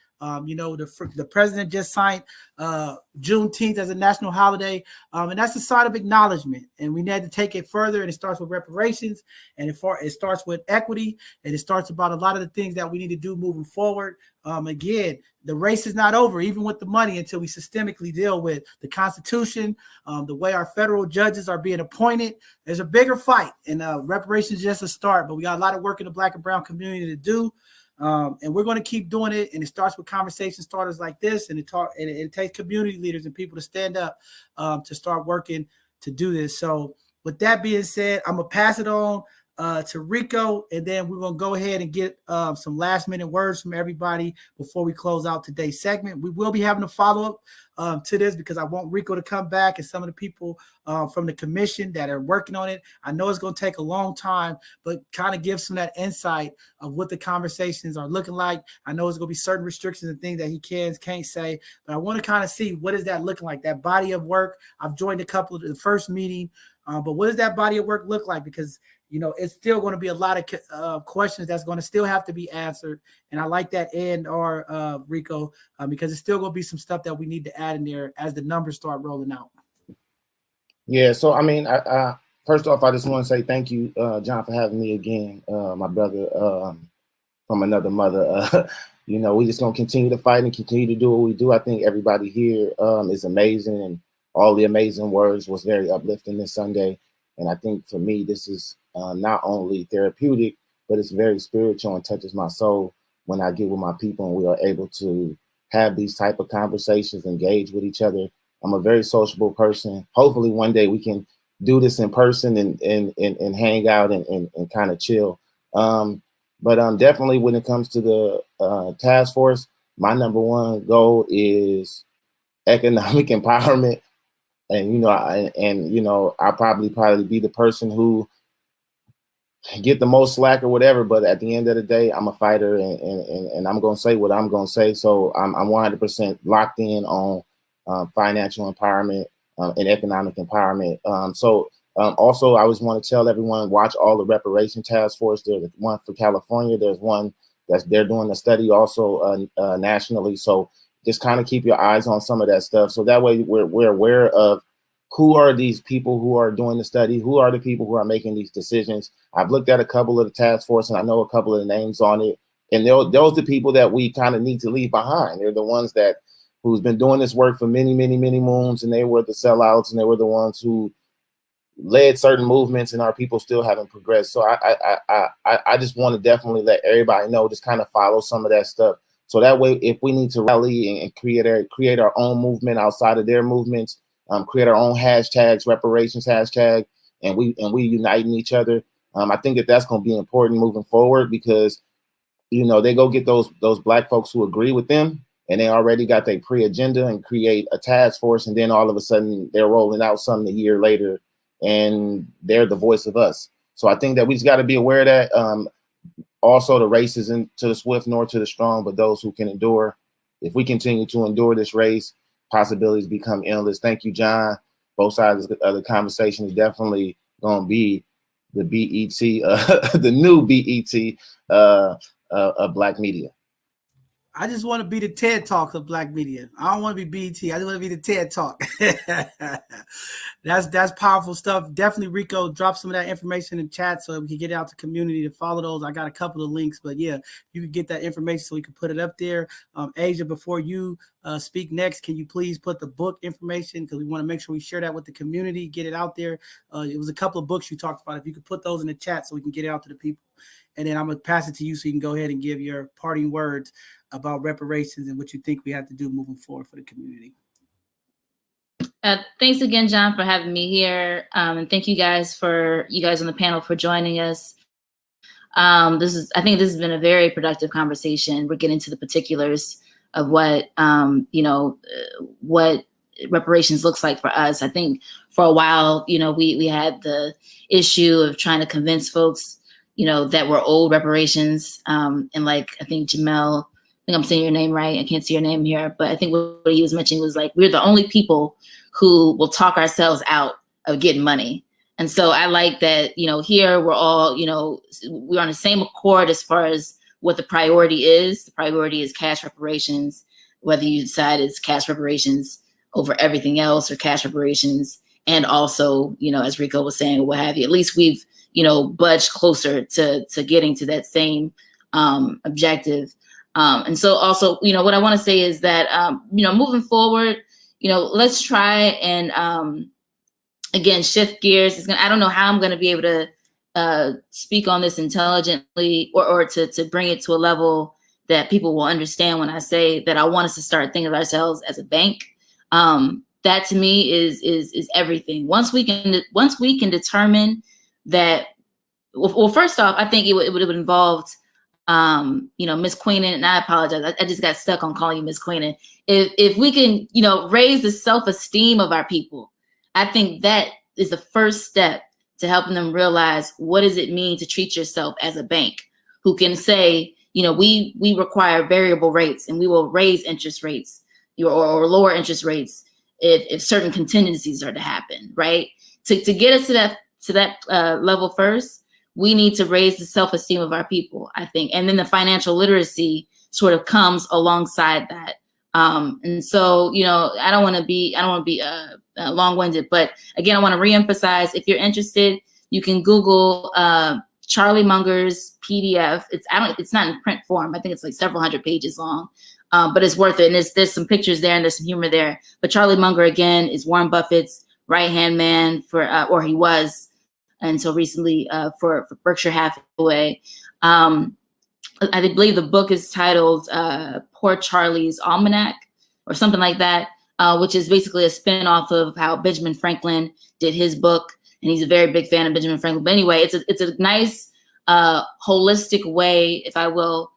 You know, the president just signed Juneteenth as a national holiday, and that's a sign of acknowledgement. And we need to take it further, and it starts with reparations, and it starts with equity, and it starts about a lot of the things that we need to do moving forward. Again, the race is not over, even with the money, until we systemically deal with the Constitution, the way our federal judges are being appointed. There's a bigger fight, and reparations is just a start, but we got a lot of work in the Black and brown community to do. And we're going to keep doing it, and it starts with conversation starters like this, and it takes community leaders and people to stand up to start working to do this. So with that being said, I'm gonna pass it on to Rico, and then we're gonna go ahead and get some last minute words from everybody before we close out today's segment. We will be having a follow-up to this because I want Rico to come back and some of the people from the commission that are working on it. I know it's going to take a long time, but kind of give some of that insight of what the conversations are looking like. I know it's going to be certain restrictions and things that he can't say, but I want to kind of see what is that looking like, that body of work. I've joined a couple of the first meeting But what does that body of work look like? Because, it's still going to be a lot of questions that's going to still have to be answered. And I like that Rico, because it's still going to be some stuff that we need to add in there as the numbers start rolling out. Yeah. So, I mean, I first off, I just want to say thank you, John, for having me again, my brother from another mother. We just going to continue to fight and continue to do what we do. I think everybody here is amazing, and all the amazing words was very uplifting this Sunday. And I think for me, this is not only therapeutic, but it's very spiritual and touches my soul when I get with my people and we are able to have these type of conversations, engage with each other. I'm a very sociable person. Hopefully one day we can do this in person and hang out and kind of chill. But definitely when it comes to the task force, my number one goal is economic empowerment. And, I'll probably be the person who get the most slack or whatever. But at the end of the day, I'm a fighter and I'm going to say what I'm going to say. So I'm 100% locked in on financial empowerment and economic empowerment. Also, I just want to tell everyone, watch all the reparation task force. There's one for California. There's one they're doing a study also nationally. So just kind of keep your eyes on some of that stuff. So that way we're aware of who are these people who are doing the study, who are the people who are making these decisions. I've looked at a couple of the task force and I know a couple of the names on it. And those are the people that we kind of need to leave behind. They're the ones who's been doing this work for many, many, many moons, and they were the sellouts, and they were the ones who led certain movements, and our people still haven't progressed. So I just want to definitely let everybody know, just kind of follow some of that stuff. So that way, if we need to rally and create our own movement outside of their movements, create our own hashtags, reparations hashtag, and we uniting each other. I think that's going to be important moving forward, because they go get those Black folks who agree with them, and they already got their pre-agenda and create a task force, and then all of a sudden they're rolling out something a year later, and they're the voice of us. So I think that we just got to be aware of that. Also, the race isn't to the swift nor to the strong, but those who can endure. If we continue to endure this race, possibilities become endless. Thank you, John. Both sides of the conversation is definitely going to be the BET, the new BET of Black media. I just want to be the TED Talk of Black media. I don't want to be BET. I just want to be the TED Talk. That's powerful stuff. Definitely, Rico, drop some of that information in chat so we can get it out to community to follow those. I got a couple of links, but yeah, you can get that information so we can put it up there. Asia, before you speak next, can you please put the book information, because we want to make sure we share that with the community, get it out there. It was a couple of books you talked about. If you could put those in the chat so we can get it out to the people. And then I'm going to pass it to you so you can go ahead and give your parting words about reparations and what you think we have to do moving forward for the community. Thanks again, John, for having me here. And thank you guys on the panel for joining us. I think this has been a very productive conversation. We're getting to the particulars of what reparations looks like for us. I think for a while, we had the issue of trying to convince folks, that were old reparations. And I think Jamel, I think I'm saying your name right. I can't see your name here, but I think what he was mentioning was we're the only people who will talk ourselves out of getting money. And so I like that, here we're all, we're on the same accord as far as what the priority is. The priority is cash reparations, whether you decide it's cash reparations over everything else or cash reparations. And also, as Rico was saying, or what have you, at least we've, budged closer to getting to that same objective. And so also, what I want to say is that, moving forward, let's try and, again, shift gears. I don't know how I'm going to be able to speak on this intelligently or to bring it to a level that people will understand when I say that I want us to start thinking of ourselves as a bank. That to me is everything. Once we can determine that, well, first off, I think it would have involved, Miss Queenan, and I apologize. I just got stuck on calling you Miss Queenan. If we can, raise the self-esteem of our people, I think that is the first step to helping them realize what does it mean to treat yourself as a bank who can say, we require variable rates and we will raise interest rates or lower interest rates if certain contingencies are to happen, right? to get us to that level first, we need to raise the self-esteem of our people, I think. And then the financial literacy sort of comes alongside that. And so, you know, I don't want to be long-winded, but again, I want to reemphasize, if you're interested, you can Google Charlie Munger's PDF. It's not in print form. I think it's like several hundred pages long, but it's worth it. And there's some pictures there and there's some humor there. But Charlie Munger, again, is Warren Buffett's right-hand man or he was until recently for Berkshire Hathaway. I believe the book is titled Poor Charlie's Almanac or something like that, which is basically a spin-off of how Benjamin Franklin did his book. And he's a very big fan of Benjamin Franklin. But anyway, it's a nice holistic way, if I will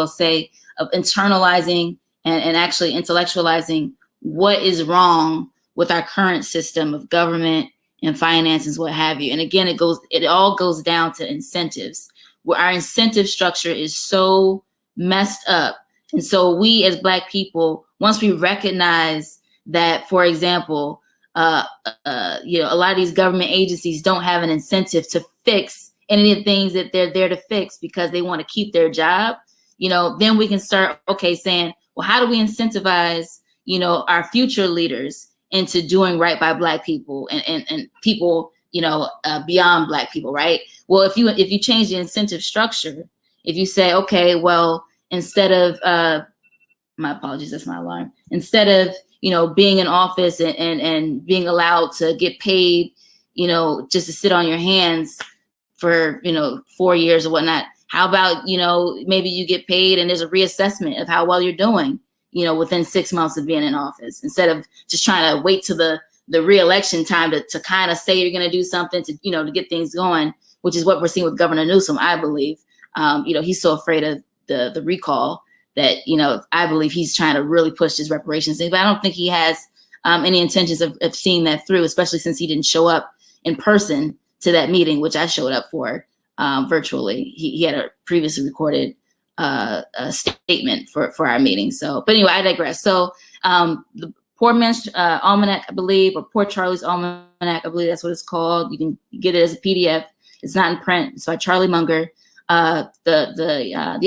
say, of internalizing and actually intellectualizing what is wrong with our current system of government and finances, what have you. And again, it all goes down to incentives, where our incentive structure is so messed up. And so we as Black people, once we recognize that, for example, you know, a lot of these government agencies don't have an incentive to fix any of the things that they're there to fix because they want to keep their job, you know, then we can start, saying, well, how do we incentivize, you know, our future leaders into doing right by Black people and people, you know, beyond Black people, right? Well, if you change the incentive structure, if you say, okay, well, instead of, my apologies, that's my alarm. Instead of, you know, being in office and being allowed to get paid, you know, just to sit on your hands for, you know, 4 years or whatnot, how about, you know, maybe you get paid and there's a reassessment of how well you're doing, you know, within 6 months of being in office, instead of just trying to wait to the re-election time to kind of say you're going to do something to, you know, to get things going, which is what we're seeing with Governor Newsom, I believe. You know, he's so afraid of the recall that, you know, I believe he's trying to really push his reparations thing, but I don't think he has any intentions of seeing that through, especially since he didn't show up in person to that meeting, which I showed up for virtually. He had a previously recorded a statement for our meeting. So, but anyway, I digress. So the Poor Man's Almanac, I believe, or Poor Charlie's Almanac, I believe that's what it's called. You can get it as a PDF. It's not in print. It's by Charlie Munger. The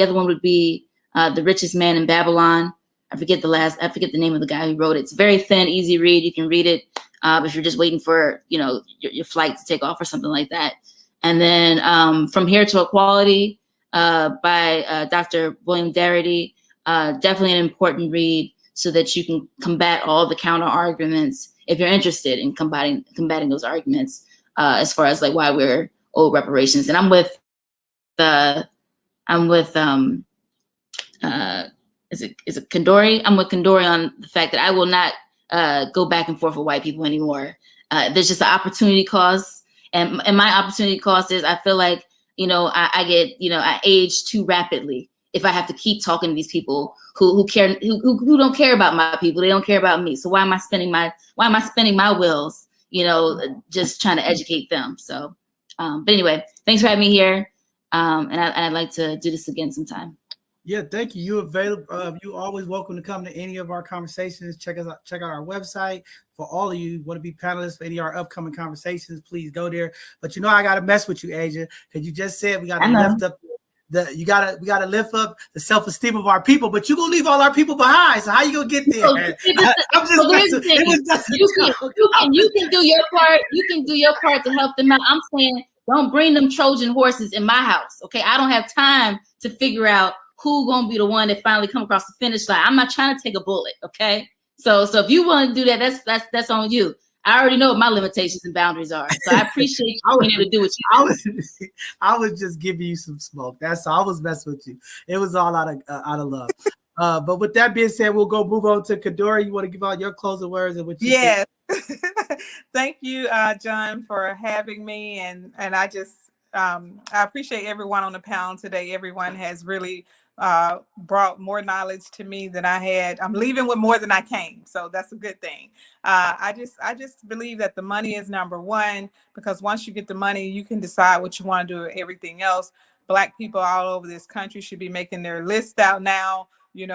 other one would be The Richest Man in Babylon. I forget the name of the guy who wrote it. It's very thin, easy read. You can read it if you're just waiting for, you know, your flight to take off or something like that. And then From Here to Equality by Dr. William Darity. Definitely an important read so that you can combat all the counter arguments if you're interested in combating those arguments as far as like why we're owed reparations. And I'm with is it Kandori? I'm with Kandori on the fact that I will not go back and forth with white people anymore. There's just an opportunity cost, and my opportunity cost is I feel like, you know, I age too rapidly if I have to keep talking to these people who don't care about my people. They don't care about me. So why am I spending my wills, you know, just trying to educate them? So, but anyway, thanks for having me here. And I'd like to do this again sometime. Yeah, thank you. You available? You always welcome to come to any of our conversations. Check out our website. For all of you who want to be panelists for any of our upcoming conversations, please go there. But you know, I gotta mess with you, Asia, because you just said we gotta lift up we gotta lift up the self-esteem of our people, but you're gonna leave all our people behind. So how you gonna get there? I'm just you can do your part. You can do your part to help them out. I'm saying don't bring them Trojan horses in my house. Okay, I don't have time to figure out who gonna be the one that finally come across the finish line. I'm not trying to take a bullet. Okay, so if you want to do that, that's on you. I already know what my limitations and boundaries are. So I appreciate you being able to do what you do. I was just giving you some smoke. That's all. I was messing with you. It was all out of love. But with that being said, we'll move on to Kadora. You want to give out your closing words and what you Yes. Thank you, John, for having me. And I just I appreciate everyone on the panel today. Everyone has really brought more knowledge to me than I had. I'm leaving with more than I came, so that's a good thing. I just believe that the money is number one, because once you get the money, you can decide what you want to do with everything else. Black people all over this country should be making their list out now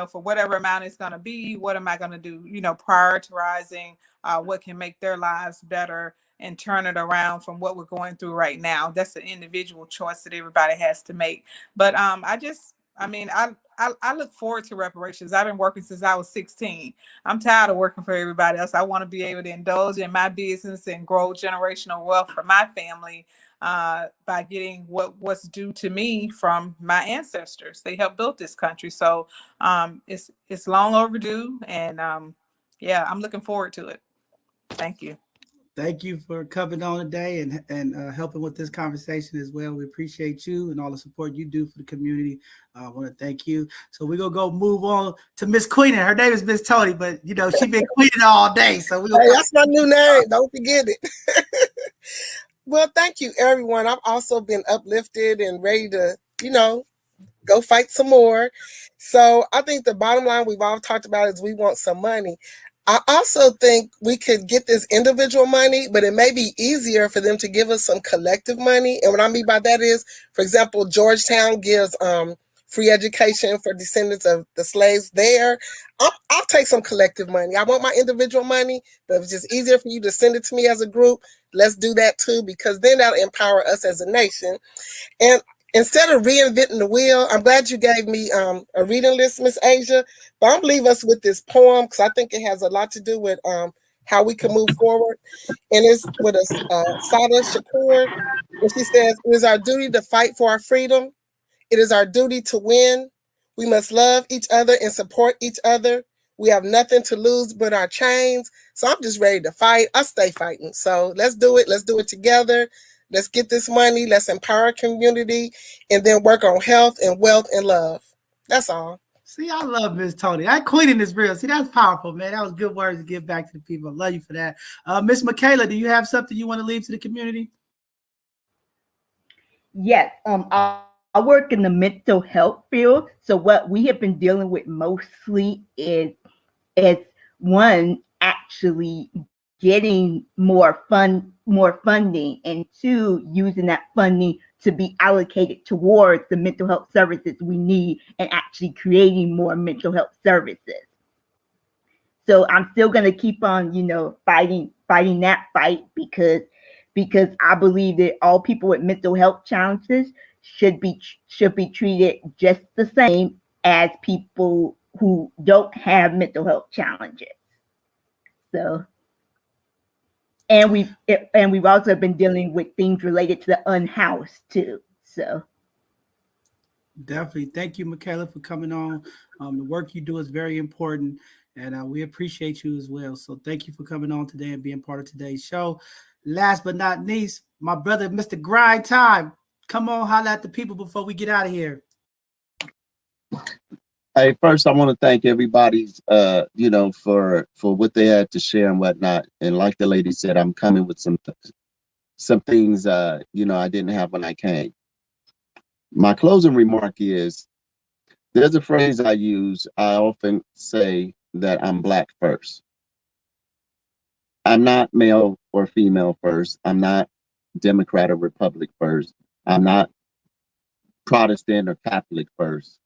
for whatever amount it's going to be, what am I going to do, prioritizing what can make their lives better and turn it around from what we're going through right now. That's an individual choice that everybody has to make. But I look forward to reparations. I've been working since I was 16. I'm tired of working for everybody else. I want to be able to indulge in my business and grow generational wealth for my family by getting what's due to me from my ancestors. They helped build this country. So it's long overdue. And I'm looking forward to it. Thank you. Thank you for coming on today and helping with this conversation as well. We appreciate you and all the support you do for the community. I want to thank you. So we're going to move on to Miss Queen. Her name is Miss Tony, but, she's been queening all day. So that's my new name. Don't forget it. Well, thank you, everyone. I've also been uplifted and ready to, go fight some more. So I think the bottom line we've all talked about is we want some money. I also think we could get this individual money, but it may be easier for them to give us some collective money. And what I mean by that is, for example, Georgetown gives free education for descendants of the slaves there. I'll take some collective money. I want my individual money, but if it's just easier for you to send it to me as a group, let's do that too, because then that'll empower us as a nation. And instead of reinventing the wheel, I'm glad you gave me a reading list, Miss Asia. But I'm leave us with this poem because I think it has a lot to do with how we can move forward. And it's with a Sada Shakur. And she says, "It is our duty to fight for our freedom. It is our duty to win. We must love each other and support each other. We have nothing to lose but our chains." So I'm just ready to fight. I stay fighting. So let's do it. Let's do it together. Let's get this money. Let's empower our community and then work on health and wealth and love. That's all. See, I love Miss Tony. That queening is real. See, that's powerful, man. That was good words to give back to the people. I love you for that. Miss Michaela, do you have something you want to leave to the community? Yes. I work in the mental health field. So what we have been dealing with mostly is one, actually getting more funding, and two, using that funding to be allocated towards the mental health services we need and actually creating more mental health services. So I'm still going to keep on, fighting that fight because I believe that all people with mental health challenges should be treated just the same as people who don't have mental health challenges. So, and we've also been dealing with things related to the unhoused too. So, definitely, thank you, Michaela, for coming on. The work you do is very important, and we appreciate you as well. So, thank you for coming on today and being part of today's show. Last but not least, my brother, Mr. Grind Time. Come on, holla at the people before we get out of here. Hey, first I want to thank everybody, for what they had to share and whatnot. And like the lady said, I'm coming with some things, I didn't have when I came. My closing remark is, there's a phrase I use. I often say that I'm Black first. I'm not male or female first. I'm not Democrat or Republic first. I'm not Protestant or Catholic first.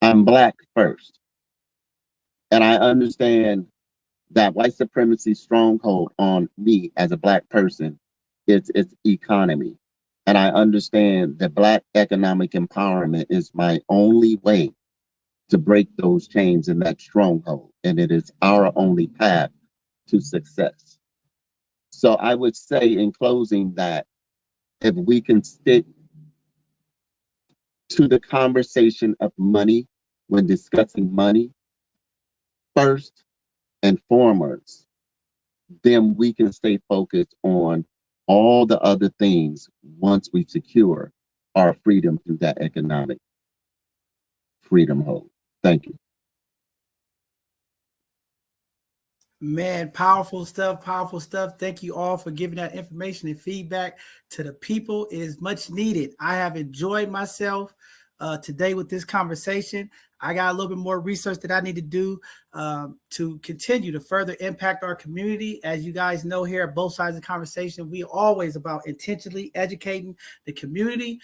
I'm Black first. And I understand that white supremacy stronghold on me as a Black person is its economy. And I understand that Black economic empowerment is my only way to break those chains and that stronghold. And it is our only path to success. So I would say in closing that if we can stick to the conversation of money when discussing money first and foremost, then we can stay focused on all the other things once we secure our freedom through that economic freedom hold. Thank you. Man, powerful stuff, powerful stuff. Thank you all for giving that information and feedback to the people. It is much needed. I have enjoyed myself today with this conversation. I got a little bit more research that I need to do to continue to further impact our community. As you guys know here at both sides of the conversation, we are always about intentionally educating the community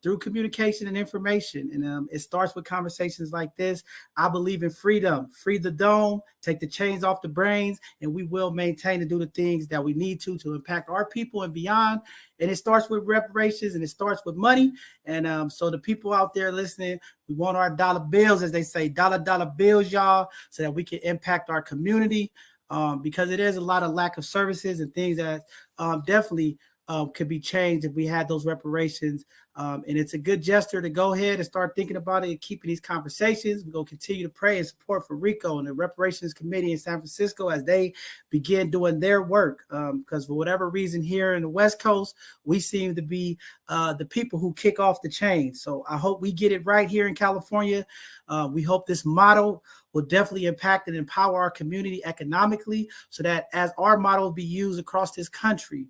through communication and information. And it starts with conversations like this. I believe in freedom. Free the dome, take the chains off the brains, and we will maintain and do the things that we need to impact our people and beyond. And it starts with reparations, and it starts with money. And so the people out there listening, we want our dollar bills, as they say, dollar bills, y'all, so that we can impact our community, because it is a lot of lack of services and things that definitely could be changed if we had those reparations. And it's a good gesture to go ahead and start thinking about it and keeping these conversations. We're going to continue to pray and support for Rico and the Reparations Committee in San Francisco as they begin doing their work. Because for whatever reason here in the West Coast, we seem to be the people who kick off the chain. So I hope we get it right here in California. We hope this model will definitely impact and empower our community economically, so that as our model be used across this country,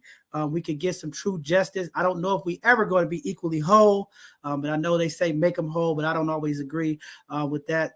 we can get some true justice. I don't know if we ever going to be equally whole, but I know they say make them whole, but I don't always agree with that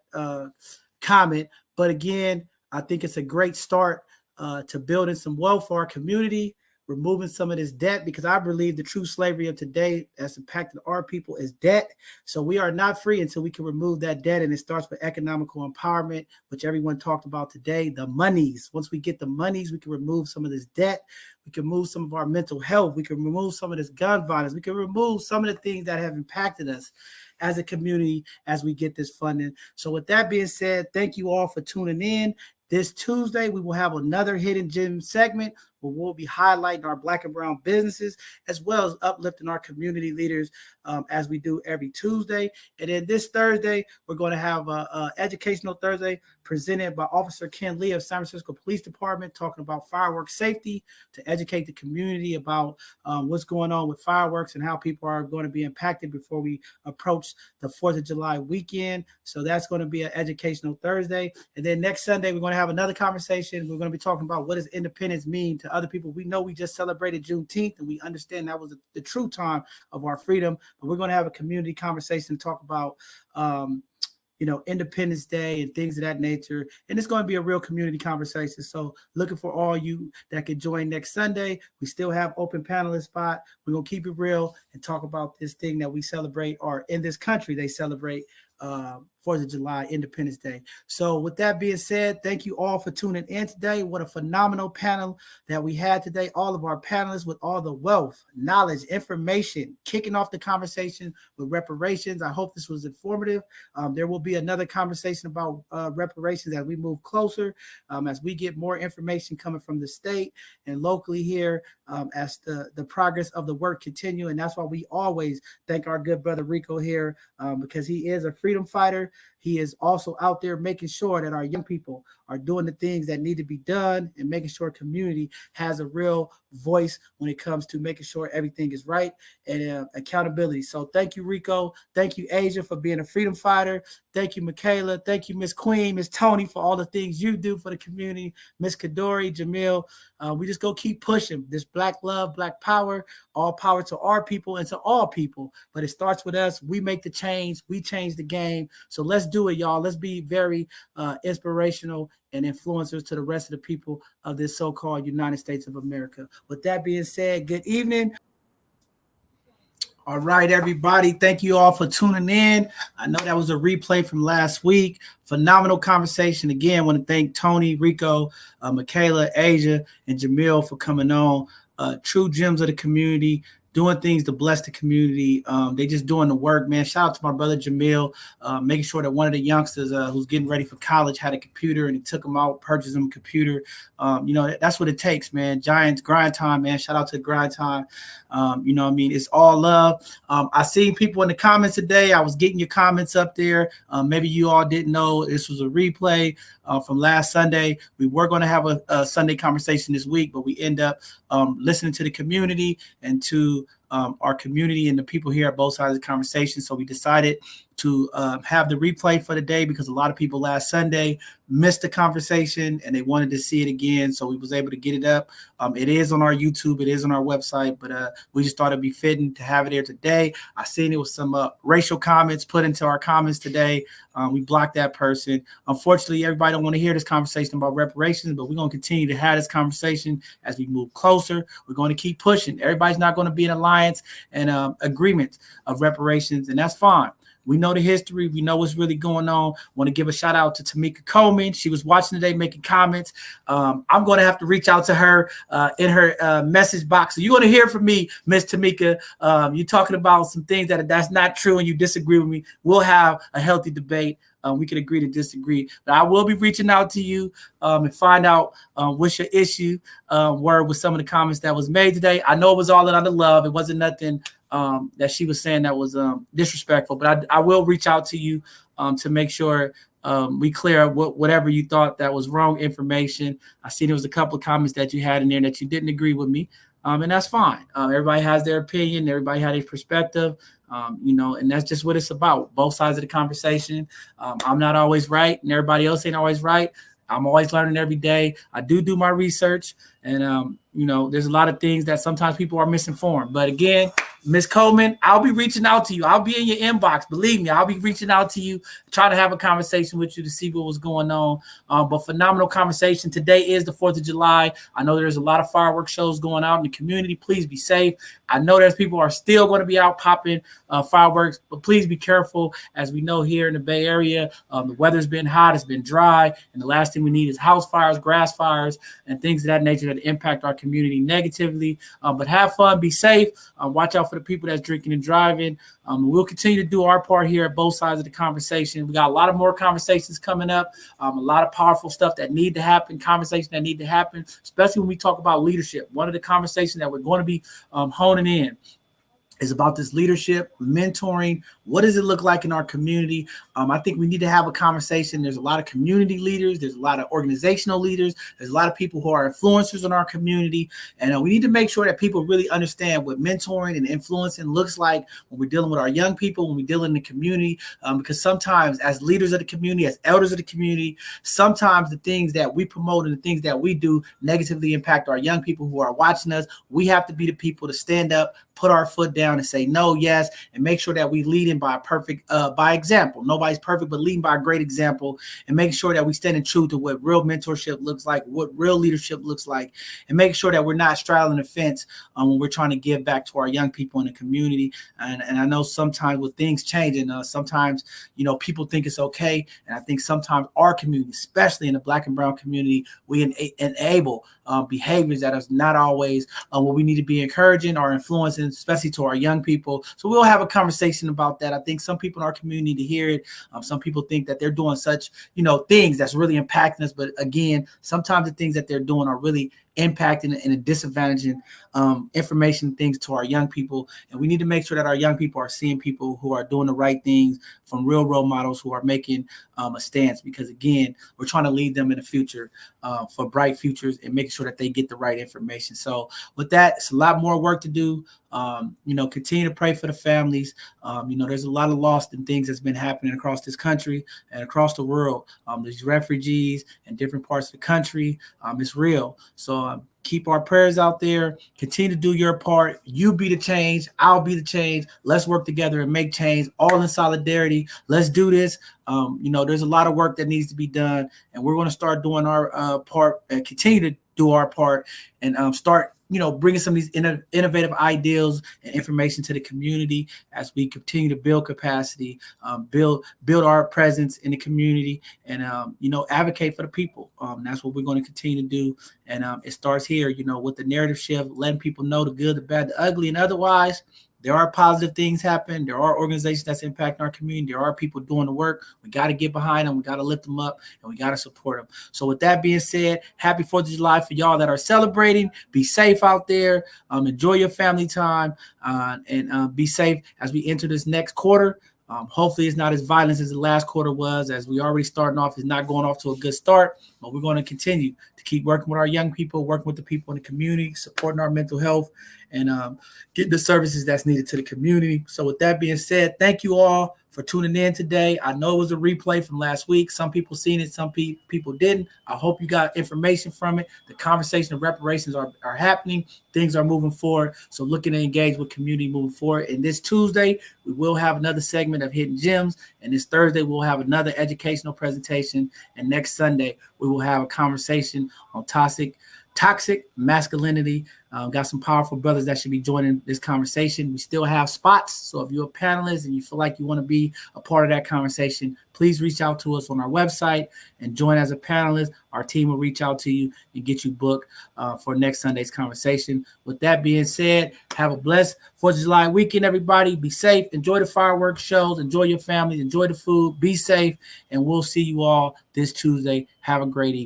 comment. But again, I think it's a great start to building some wealth for our community, removing some of this debt, because I believe the true slavery of today that's impacted our people is debt. So we are not free until we can remove that debt. And it starts with economical empowerment, which everyone talked about today, the monies. Once we get the monies, we can remove some of this debt. We can remove some of our mental health. We can remove some of this gun violence. We can remove some of the things that have impacted us as a community as we get this funding. So with that being said, thank you all for tuning in. This Tuesday, we will have another Hidden Gem segment where we'll be highlighting our Black and Brown businesses, as well as uplifting our community leaders as we do every Tuesday. And then this Thursday, we're going to have an Educational Thursday presented by Officer Ken Lee of San Francisco Police Department, talking about fireworks safety, to educate the community about what's going on with fireworks and how people are going to be impacted before we approach the 4th of July weekend. So that's going to be an Educational Thursday. And then next Sunday, we're going to have another conversation. We're going to be talking about what does independence mean to other people. We know we just celebrated Juneteenth, and we understand that was the true time of our freedom. But we're going to have a community conversation to talk about Independence Day and things of that nature. And it's going to be a real community conversation. So looking for all you that can join next Sunday. We still have open panelist spot. We're going to keep it real and talk about this thing that we celebrate, or in this country, they celebrate 4th of July, Independence Day. So with that being said, thank you all for tuning in today. What a phenomenal panel that we had today. All of our panelists with all the wealth, knowledge, information, kicking off the conversation with reparations. I hope this was informative. There will be another conversation about reparations as we move closer, as we get more information coming from the state and locally here, as the progress of the work continue. And that's why we always thank our good brother Rico here, because he is a freedom fighter. He is also out there making sure that our young people are doing the things that need to be done, and making sure community has a real voice when it comes to making sure everything is right, and accountability. So thank you, Rico. Thank you, Asia, for being a freedom fighter. Thank you, Michaela. Thank you, Miss Queen, Miss Tony, for all the things you do for the community. Miss Kadori, Jamil. We just go keep pushing this Black love, Black power, all power to our people and to all people. But it starts with us. We make the change. We change the game. So let's do it, y'all. Let's be very inspirational and influencers to the rest of the people of this so-called United States of America. With that being said, good evening. All right, everybody. Thank you all for tuning in. I know that was a replay from last week. Phenomenal conversation. Again, I want to thank Tony, Rico, Michaela, Asia, and Jamil for coming on. True gems of the community, doing things to bless the community. They just doing the work, man. Shout out to my brother Jamil, making sure that one of the youngsters who's getting ready for college had a computer, and he took him out, purchased him a computer. That's what it takes, man. Giants grind time, man. Shout out to grind time. It's all love. I seen people in the comments today. I was getting your comments up there. Maybe you all didn't know this was a replay from last Sunday. We were going to have a Sunday conversation this week, but we end up listening to the community and to our community and the people here at both sides of the conversation. So we decided to have the replay for the day because a lot of people last Sunday missed the conversation and they wanted to see it again. So we was able to get it up. It is on our YouTube. It is on our website, but we just thought it'd be fitting to have it here today. I seen it was some racial comments put into our comments today. We blocked that person. Unfortunately, everybody don't want to hear this conversation about reparations, but we're going to continue to have this conversation as we move closer. We're going to keep pushing. Everybody's not going to be in alliance and agreement of reparations, and that's fine. We know the history. We know what's really going on. Want to give a shout out to Tamika Coleman. She was watching today, making comments. I'm going to have to reach out to her in her message box. So you're going to hear from me, Miss Tamika. You're talking about some things that's not true and you disagree with me. We'll have a healthy debate. We can agree to disagree. But I will be reaching out to you and find out what's your issue were with some of the comments that was made today. I know it was all out of love. It wasn't nothing that she was saying that was disrespectful. But I will reach out to you to make sure we clear whatever you thought that was wrong information. I see there was a couple of comments that you had in there that you didn't agree with me. And that's fine. Everybody has their opinion. Everybody has a perspective. And that's just what it's about. Both sides of the conversation. I'm not always right, and everybody else ain't always right. I'm always learning every day. I do my research, and there's a lot of things that sometimes people are misinformed. But again, Ms. Coleman, I'll be reaching out to you. I'll be in your inbox. Believe me, I'll be reaching out to you, try to have a conversation with you to see what was going on. But phenomenal conversation. Today is the 4th of July. I know there's a lot of fireworks shows going out in the community. Please be safe. I know there's people are still going to be out popping fireworks, but please be careful. As we know here in the Bay Area, the weather's been hot, it's been dry, and the last thing we need is house fires, grass fires, and things of that nature that impact our community negatively. But have fun, be safe, watch out for the people that's drinking and driving. We'll continue to do our part here at both sides of the conversation. We got a lot of more conversations coming up, a lot of powerful stuff that need to happen, conversations that need to happen, especially when we talk about leadership. One of the conversations that we're going to be honing in is about this leadership, mentoring. What does it look like in our community? I think we need to have a conversation. There's a lot of community leaders. There's a lot of organizational leaders. There's a lot of people who are influencers in our community. And we need to make sure that people really understand what mentoring and influencing looks like when we're dealing with our young people, when we deal in the community. Because sometimes as leaders of the community, as elders of the community, sometimes the things that we promote and the things that we do negatively impact our young people who are watching us. We have to be the people to stand up, put our foot down and say no, yes, and make sure that we lead in by example. Nobody's perfect, but leading by a great example, and make sure that we stand in true to what real mentorship looks like, what real leadership looks like, and make sure that we're not straddling the fence when we're trying to give back to our young people in the community. And I know sometimes with things changing, sometimes people think it's okay, and I think sometimes our community, especially in the Black and brown community, we enable behaviors that are not always what we need to be encouraging or influencing, especially to our young people. So we'll have a conversation about that. I think some people in our community need to hear it. Some people think that they're doing such, things that's really impacting us. But again, sometimes the things that they're doing are really impacting and disadvantaging information things to our young people. And we need to make sure that our young people are seeing people who are doing the right things from real role models who are making a stance, because again, we're trying to lead them in the future for bright futures and making sure that they get the right information. So with that, it's a lot more work to do. Continue to pray for the families. There's a lot of loss and things that's been happening across this country and across the world. There's refugees in different parts of the country. It's real. So keep our prayers out there. Continue to do your part. You be the change. I'll be the change. Let's work together and make change, all in solidarity. Let's do this. There's a lot of work that needs to be done, and we're going to start doing our part and continue to do our part and start bringing some of these innovative ideals and information to the community as we continue to build capacity, build our presence in the community, and advocate for the people. That's what we're going to continue to do. And it starts here, with the narrative shift, letting people know the good, the bad, the ugly, and otherwise. There are positive things happen. There are organizations that's impacting our community. There are people doing the work. We got to get behind them. We got to lift them up, and we got to support them. So with that being said, happy 4th of July for y'all that are celebrating. Be safe out there. Enjoy your family time, and be safe as we enter this next quarter. Hopefully it's not as violent as the last quarter was, as we already starting off. It's not going off to a good start, but we're going to continue to keep working with our young people, working with the people in the community, supporting our mental health, and getting the services that's needed to the community. So with that being said, thank you all for tuning in today. I know it was a replay from last week. Some people seen it, some people didn't. I hope you got information from it. The conversation of reparations are happening. Things are moving forward. So looking to engage with community moving forward. And this Tuesday, we will have another segment of Hidden Gems. And this Thursday, we'll have another educational presentation. And next Sunday, we will have a conversation on toxic masculinity. Got some powerful brothers that should be joining this conversation. We still have spots. So if you're a panelist and you feel like you want to be a part of that conversation, please reach out to us on our website and join as a panelist. Our team will reach out to you and get you booked for next Sunday's conversation. With that being said, have a blessed 4th of July weekend, everybody. Be safe. Enjoy the fireworks shows. Enjoy your families. Enjoy the food. Be safe. And we'll see you all this Tuesday. Have a great evening.